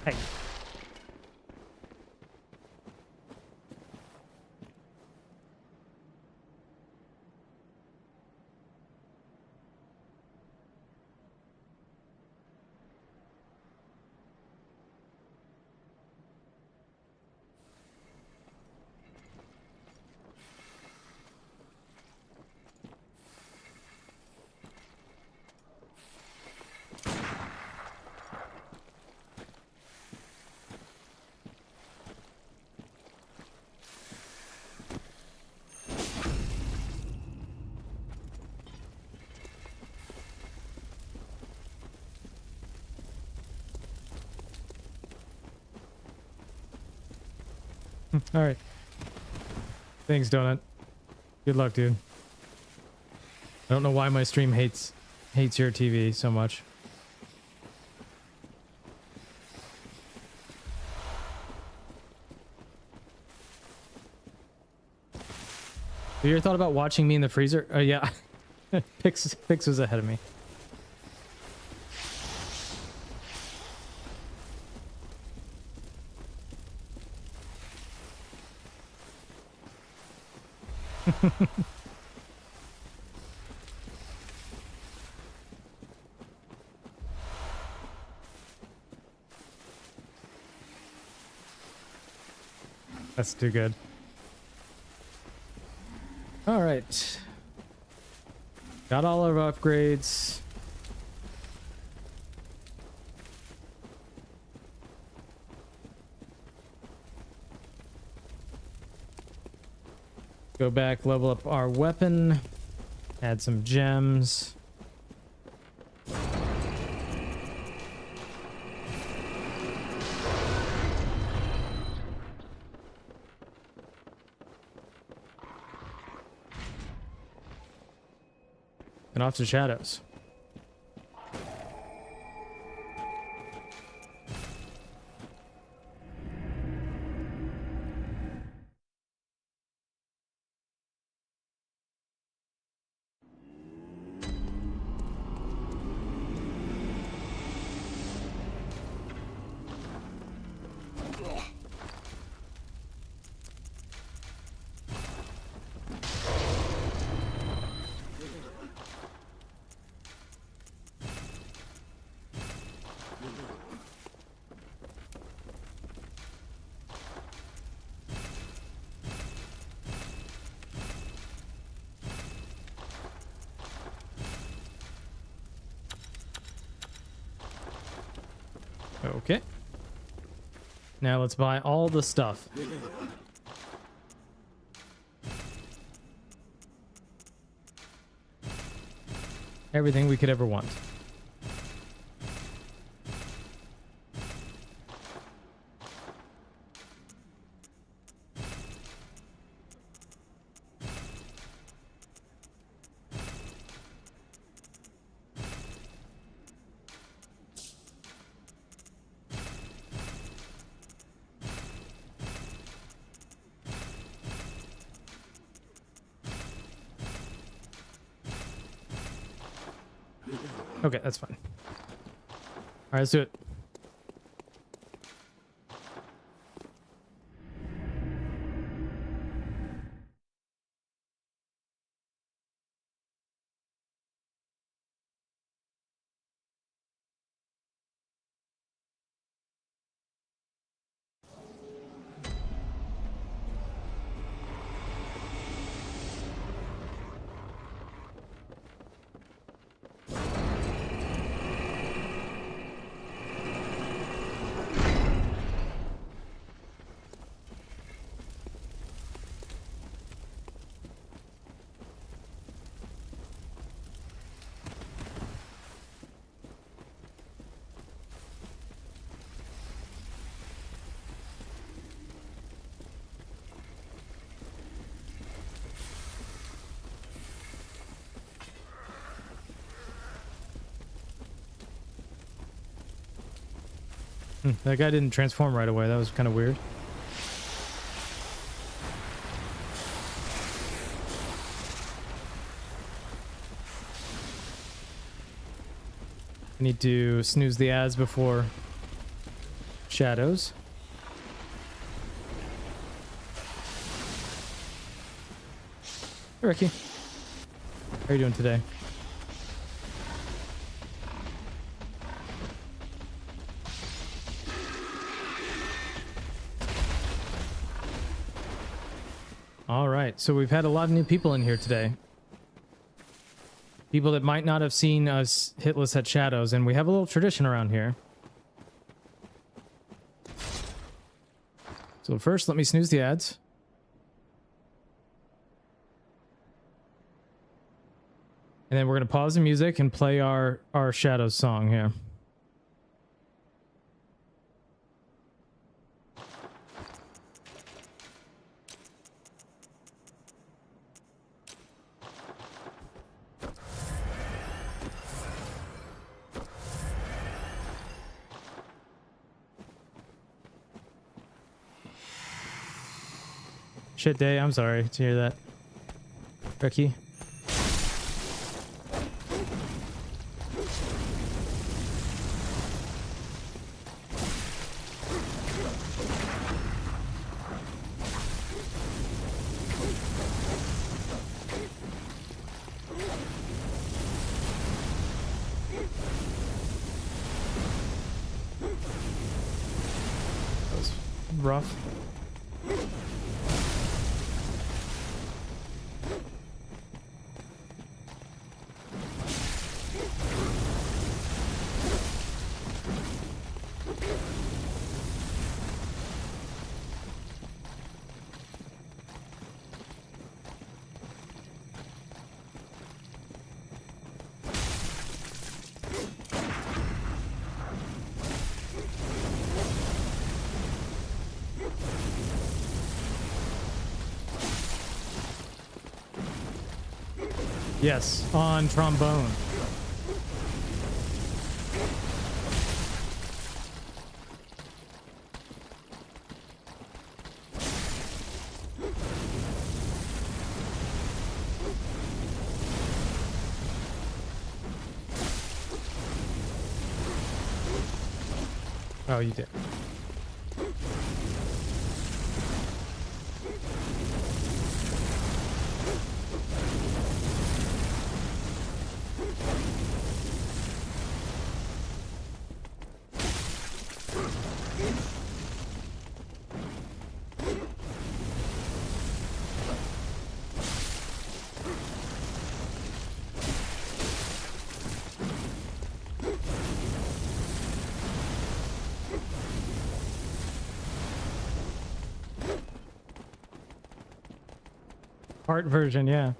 Hey. All right. Thanks, Donut. Good luck, dude. I don't know why my stream hates your TV so much. Have you ever thought about watching me in the freezer? Oh yeah. Pix was ahead of me. That's too good. All right. Got all our upgrades. Go back, level up our weapon, add some gems. And off to Shadows. Okay. Now let's buy all the stuff. Everything we could ever want. Okay, that's fine. All right, let's do it. That guy didn't transform right away. That was kind of weird. I need to snooze the ads before Shadows. Hey, Ricky. How are you doing today? All right, so we've had a lot of new people in here today. People that might not have seen us hitless at Shadows, and we have a little tradition around here. So first, let me snooze the ads. And then we're going to pause the music and play our Shadows song here. Shit day, I'm sorry to hear that. Ricky. That was rough. Yes, on trombone. Oh, you did. Art version, yeah.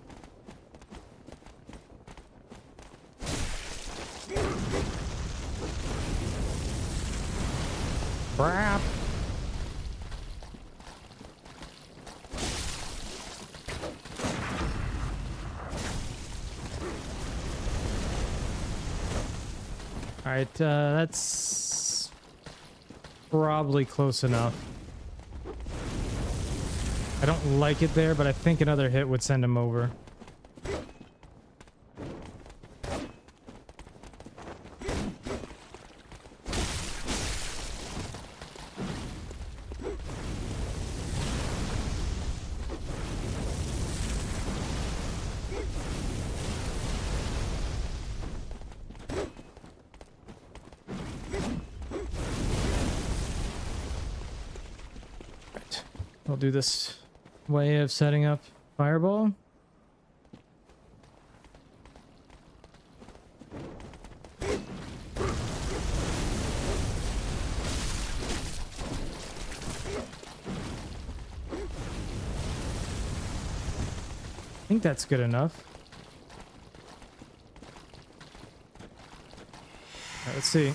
Brap. All right, that's probably close enough. I don't like it there, but I think another hit would send him over. Right. We'll do this way of setting up fireball. I think that's good enough. All right, let's see.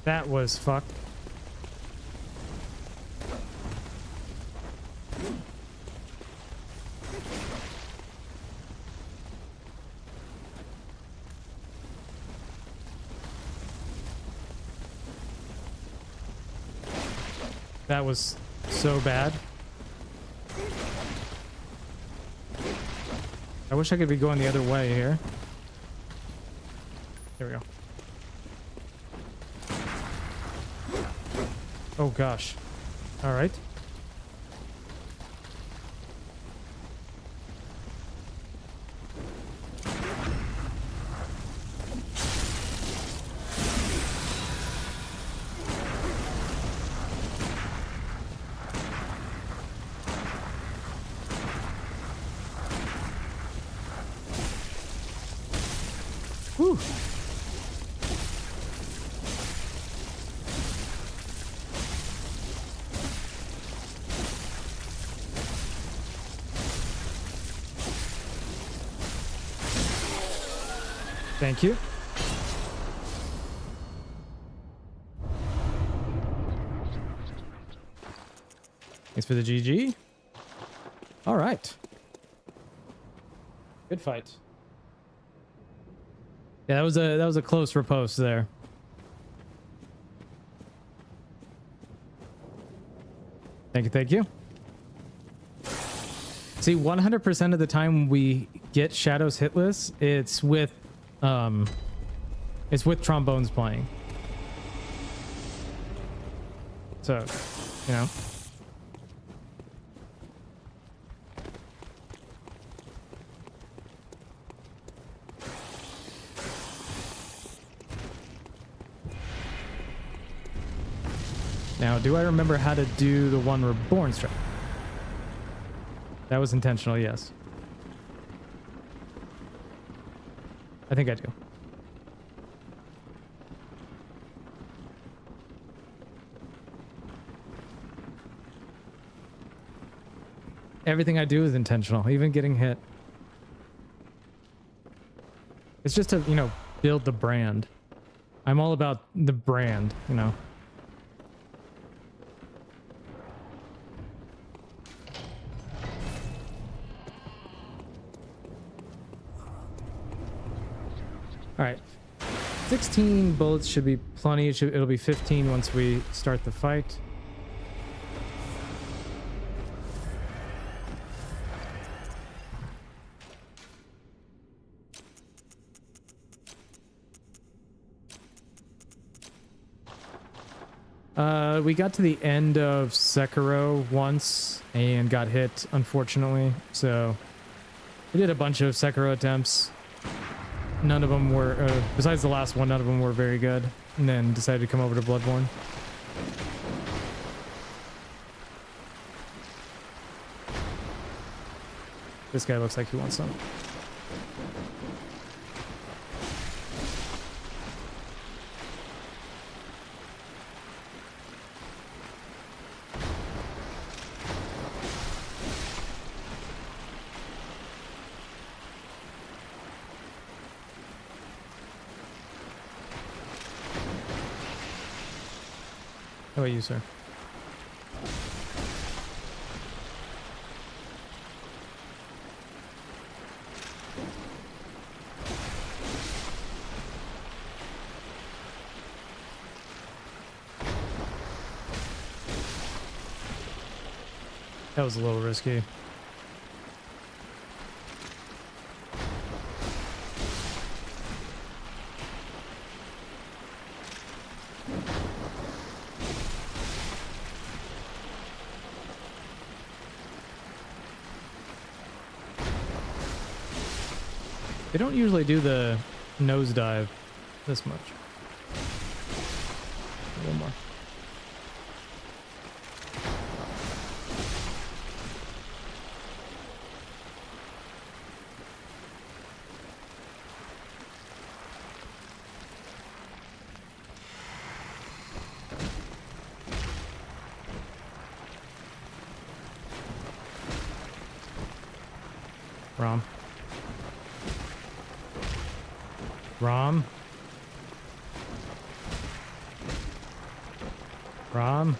That was fucked. That was so bad. I wish I could be going the other way here. There we go. Oh gosh. All right. Whew. Thank you. Thanks for the GG. All right. Good fight. Yeah, that was a close riposte there. Thank you, thank you. See, 100% of the time we get Shadow's hit list, it's with trombones playing. So, you know. Now, do I remember how to do the one reborn strike? That was intentional, yes. I think I do. Everything I do is intentional, even getting hit. It's just to, you know, build the brand. I'm all about the brand, you know. All right, 16 bullets should be plenty. It'll be 15 once we start the fight. We got to the end of Sekiro once and got hit, unfortunately. So we did a bunch of Sekiro attempts. None of them were, besides the last one, none of them were very good. And then decided to come over to Bloodborne. This guy looks like he wants some. How about you, sir? That was a little risky. They don't usually do the nosedive this much. A little more. Rom. Rom. Rom.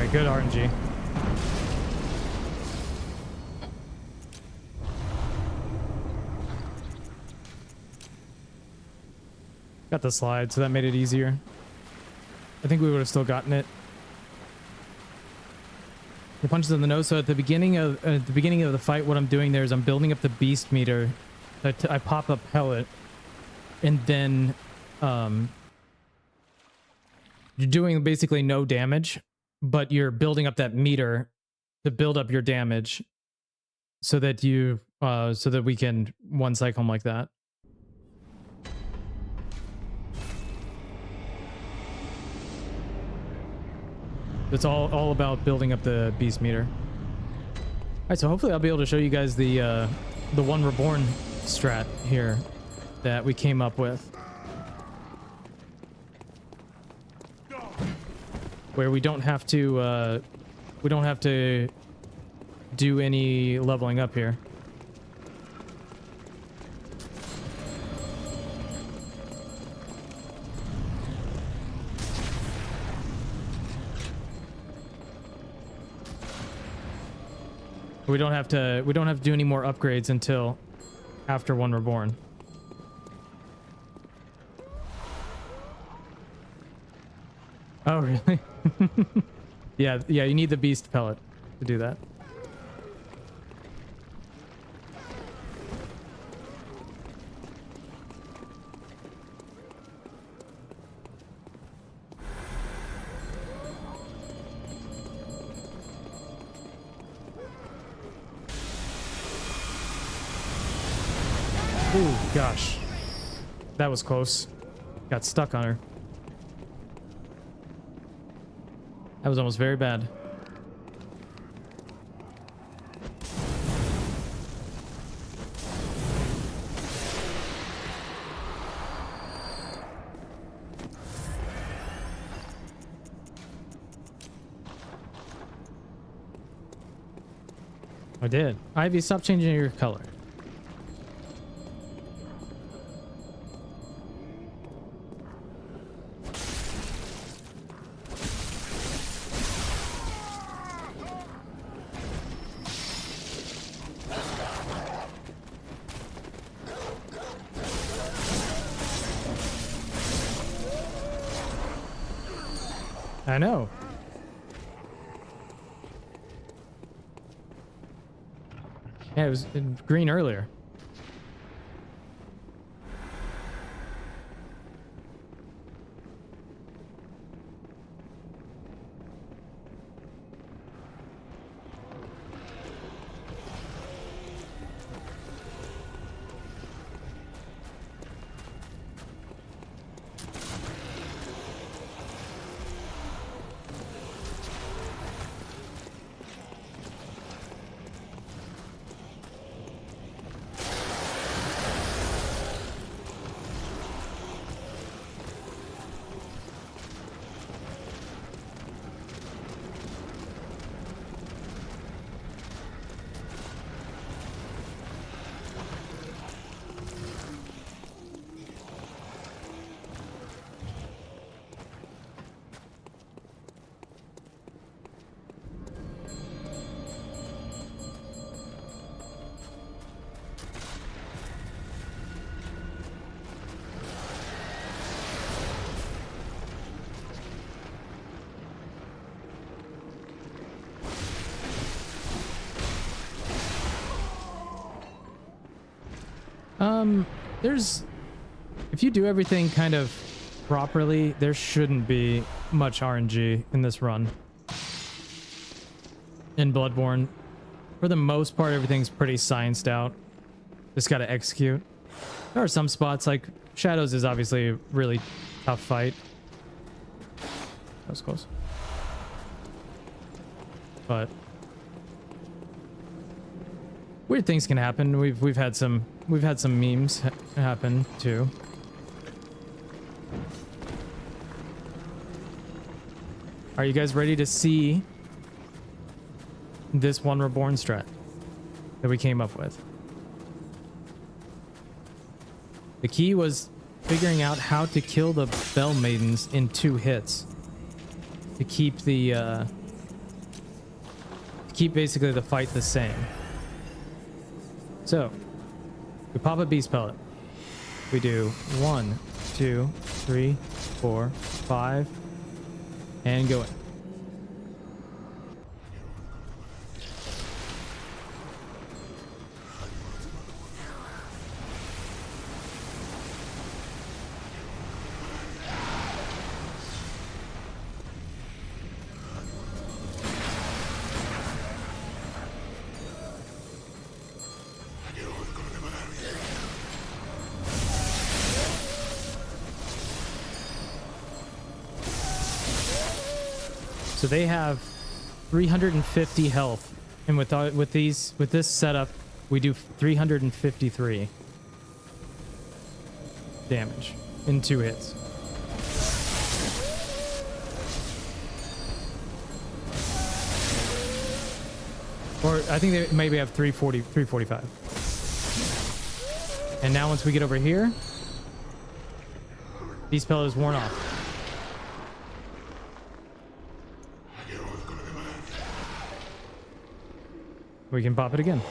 Good RNG. Got the slide, so that made it easier. I think we would have still gotten it. The punches in the nose. So at the beginning of the fight, what I'm doing there is I'm building up the beast meter. I pop a pellet, and then you're doing basically no damage. But you're building up that meter to build up your damage so that you so that we can one cycle them like that. It's all about building up the beast meter. right, so hopefully I'll be able to show you guys the one reborn strat here that we came up with, where we don't have to do any leveling up here. We don't have to do any more upgrades until after One Reborn. Oh, really? Yeah, you need the beast pellet to do that. Ooh, gosh. That was close. Got stuck on her. That was almost very bad. I did. Ivy, stop changing your color. I know. Yeah, it was in green earlier. If you do everything kind of properly, there shouldn't be much RNG in this run. In Bloodborne, for the most part, everything's pretty scienced out. Just gotta execute. There are some spots, like Shadows is obviously a really tough fight. That was close. But weird things can happen. We've had some memes happen too. Are you guys ready to see this One Reborn strat that we came up with? The key was figuring out how to kill the Bell Maidens in 2 hits to keep the basically the fight the same. So we pop a beast pellet. We do 1, 2, 3, 4, 5, and go in. So they have 350 health And with this setup, we do 353 damage in 2 hits. Or I think they maybe have 345. And now once we get over here, these pillars worn off. We can pop it again.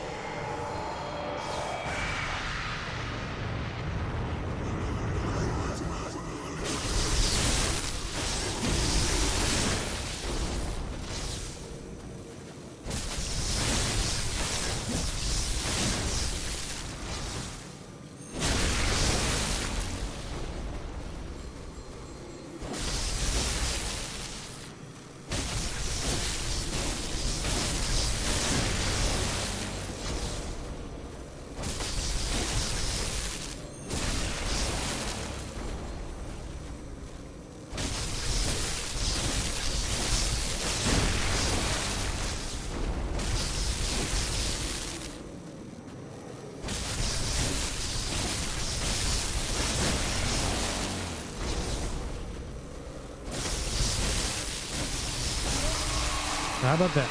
How about that?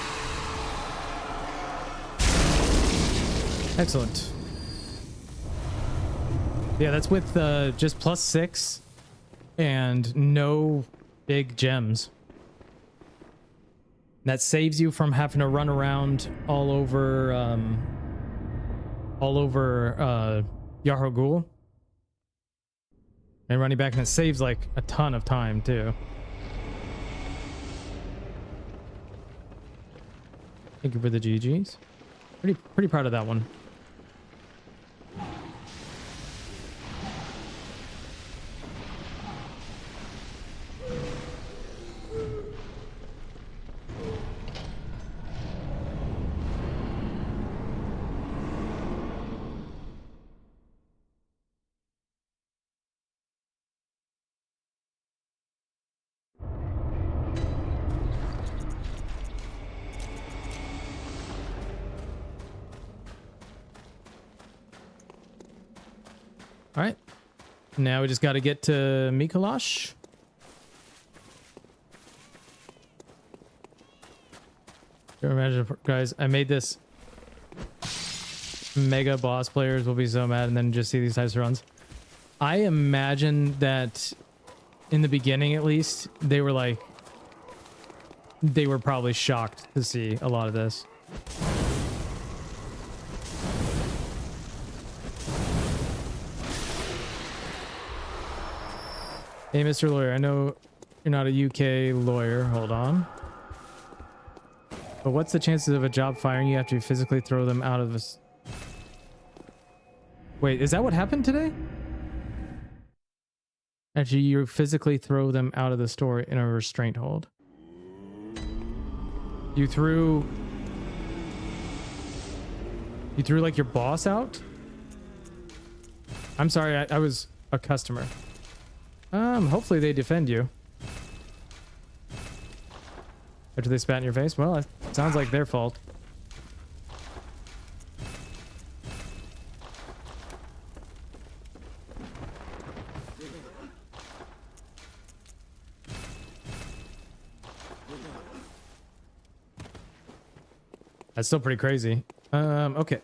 Excellent. Yeah, that's with just +6 and no big gems. That saves you from having to run around all over Yarhogul and running back, and it saves like a ton of time too. Thank you for the GGs. Pretty proud of that one. All right, now we just got to get to Mikolash. Imagine, guys, I made this. Mega boss players will be so mad, and then just see these types of runs. I imagine that in the beginning, at least, they were probably shocked to see a lot of this. Hey, Mr. Lawyer, I know you're not a UK lawyer. Hold on. But what's the chances of a job firing you after you physically throw them out of this? Wait, is that what happened today? After you physically throw them out of the store in a restraint hold. You threw like your boss out? I'm sorry, I was a customer. Hopefully they defend you. After they spat in your face? Well, it sounds like their fault. That's still pretty crazy. Okay.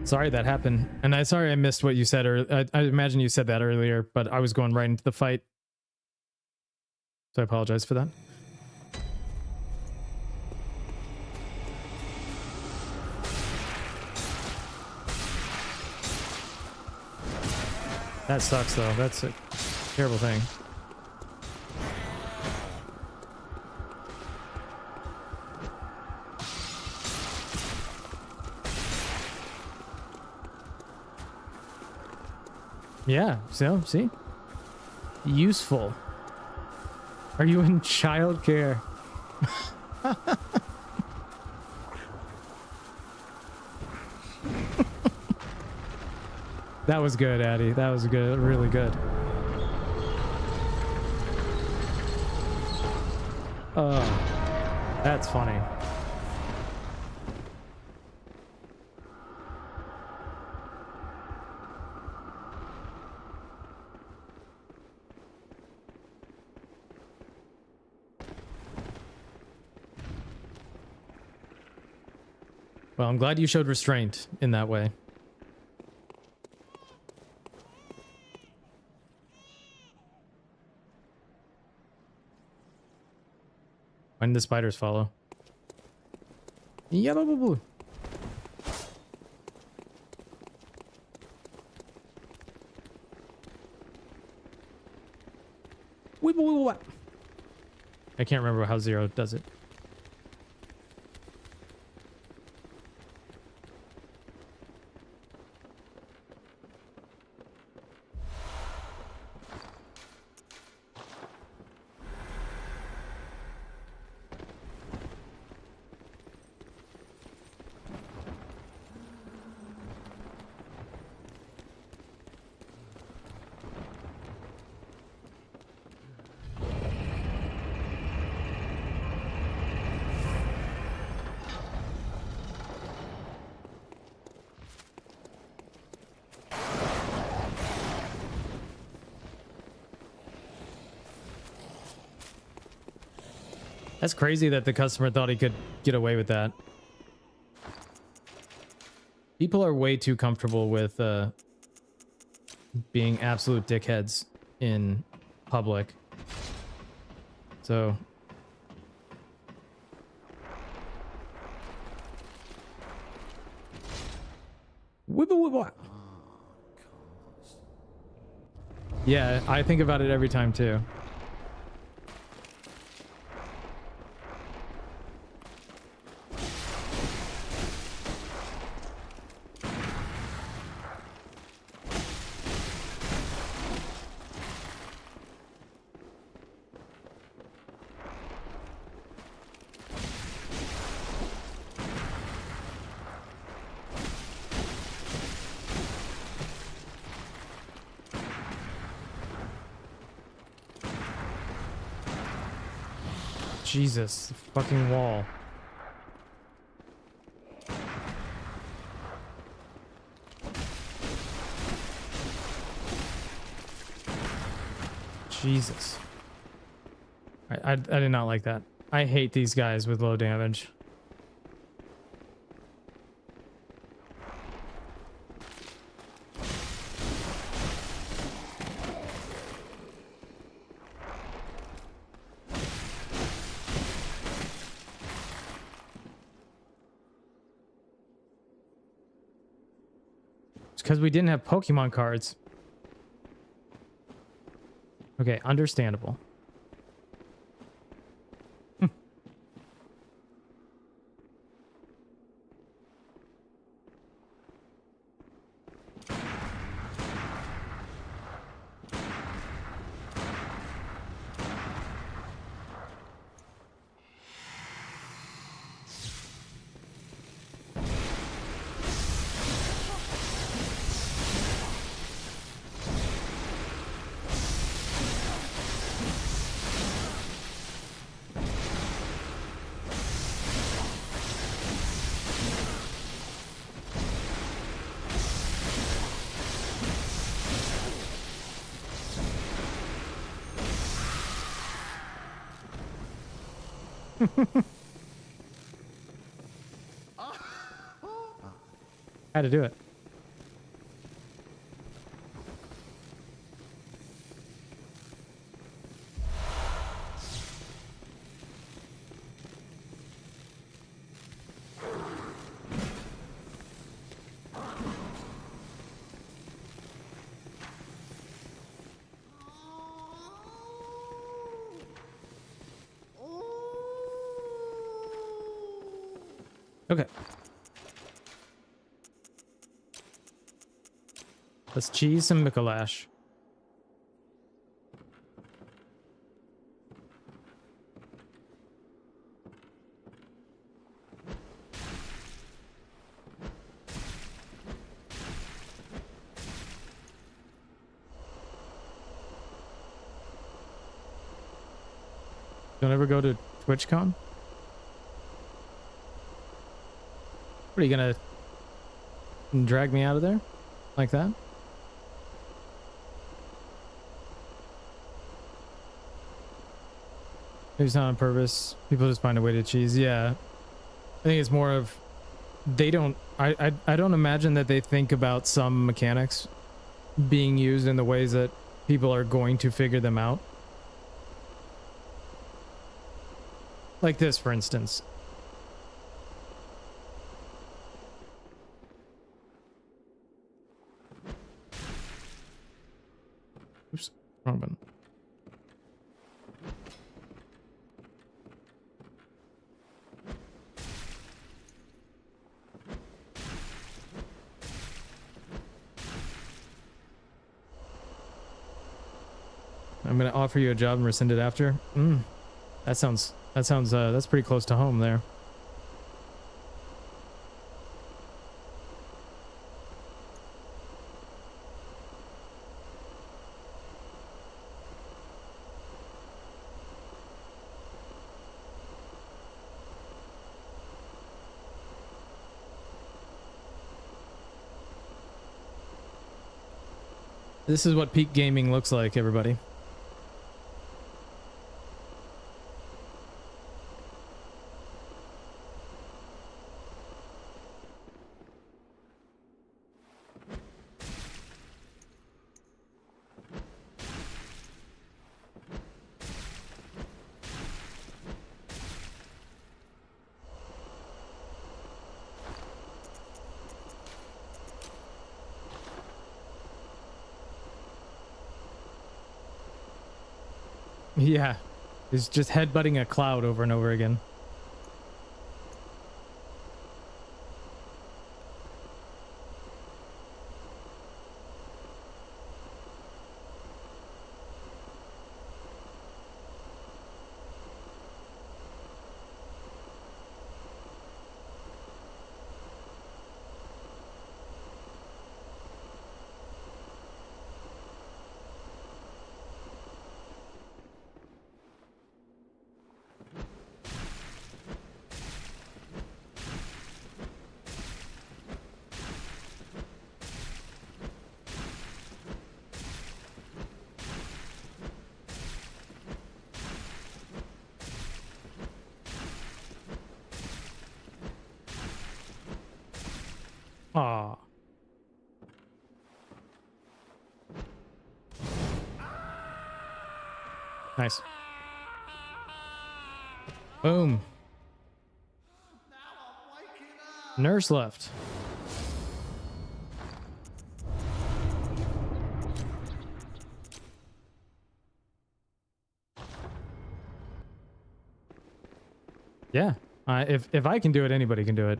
Sorry that happened. And sorry I missed what you said, or I imagine you said that earlier, but I was going right into the fight. So I apologize for that. That sucks though. That's a terrible thing. Yeah, so, see? Useful. Are you in childcare? That was good, Addy. That was good. Really good. That's funny. Well, I'm glad you showed restraint in that way. When the spiders follow. Yeah, boo, boo, boo. Weeble, weeble, wah. I can't remember how Zero does it. That's crazy that the customer thought he could get away with that. People are way too comfortable with being absolute dickheads in public. So wibble wibble. Yeah, I think about it every time too. Jesus, the fucking wall. Jesus. I did not like that. I hate these guys with low damage. It's because we didn't have Pokemon cards. Okay, understandable. Had to do it. Okay. Let's cheese some Mikolash. Don't ever go to TwitchCon? What are you gonna drag me out of there? Like that? Maybe it's not on purpose. People just find a way to cheese. Yeah. I think it's more of they don't I don't imagine that they think about some mechanics being used in the ways that people are going to figure them out. Like this, for instance. Oops, wrong button. I'm gonna offer you a job and rescind it after. That's pretty close to home there. This is what peak gaming looks like, everybody. Yeah, it's just headbutting a cloud over and over again. Aw. Nice. Boom. Nurse left. Yeah. If I can do it, anybody can do it.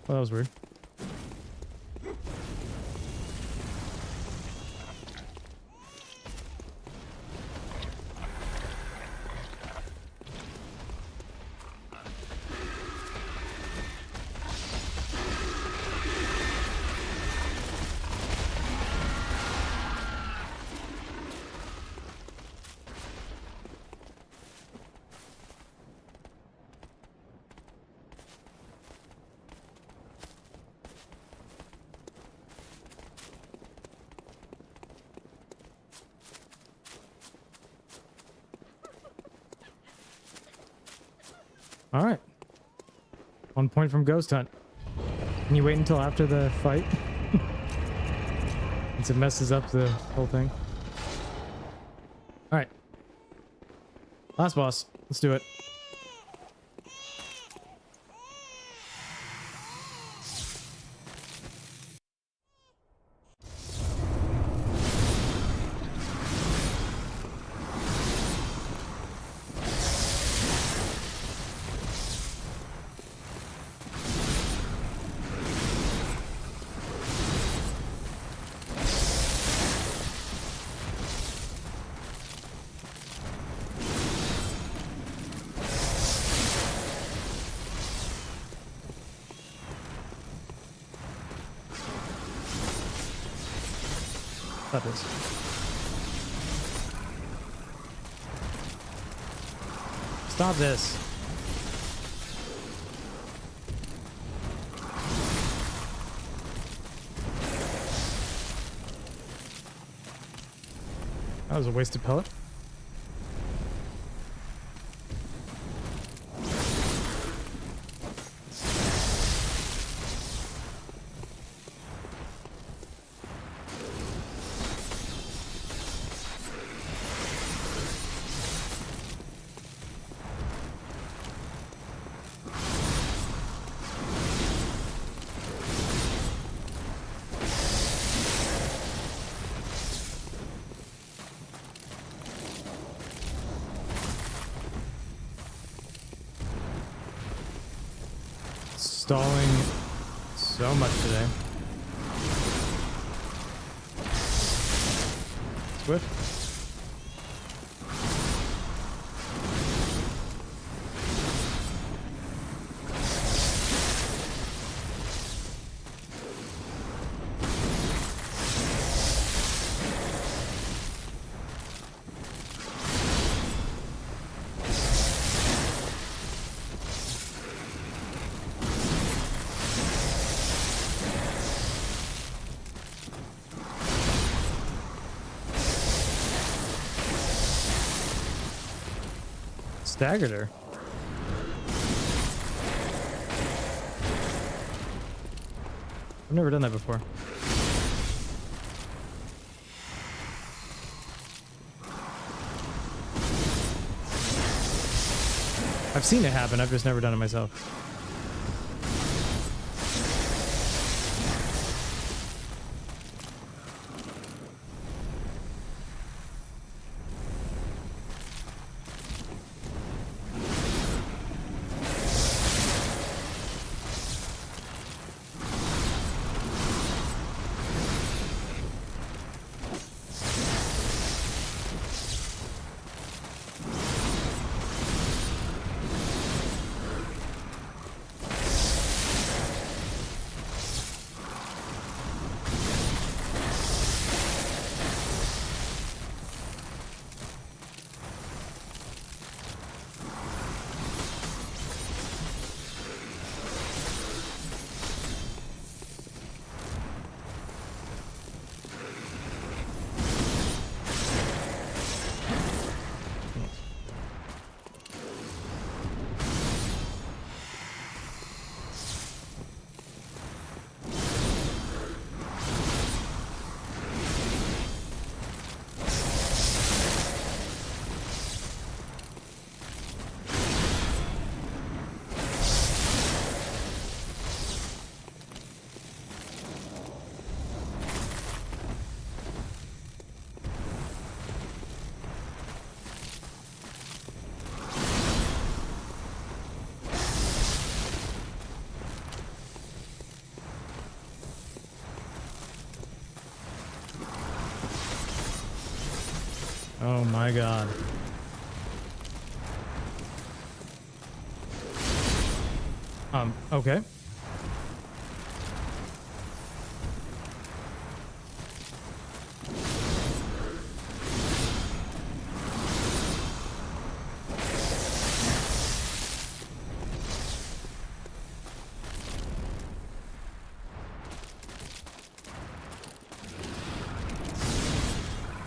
Well, that was weird. All right. 1 point from Ghost Hunt. Can you wait until after the fight? Since it messes up the whole thing. All right. Last boss. Let's do it. Stop this. Stop this. That was a wasted pellet. Stalling so much today. Swift. Staggered her. I've never done that before. I've seen it happen, I've just never done it myself. Oh my god. Okay.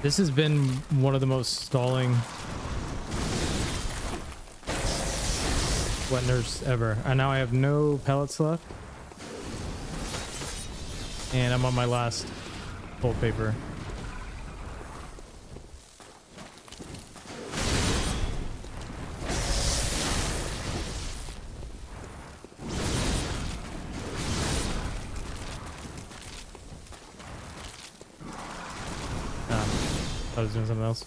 This has been one of the most stalling wet nerfs ever. And now I have no pellets left. And I'm on my last pulp paper. I was doing something else.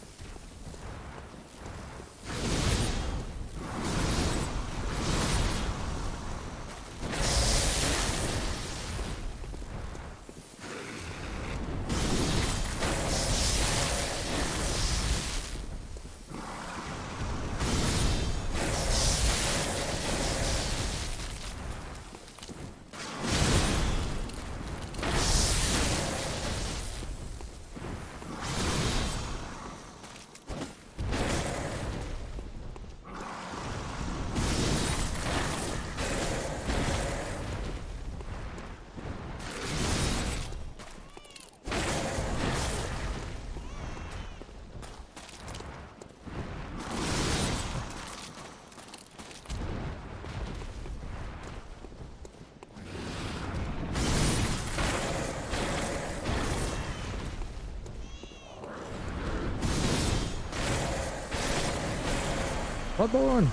Bloodborne.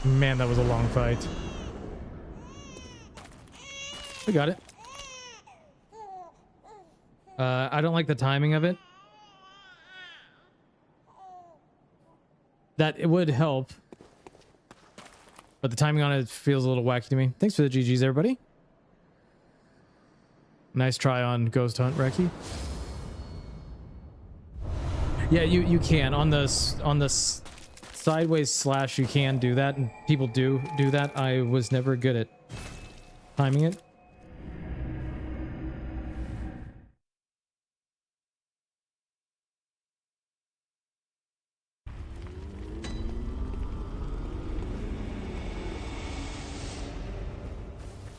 Man, that was a long fight. We got it. I don't like the timing of it. That it would help, but the timing on it feels a little wacky to me. Thanks for the GGs, everybody. Nice try on Ghost Hunt, Reki. Yeah, you can on the sideways slash. You can do that, and people do that. I was never good at timing it.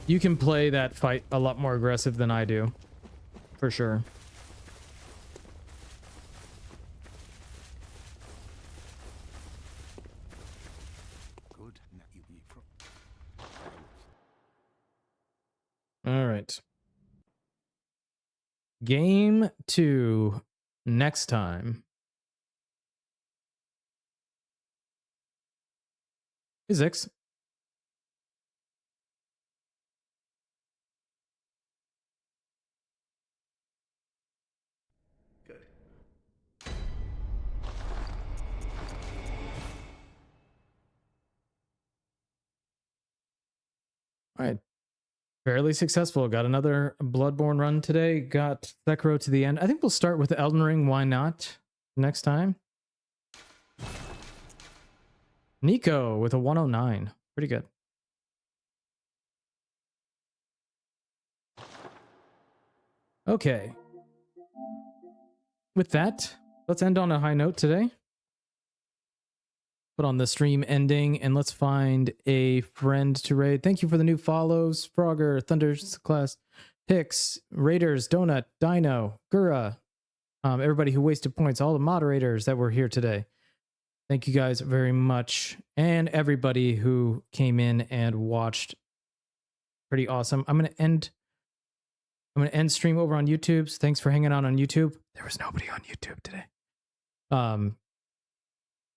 You can play that fight a lot more aggressive than I do, for sure. Good. Now you be All right. Game 2 next time. Physics. Good. All right. Fairly successful. Got another Bloodborne run today. Got Sekiro to the end. I think we'll start with Elden Ring. Why not? Next time. Nico with a 109. Pretty good. Okay. With that, let's end on a high note today. Put on the stream ending, and let's find a friend to raid. Thank you for the new follows. Frogger, Thunderclass, Hicks, Raiders, Donut, Dino, Gura, everybody who wasted points, all the moderators that were here today. Thank you guys very much. And everybody who came in and watched. Pretty awesome. I'm gonna end stream over on YouTube. Thanks for hanging out on YouTube. There was nobody on YouTube today.